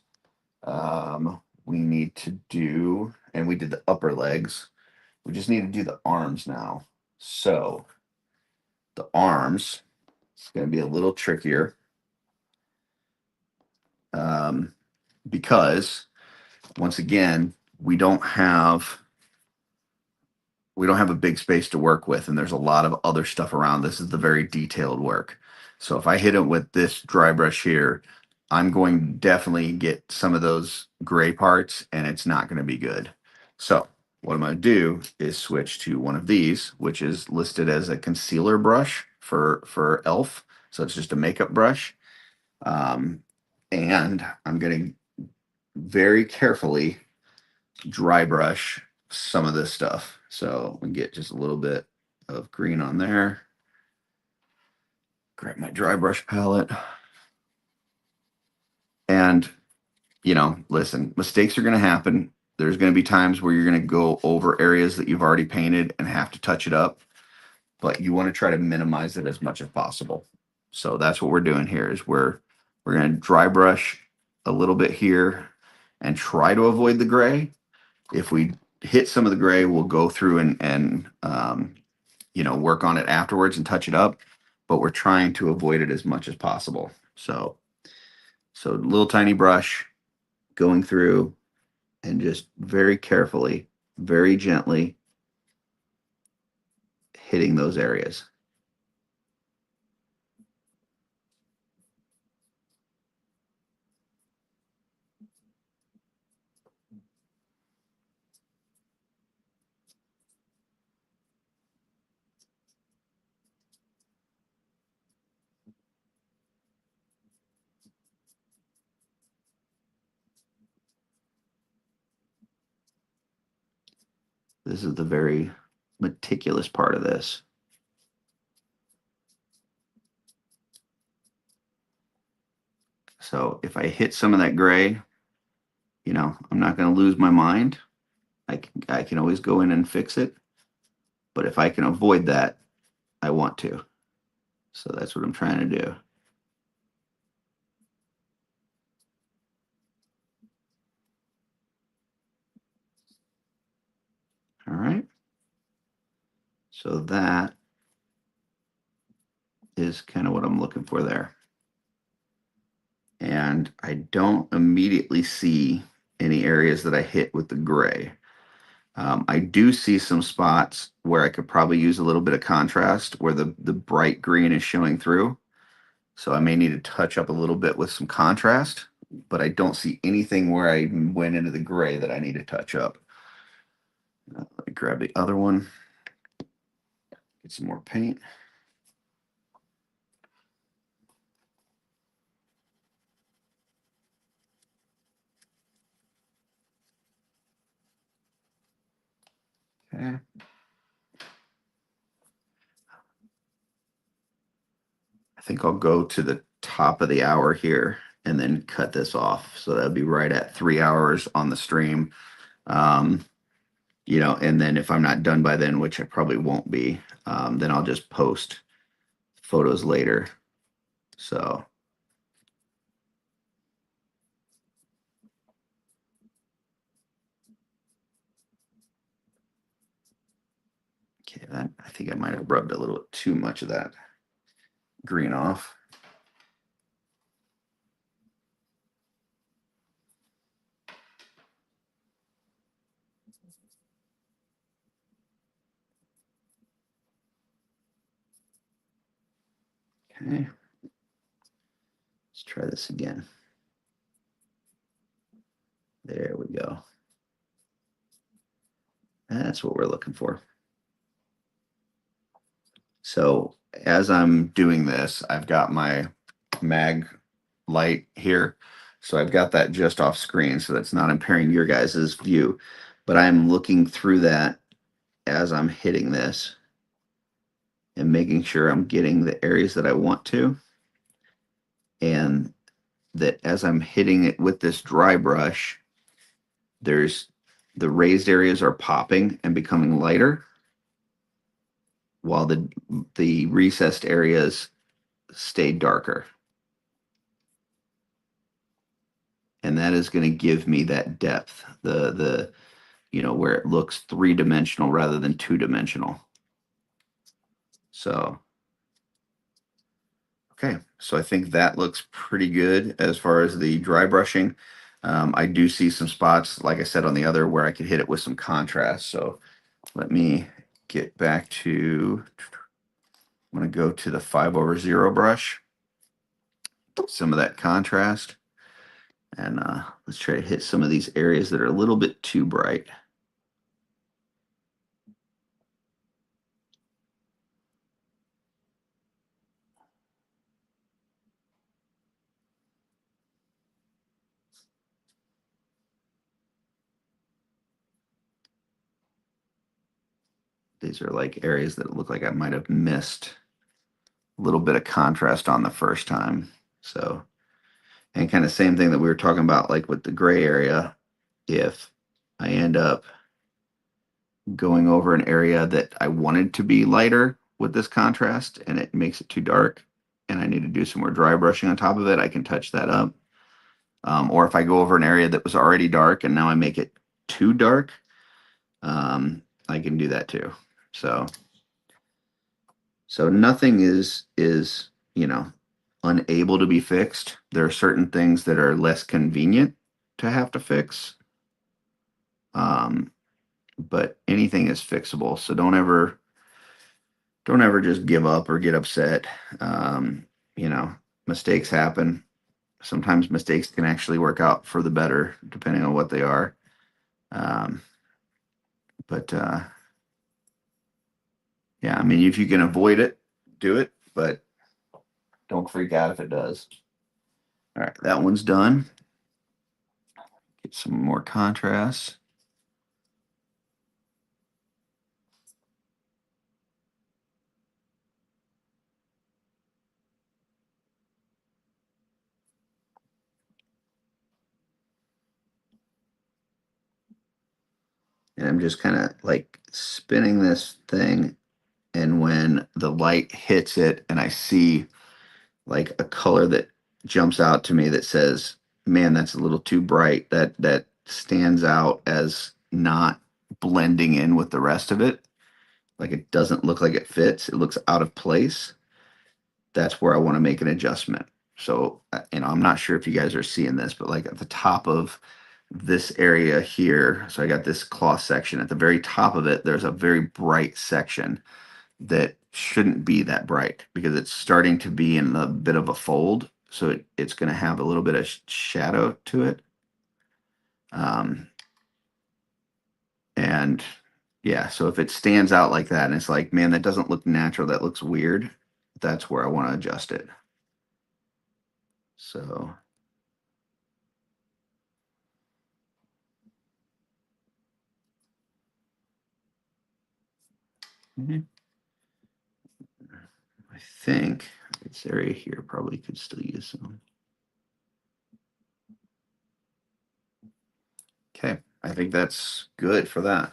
[SPEAKER 2] We need to do, and we did the upper legs. We just need to do the arms now. So the arms, it's going to be a little trickier, because once again, we don't have we don't have a big space to work with, and there's a lot of other stuff around. This is the very detailed work. So if I hit it with this dry brush here, I'm going to definitely get some of those gray parts, and it's not going to be good. So what I'm going to do is switch to one of these, which is listed as a concealer brush for Elf. So it's just a makeup brush. And I'm going to very carefully dry brush some of this stuff. So we get just a little bit of green on there. Grab my dry brush palette. And, listen, mistakes are going to happen. There's going to be times where you're going to go over areas that you've already painted and have to touch it up, but you want to try to minimize it as much as possible. So that's what we're doing here is we're going to dry brush a little bit here and try to avoid the gray. If we hit some of the gray, we'll go through and work on it afterwards and touch it up, but we're trying to avoid it as much as possible. So little tiny brush going through and just very carefully, very gently hitting those areas. This is the very meticulous part of this. So if I hit some of that gray, I'm not going to lose my mind. I can always go in and fix it. But if I can avoid that, I want to. So that's what I'm trying to do. All right. So that is kind of what I'm looking for there. And I don't immediately see any areas that I hit with the gray. I do see some spots where I could probably use a little bit of contrast where the bright green is showing through. So I may need to touch up a little bit with some contrast, but I don't see anything where I went into the gray that I need to touch up. Let me grab the other one, get some more paint. Okay. I think I'll go to the top of the hour here and then cut this off. So that'll be right at 3 hours on the stream. And then if I'm not done by then, which I probably won't be, then I'll just post photos later. So. Okay, I think I might have rubbed a little too much of that green off. Okay, let's try this again. There we go. That's what we're looking for. So as I'm doing this, I've got my mag light here. So I've got that just off screen, so that's not impairing your guys' view, but I'm looking through that as I'm hitting this and making sure I'm getting the areas that I want to. And that as I'm hitting it with this dry brush, there's the raised areas are popping and becoming lighter, while the recessed areas stay darker. And that is going to give me that depth, the where it looks three-dimensional rather than two-dimensional. So, okay, so I think that looks pretty good as far as the dry brushing. I do see some spots, like I said on the other, where I could hit it with some contrast. So let me get back to, I'm going to go to the 5/0 brush, some of that contrast, and let's try to hit some of these areas that are a little bit too bright. These are like areas that look like I might have missed a little bit of contrast on the first time. So, and kind of same thing that we were talking about, like with the gray area, if I end up going over an area that I wanted to be lighter with this contrast and it makes it too dark and I need to do some more dry brushing on top of it, I can touch that up. Or if I go over an area that was already dark and now I make it too dark, I can do that too. So nothing is unable to be fixed. There are certain things that are less convenient to have to fix. But anything is fixable. So don't ever just give up or get upset. Mistakes happen. Sometimes mistakes can actually work out for the better, depending on what they are. But yeah, I mean, if you can avoid it, do it, but don't freak out if it does. All right, that one's done. Get some more contrast. And I'm just kind of like spinning this thing. And when the light hits it and I see like a color that jumps out to me that says, man, that's a little too bright, that stands out as not blending in with the rest of it, like it doesn't look like it fits, it looks out of place, that's where I want to make an adjustment. So I'm not sure if you guys are seeing this, but like at the top of this area here, so I got this cloth section at the very top of it, there's a very bright section that shouldn't be that bright because it's starting to be in a bit of a fold. So it's going to have a little bit of shadow to it. And yeah, so if it stands out like that and it's like, man, that doesn't look natural, that looks weird, that's where I want to adjust it. So I think this area here probably could still use some. Okay, I think that's good for that.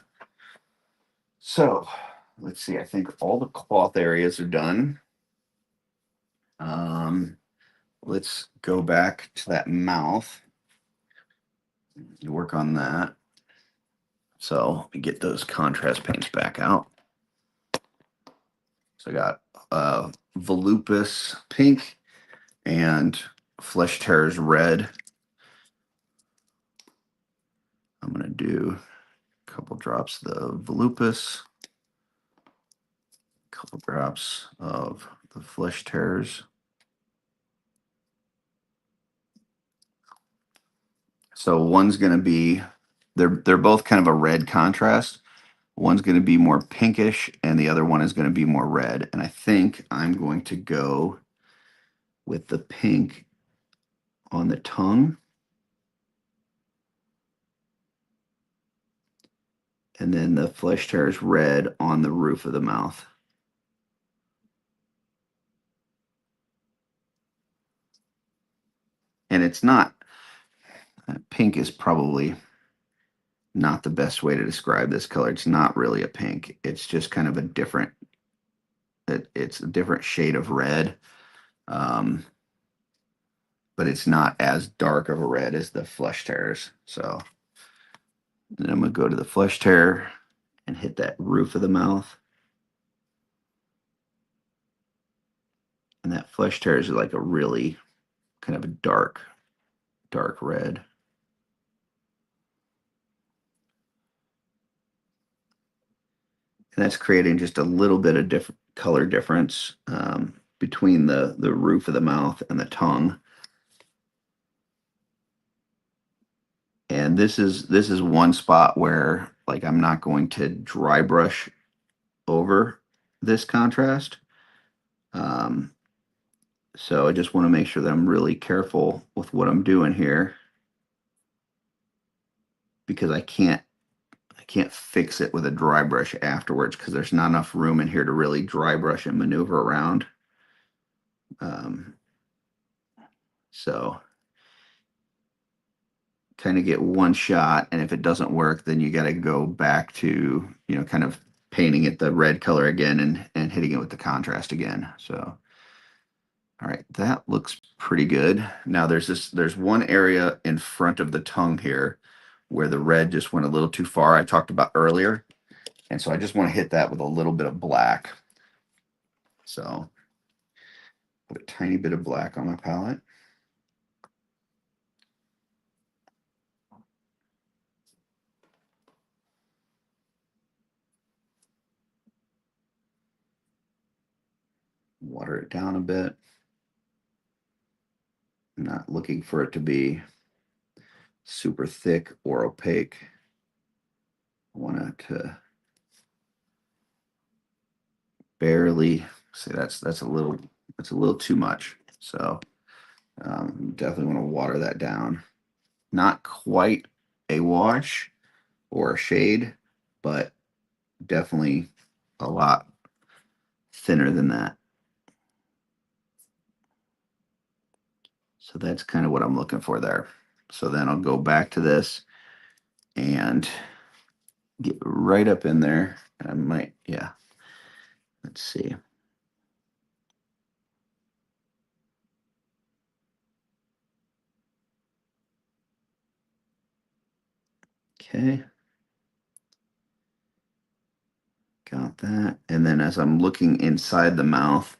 [SPEAKER 2] So let's see, I think all the cloth areas are done. Let's go back to that mouth. Work on that. So let me get those contrast paints back out. So I got Volupus pink and Flesh Terrors red. I'm going to do a couple drops of the Volupus, a couple drops of the Flesh Terrors. So one's going to be, they're both kind of a red contrast. One's going to be more pinkish and the other one is going to be more red. And I think I'm going to go with the pink on the tongue. And then the Flesh Terrors red on the roof of the mouth. And it's not, pink is probably not the best way to describe this color. It's not really a pink. It's just kind of a different, it's a different shade of red. But it's not as dark of a red as the Flesh Terrors. So then I'm going to go to the Flesh Terror and hit that roof of the mouth. And that Flesh Terrors is like a really kind of a dark red. And that's creating just a little bit of different color difference between the roof of the mouth and the tongue. And this is one spot where like I'm not going to dry brush over this contrast. So I just want to make sure that I'm really careful with what I'm doing here, because I can't fix it with a dry brush afterwards because there's not enough room in here to really dry brush and maneuver around. So kind of get one shot, and if it doesn't work, then you got to go back to, you know, kind of painting it the red color again and hitting it with the contrast again. So all right, that looks pretty good. Now there's one area in front of the tongue here where the red just went a little too far, I talked about earlier. And so I just want to hit that with a little bit of black. So put a tiny bit of black on my palette. Water it down a bit. I'm not looking for it to be super thick or opaque. I want it to barely, see, that's a little too much. So definitely want to water that down. Not quite a wash or a shade, but definitely a lot thinner than that. So that's kind of what I'm looking for there. So then I'll go back to this and get right up in there. I might, yeah. Let's see. Okay. Got that. And then as I'm looking inside the mouth,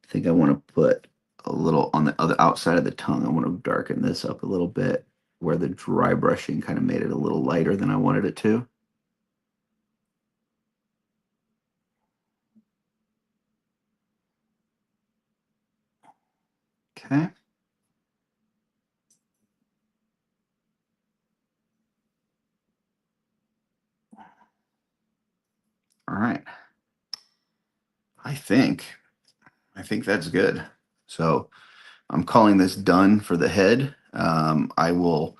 [SPEAKER 2] I think I want to put a little on the other outside of the tongue. I want to darken this up a little bit where the dry brushing kind of made it a little lighter than I wanted it to. Okay. All right. I think that's good. So I'm calling this done for the head. I will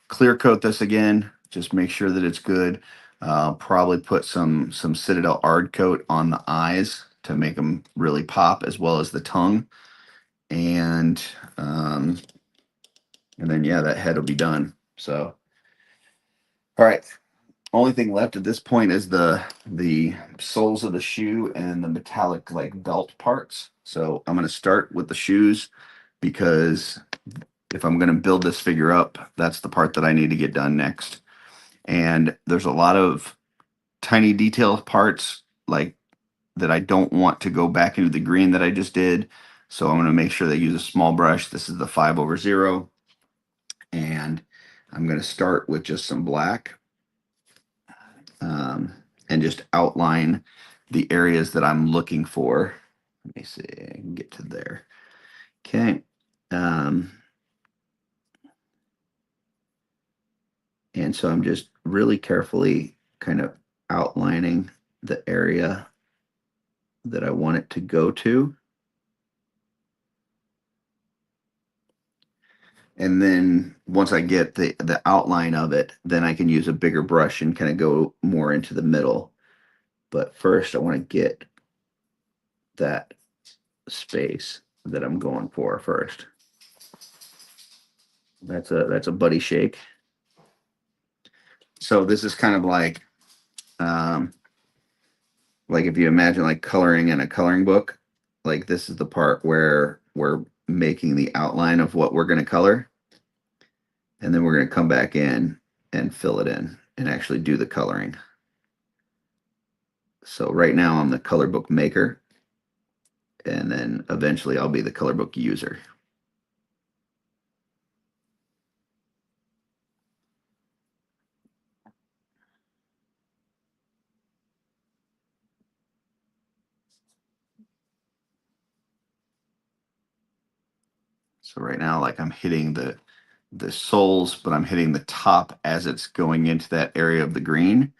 [SPEAKER 2] clear coat this again, just make sure that it's good. Probably put some Citadel Ard coat on the eyes to make them really pop, as well as the tongue. And then yeah, that head will be done. So all right. Only thing left at this point is the soles of the shoe and the metallic like belt parts. So I'm going to start with the shoes, because if I'm going to build this figure up, that's the part that I need to get done next. And there's a lot of tiny detail parts like that I don't want to go back into the green that I just did. So I'm going to make sure that I use a small brush. This is the 5/0, and I'm going to start with just some black and just outline the areas that I'm looking for. Let me see, I can get to there. Okay. And so I'm just really carefully kind of outlining the area that I want it to go to. And then once I get the outline of it, then I can use a bigger brush and kind of go more into the middle. But first I want to get that space that I'm going for first. That's a buddy shake. So this is kind of like if you imagine like coloring in a coloring book, like this is the part where we're making the outline of what we're going to color. And then we're going to come back in and fill it in and actually do the coloring. So right now I'm the color book maker, and then eventually I'll be the color book user. So right now, like I'm hitting the soles, but I'm hitting the top as it's going into that area of the green.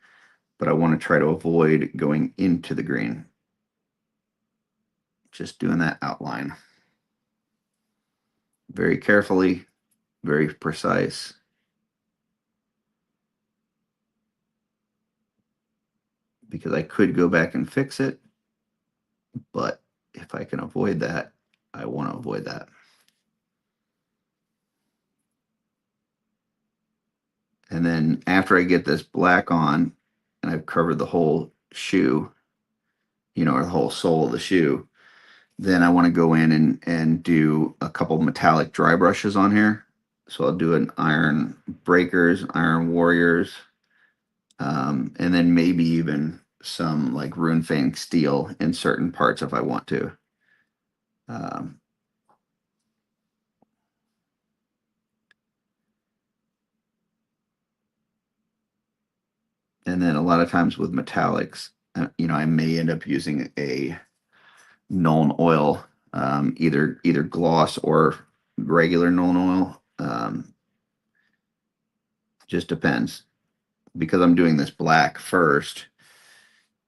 [SPEAKER 2] But I want to try to avoid going into the green. Just doing that outline. Very carefully, very precise. Because I could go back and fix it, but if I can avoid that, I want to avoid that. And then after I get this black on and I've covered the whole shoe, or the whole sole of the shoe, then I want to go in and do a couple metallic dry brushes on here. So I'll do an iron breakers, iron warriors, and then maybe even some like rune fang steel in certain parts if I want to. And then a lot of times with metallics, I may end up using a Nuln oil, either gloss or regular Nuln oil. Just depends. Because I'm doing this black first,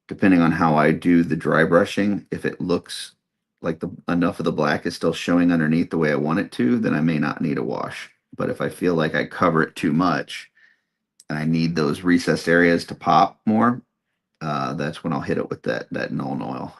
[SPEAKER 2] depending on how I do the dry brushing, if it looks like enough of the black is still showing underneath the way I want it to, then I may not need a wash. But if I feel like I cover it too much and I need those recessed areas to pop more, that's when I'll hit it with that Nuln oil.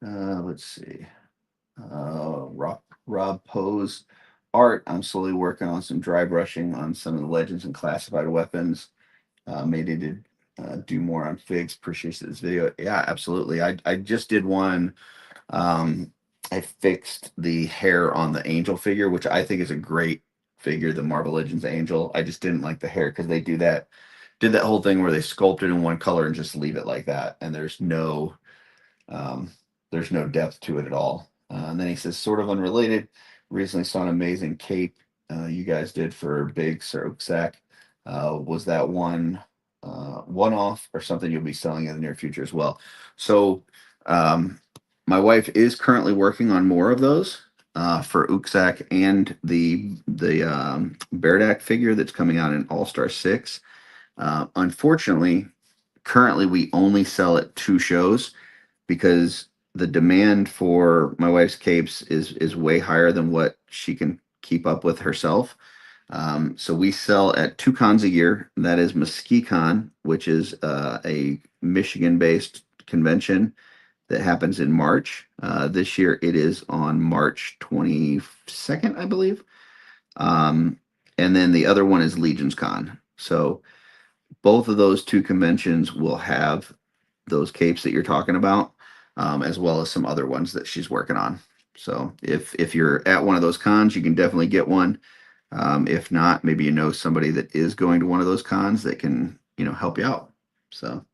[SPEAKER 2] Let's see. Rob Poe's art. I'm slowly working on some dry brushing on some of the legends and classified weapons. Maybe to do more on figs. Appreciate this video. Yeah, absolutely. I just did one. I fixed the hair on the angel figure, which I think is a great figure, the Marvel Legends Angel. I just didn't like the hair because they did that whole thing where they sculpt it in one color and just leave it like that, and there's no depth to it at all. And then he says, sort of unrelated, recently saw an amazing cape you guys did for Big Sir Oaksack. Was that one-off or something you'll be selling in the near future as well? So my wife is currently working on more of those for Oaksack and the Beardack figure that's coming out in All-Star 6. Unfortunately, currently we only sell at 2 shows because the demand for my wife's capes is way higher than what she can keep up with herself. So we sell at 2 cons a year. That is MesquiCon, which is a Michigan-based convention that happens in March. This year it is on March 22nd, I believe. And then the other one is Legions Con. So both of those 2 conventions will have those capes that you're talking about, as well as some other ones that she's working on. So if you're at one of those cons, you can definitely get one. If not, maybe you know somebody that is going to one of those cons that can, help you out. So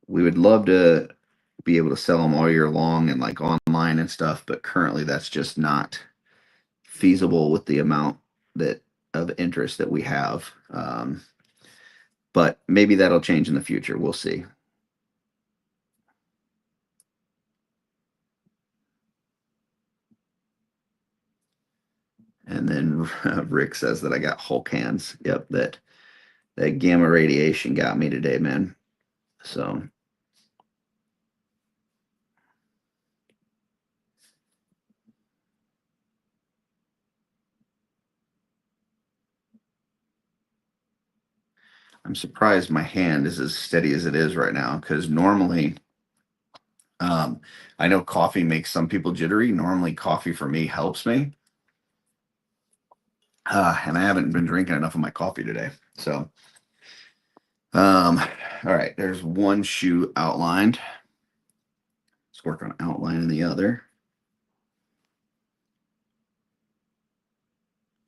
[SPEAKER 2] we would love to be able to sell them all year long and like online and stuff, but currently that's just not feasible with the amount of interest that we have. But maybe that'll change in the future. We'll see. And then Rick says that I got Hulk hands. Yep, that gamma radiation got me today, man. So I'm surprised my hand is as steady as it is right now, because normally, I know coffee makes some people jittery. Normally, coffee for me helps me. And I haven't been drinking enough of my coffee today. So, all right, there's one shoe outlined. Let's work on outlining the other.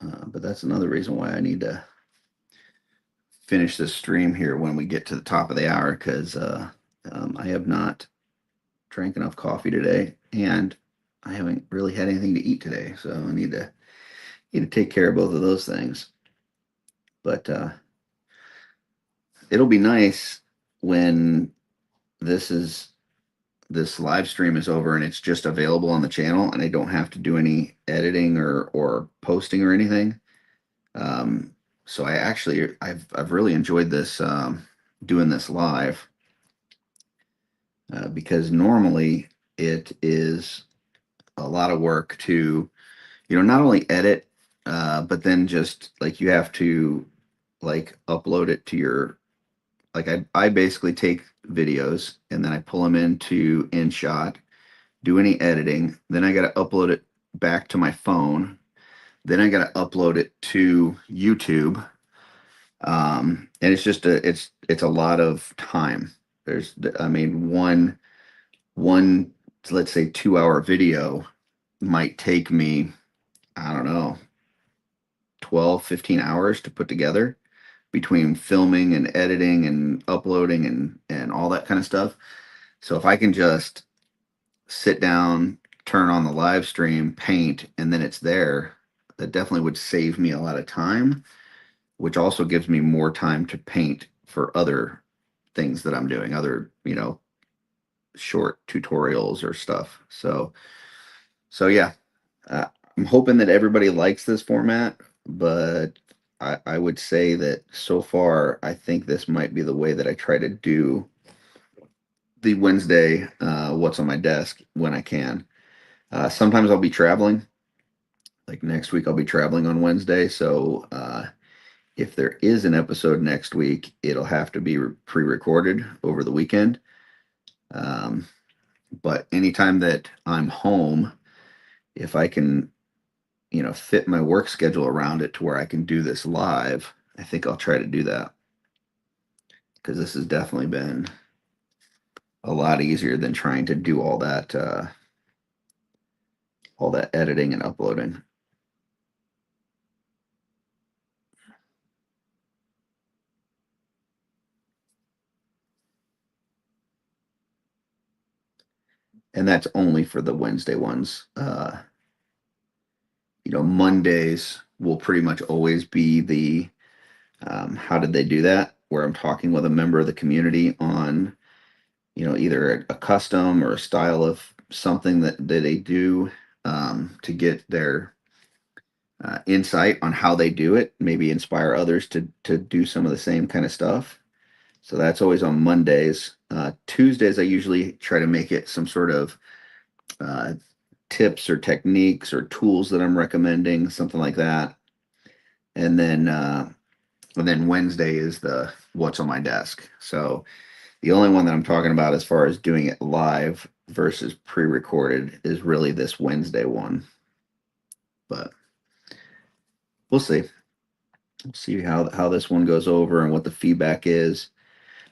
[SPEAKER 2] But that's another reason why I need to finish this stream here when we get to the top of the hour, because I have not drank enough coffee today, and I haven't really had anything to eat today, so I need to take care of both of those things. But it'll be nice when this is this live stream is over and it's just available on the channel, and I don't have to do any editing or posting or anything. So I've really enjoyed this doing this live because normally it is a lot of work to not only edit, but then just like you have to like upload it to your like I basically take videos and then I pull them into InShot, do any editing, then I got to upload it back to my phone, then I got to upload it to YouTube. And it's just it's a lot of time. There's I mean one let's say 2 hour video might take me, I don't know, 12, 15 hours to put together between filming and editing and uploading and all that kind of stuff. So if I can just sit down, turn on the live stream, paint, and then it's there, that definitely would save me a lot of time, which also gives me more time to paint for other things that I'm doing, other, short tutorials or stuff. So yeah, I'm hoping that everybody likes this format, but I would say that so far, I think this might be the way that I try to do the Wednesday what's on my desk when I can. Sometimes I'll be traveling. Like next week, I'll be traveling on Wednesday. So if there is an episode next week, it'll have to be pre-recorded over the weekend. But anytime that I'm home, if I can, fit my work schedule around it to where I can do this live, I think I'll try to do that because this has definitely been a lot easier than trying to do all that editing and uploading. And that's only for the Wednesday ones. Mondays will pretty much always be the how did they do that, where I'm talking with a member of the community on, either a custom or a style of something that they do to get their insight on how they do it, maybe inspire others to do some of the same kind of stuff. So that's always on Mondays. Tuesdays, I usually try to make it some sort of uh, tips or techniques or tools that I'm recommending, something like that. And then Wednesday is the what's on my desk. So the only one that I'm talking about as far as doing it live versus pre-recorded is really this Wednesday one. But we'll see. We'll see how this one goes over and what the feedback is.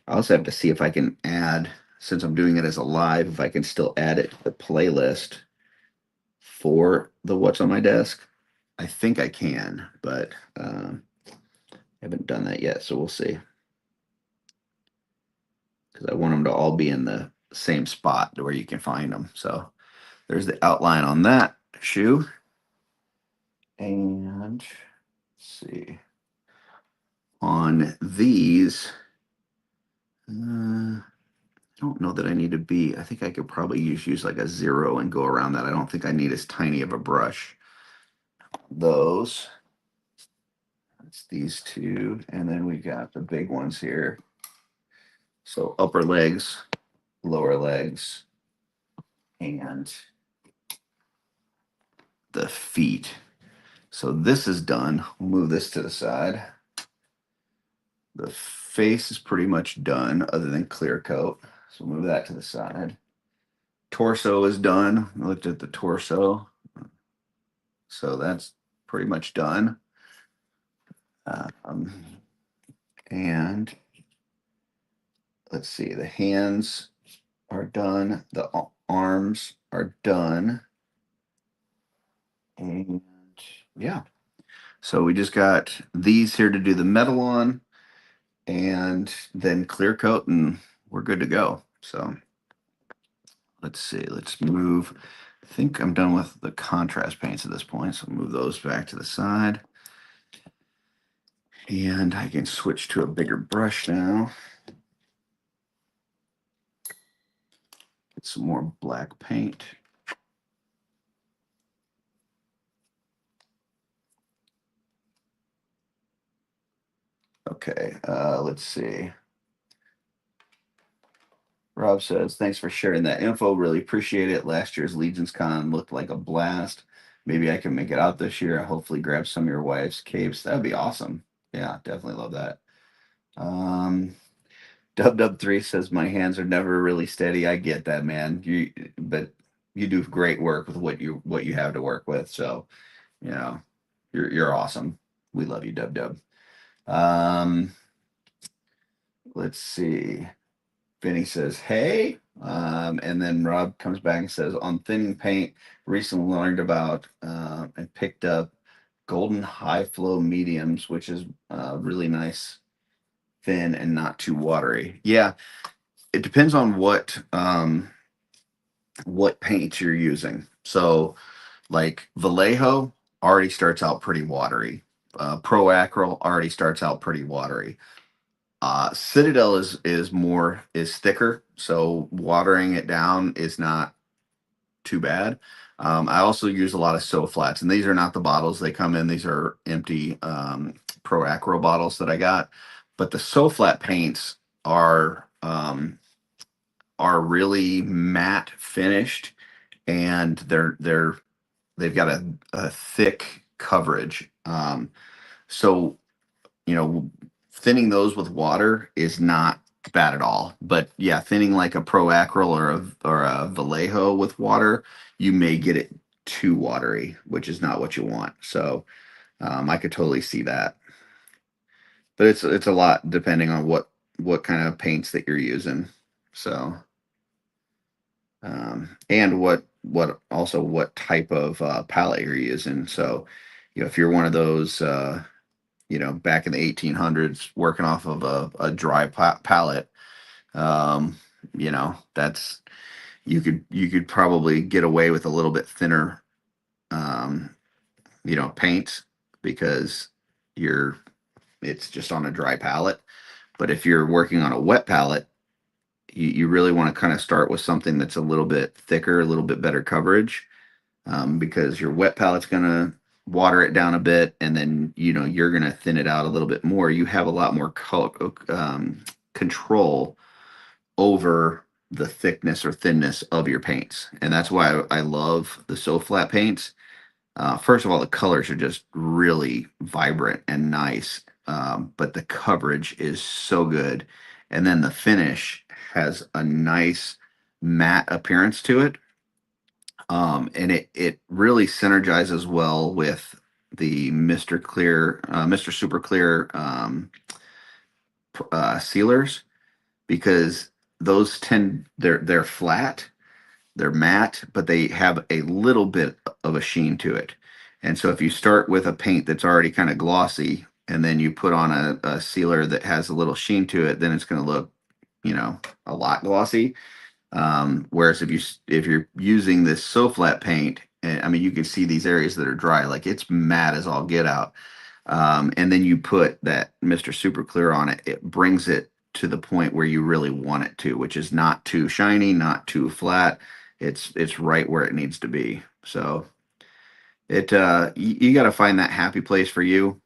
[SPEAKER 2] I also have to see if I can add, since I'm doing it as a live, if I can still add it to the playlist for the what's on my desk. I think I can, but haven't done that yet, so we'll see. Because I want them to all be in the same spot where you can find them. So there's the outline on that shoe. And let's see. On these, I don't know that I need to be. I think I could probably use like a 0 and go around that. I don't think I need as tiny of a brush. Those. That's these two. And then we got the big ones here. So upper legs, lower legs, and the feet. So this is done. We'll move this to the side. The face is pretty much done other than clear coat. So move that to the side. Torso is done. I looked at the torso. So that's pretty much done. And let's see, the hands are done. The arms are done. And yeah. So we just got these here to do the metal on and then clear coat and we're good to go. So let's see, let's move. I think I'm done with the contrast paints at this point, so move those back to the side. And I can switch to a bigger brush now. Get some more black paint. Okay, let's see. Rob says, thanks for sharing that info. Really appreciate it. Last year's Legions Con looked like a blast. Maybe I can make it out this year. Hopefully grab some of your wife's capes. That would be awesome. Yeah, definitely love that. Dub3 says my hands are never really steady. I get that, man. But you do great work with what you have to work with. So, you know, you're awesome. We love you, Dub. Let's see. Vinny says, hey. And then Rob comes back and says, on thinning paint, recently learned about and picked up golden high flow mediums, which is really nice, thin and not too watery. Yeah, it depends on what paint you're using. So like Vallejo already starts out pretty watery. Pro Acryl already starts out pretty watery. Citadel is thicker, so watering it down is not too bad. I also use a lot of so flats, and these are not the bottles they come in. These are empty Pro Acro bottles that I got. But the so flat paints are really matte finished, and they've got a thick coverage. So thinning those with water is not bad at all. But yeah, thinning like a Pro Acryl or a Vallejo with water, you may get it too watery, which is not what you want. So I could totally see that. But it's a lot depending on what kind of paints that you're using. So and what type of palette you're using. So if you're one of those back in the 1800s working off of a dry palette, that's you could probably get away with a little bit thinner um, paint because it's just on a dry palette. But if you're working on a wet palette, you really want to kind of start with something that's a little bit thicker, a little bit better coverage, because your wet palette's going to water it down a bit, and then you're going to thin it out a little bit more. You have a lot more control over the thickness or thinness of your paints, and that's why I love the so flat paints. First of all, the colors are just really vibrant and nice, but the coverage is so good, and then the finish has a nice matte appearance to it. And it really synergizes well with the Mr. Super Clear sealers, because those they're flat, they're matte, but they have a little bit of a sheen to it. And so if you start with a paint that's already kind of glossy, and then you put on a sealer that has a little sheen to it, then it's going to look, a lot glossy. Whereas if you're using this so flat paint, and I mean, you can see these areas that are dry, like it's matte as all get out. And then you put that Mr. Super Clear on it, it brings it to the point where you really want it to, which is not too shiny, not too flat. It's right where it needs to be. So you got to find that happy place for you.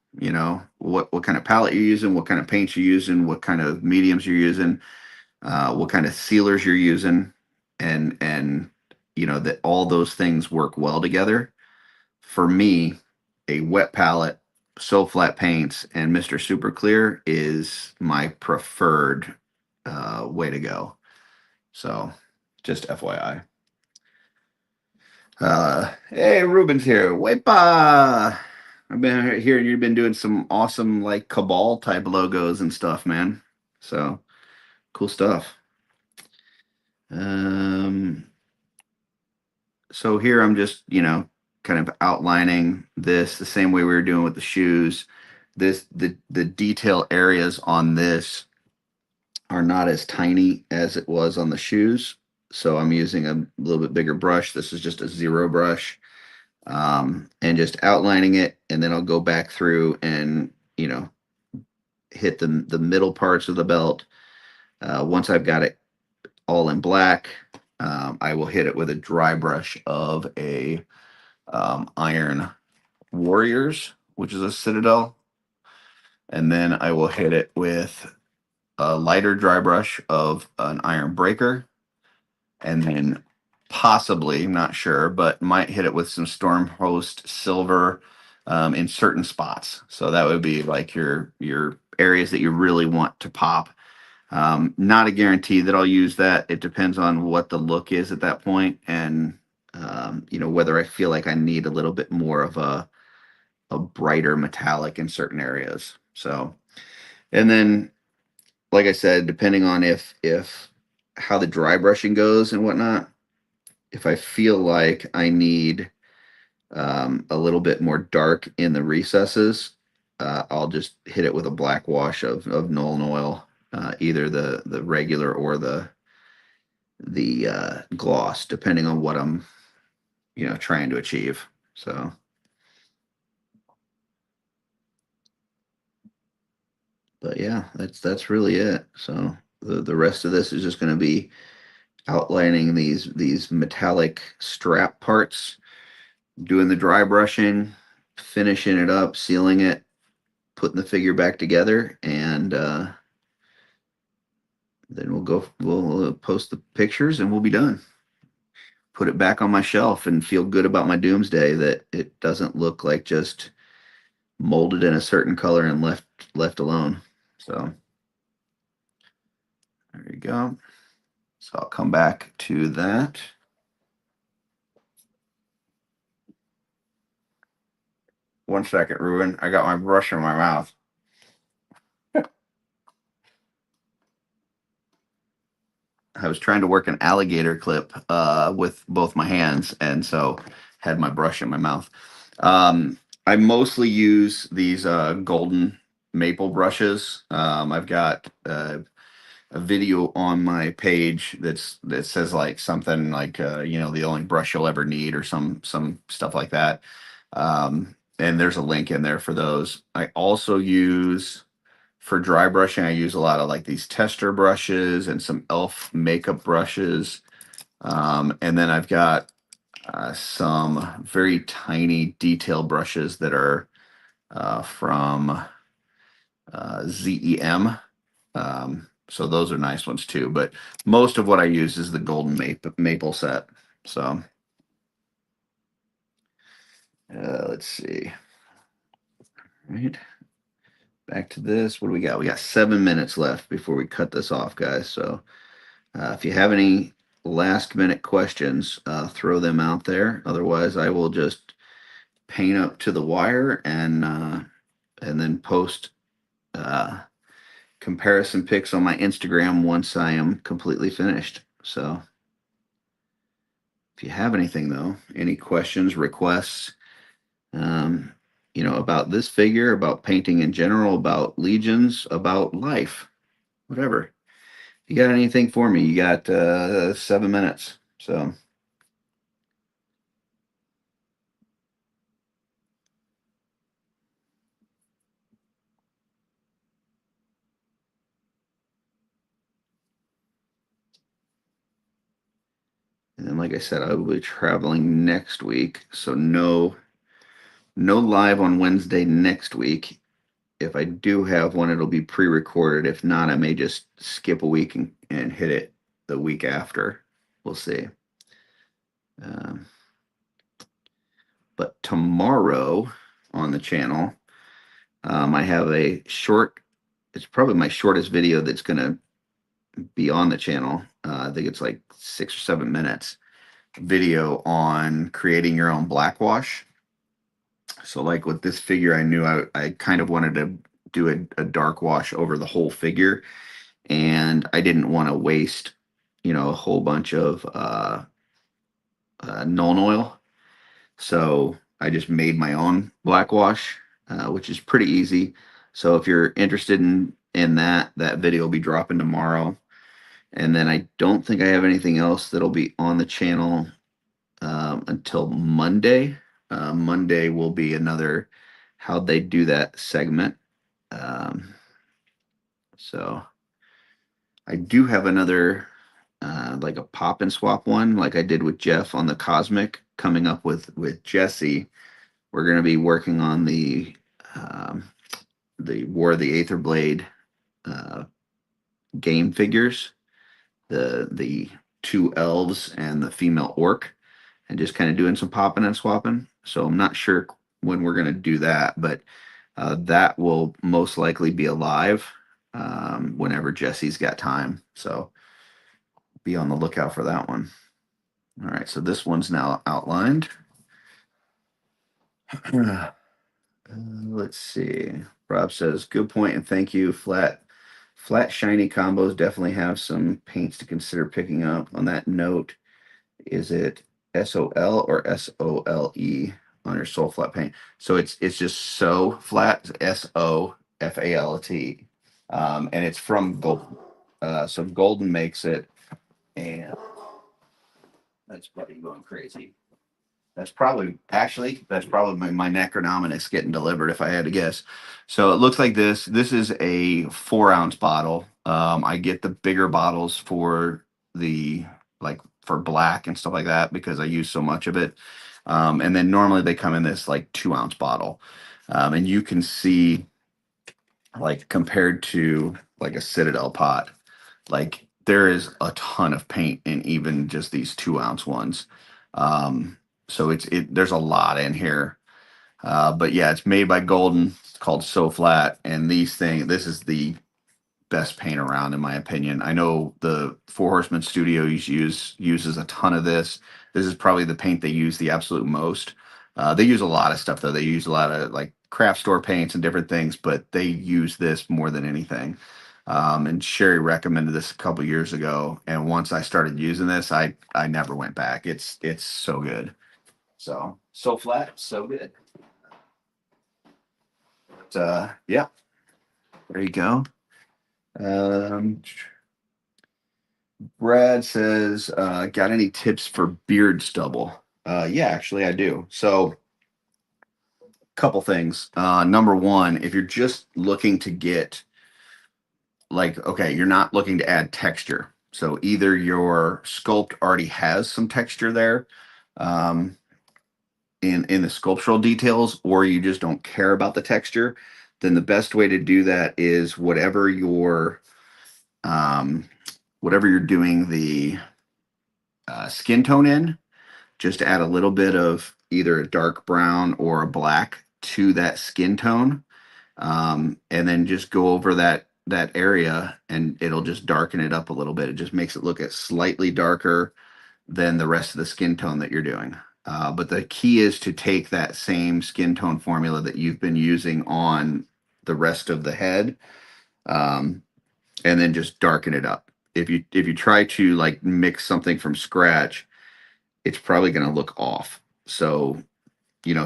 [SPEAKER 2] What kind of palette you're using, what kind of paints you're using, what kind of mediums you're using, what kind of sealers you're using, and that all those things work well together. For me, a wet palette, so flat paints, and Mr. Super Clear is my preferred way to go. So just FYI. Hey, Ruben's here. Wepa! I've been hearing you've been doing some awesome like Cabal type logos and stuff, man. So cool stuff. So here I'm just, kind of outlining this the same way we were doing with the shoes. The detail areas on this are not as tiny as it was on the shoes. So I'm using a little bit bigger brush. This is just a 0 brush, and just outlining it. And then I'll go back through and, hit the middle parts of the belt. Once I've got it all in black, I will hit it with a dry brush of a Iron Warriors, which is a Citadel. And then I will hit it with a lighter dry brush of an Iron Breaker. And then possibly, not sure, but might hit it with some Stormhost Silver in certain spots. So that would be like your areas that you really want to pop. Not a guarantee that I'll use that. It depends on what the look is at that point, and whether I feel like I need a little bit more of a brighter metallic in certain areas. So, and then, like I said, depending on if how the dry brushing goes and whatnot, if I feel like I need a little bit more dark in the recesses, I'll just hit it with a black wash of Nuln Oil, either the regular or the gloss, depending on what I'm trying to achieve. So, but yeah, that's really it. So the rest of this is just going to be outlining these metallic strap parts, doing the dry brushing, finishing it up, sealing it, putting the figure back together, and then we'll post the pictures and we'll be done. Put it back on my shelf and feel good about my Doomsday, that it doesn't look like just molded in a certain color and left alone. So there you go. So I'll come back to that. One second, Ruben. I got my brush in my mouth. I was trying to work an alligator clip with both my hands, and so had my brush in my mouth. I mostly use these golden maple brushes. I've got a video on my page that says like something like the only brush you'll ever need, or some stuff like that. And there's a link in there for those. I also use, for dry brushing, I use a lot of like these tester brushes and some elf makeup brushes. And then I've got some very tiny detail brushes that are from ZEM. So those are nice ones too. But most of what I use is the golden maple set. So let's see. All right. Back to this. What do we got? We got 7 minutes left before we cut this off, guys. So if you have any last minute questions, throw them out there. Otherwise, I will just paint up to the wire and then post comparison pics on my Instagram once I am completely finished. So if you have anything, though, any questions, requests, about this figure, about painting in general, about legions, about life, whatever. You got anything for me? You got 7 minutes. So. And then, like I said, I will be traveling next week. So no live on Wednesday next week. If I do have one, it'll be pre-recorded. If not, I may just skip a week and hit it the week after. We'll see. But tomorrow on the channel, I have a short, it's probably my shortest video that's going to be on the channel. I think it's like 6 or 7 minutes video on creating your own black wash. So like with this figure, I knew I kind of wanted to do a dark wash over the whole figure, and I didn't want to waste, a whole bunch of Nuln Oil. So I just made my own black wash, which is pretty easy. So if you're interested in that video will be dropping tomorrow. And then I don't think I have anything else that'll be on the channel until Monday. Monday will be another How'd They Do That segment. So I do have another like a pop and swap one, like I did with Jeff on the Cosmic, coming up with Jesse. We're going to be working on the War of the Aether Blade uh, game figures, the two elves and the female orc, and just kind of doing some popping and swapping. So I'm not sure when we're going to do that, but that will most likely be alive whenever Jesse's got time. So be on the lookout for that one. All right, so this one's now outlined. Let's see. Rob says, "Good point and thank you. Flat shiny combos definitely have some paints to consider picking up. On that note, is it SOL or SOLE on your Soul Flat paint?" So it's just so flat, SOFALT, and it's from Golden. So Golden makes it, and that's probably going crazy. That's probably my Necronomicus getting delivered if I had to guess. So it looks like this. This is a 4 ounce bottle. I get the bigger bottles for the like for black and stuff like that because I use so much of it. And then normally they come in this like 2 ounce bottle. And you can see like compared to like a Citadel pot, like there is a ton of paint in even just these 2 ounce ones. So there's a lot in here. But yeah, it's made by Golden. It's called So Flat, and this is the best paint around in my opinion. I know the Four Horsemen Studios uses a ton of this. This is probably the paint they use the absolute most. They use a lot of stuff though. They use a lot of like craft store paints and different things, but they use this more than anything. And Sherry recommended this a couple years ago, and once I started using this, I never went back. It's so good. So flat, so good. But yeah, there you go. Brad says, got any tips for beard stubble? Yeah, actually, I do. So, couple things. Number one, if you're just looking to get, like, okay, you're not looking to add texture. So, either your sculpt already has some texture there in the sculptural details, or you just don't care about the texture, then the best way to do that is um, whatever you're doing the skin tone in, just add a little bit of either a dark brown or a black to that skin tone, and then just go over that area, and it'll just darken it up a little bit. It just makes it look slightly darker than the rest of the skin tone that you're doing. But the key is to take that same skin tone formula that you've been using on the rest of the head, um, and then just darken it up. If you try to like mix something from scratch, it's probably going to look off. So,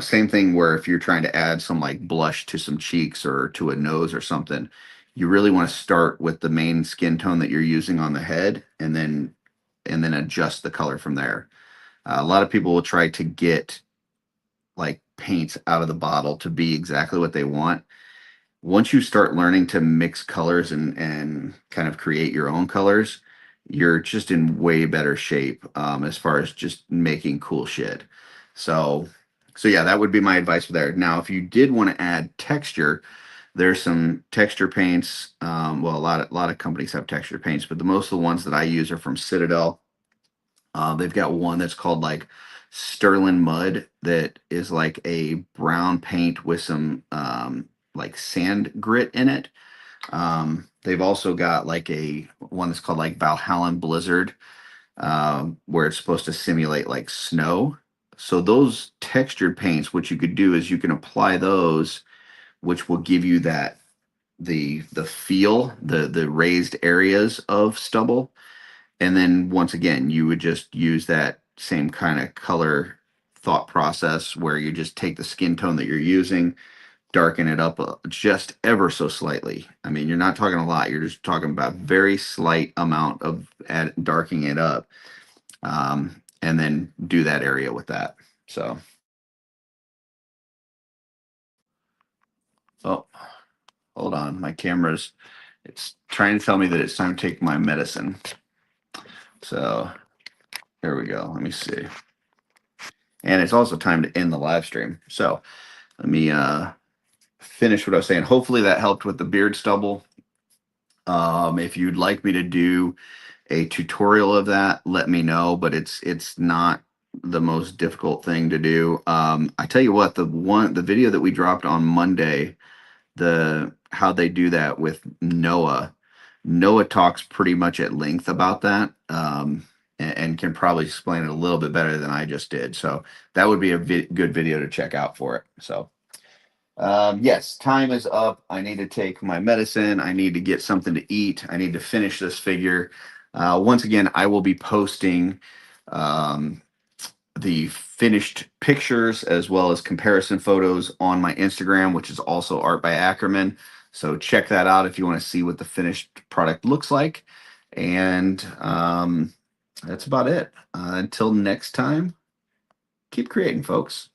[SPEAKER 2] same thing where if you're trying to add some like blush to some cheeks or to a nose or something, you really want to start with the main skin tone that you're using on the head, and then adjust the color from there. A lot of people will try to get like paints out of the bottle to be exactly what they want. Once you start learning to mix colors and kind of create your own colors, you're just in way better shape as far as just making cool shit. So, so yeah, that would be my advice there. Now, if you did want to add texture, there's some texture paints. Well, a lot of companies have texture paints, but the most of the ones that I use are from Citadel. They've got one that's called like Sterling Mud, that is like a brown paint with some like sand grit in it. They've also got like a one that's called like Valhallan Blizzard, where it's supposed to simulate like snow. So those textured paints, what you could do is you can apply those, which will give you the feel, the raised areas of stubble. And then once again, you would just use that same kind of color thought process where you just take the skin tone that you're using, darken it up just ever so slightly. I mean, you're not talking a lot. You're just talking about very slight amount of darkening it up, and then do that area with that. So, oh, hold on, my camera's it's trying to tell me that it's time to take my medicine. So there we go. Let me see. And it's also time to end the live stream. So let me finish what I was saying. Hopefully that helped with the beard stubble. If you'd like me to do a tutorial of that, let me know, but it's not the most difficult thing to do. I tell you what, the video that we dropped on Monday, how they do that with Noah talks pretty much at length about that, and can probably explain it a little bit better than I just did. So that would be a good video to check out for it. So yes, time is up. I need to take my medicine. I need to get something to eat. I need to finish this figure. Once again, I will be posting the finished pictures as well as comparison photos on my Instagram, which is also Art by Akerman. So check that out if you want to see what the finished product looks like. And that's about it. Until next time, keep creating, folks.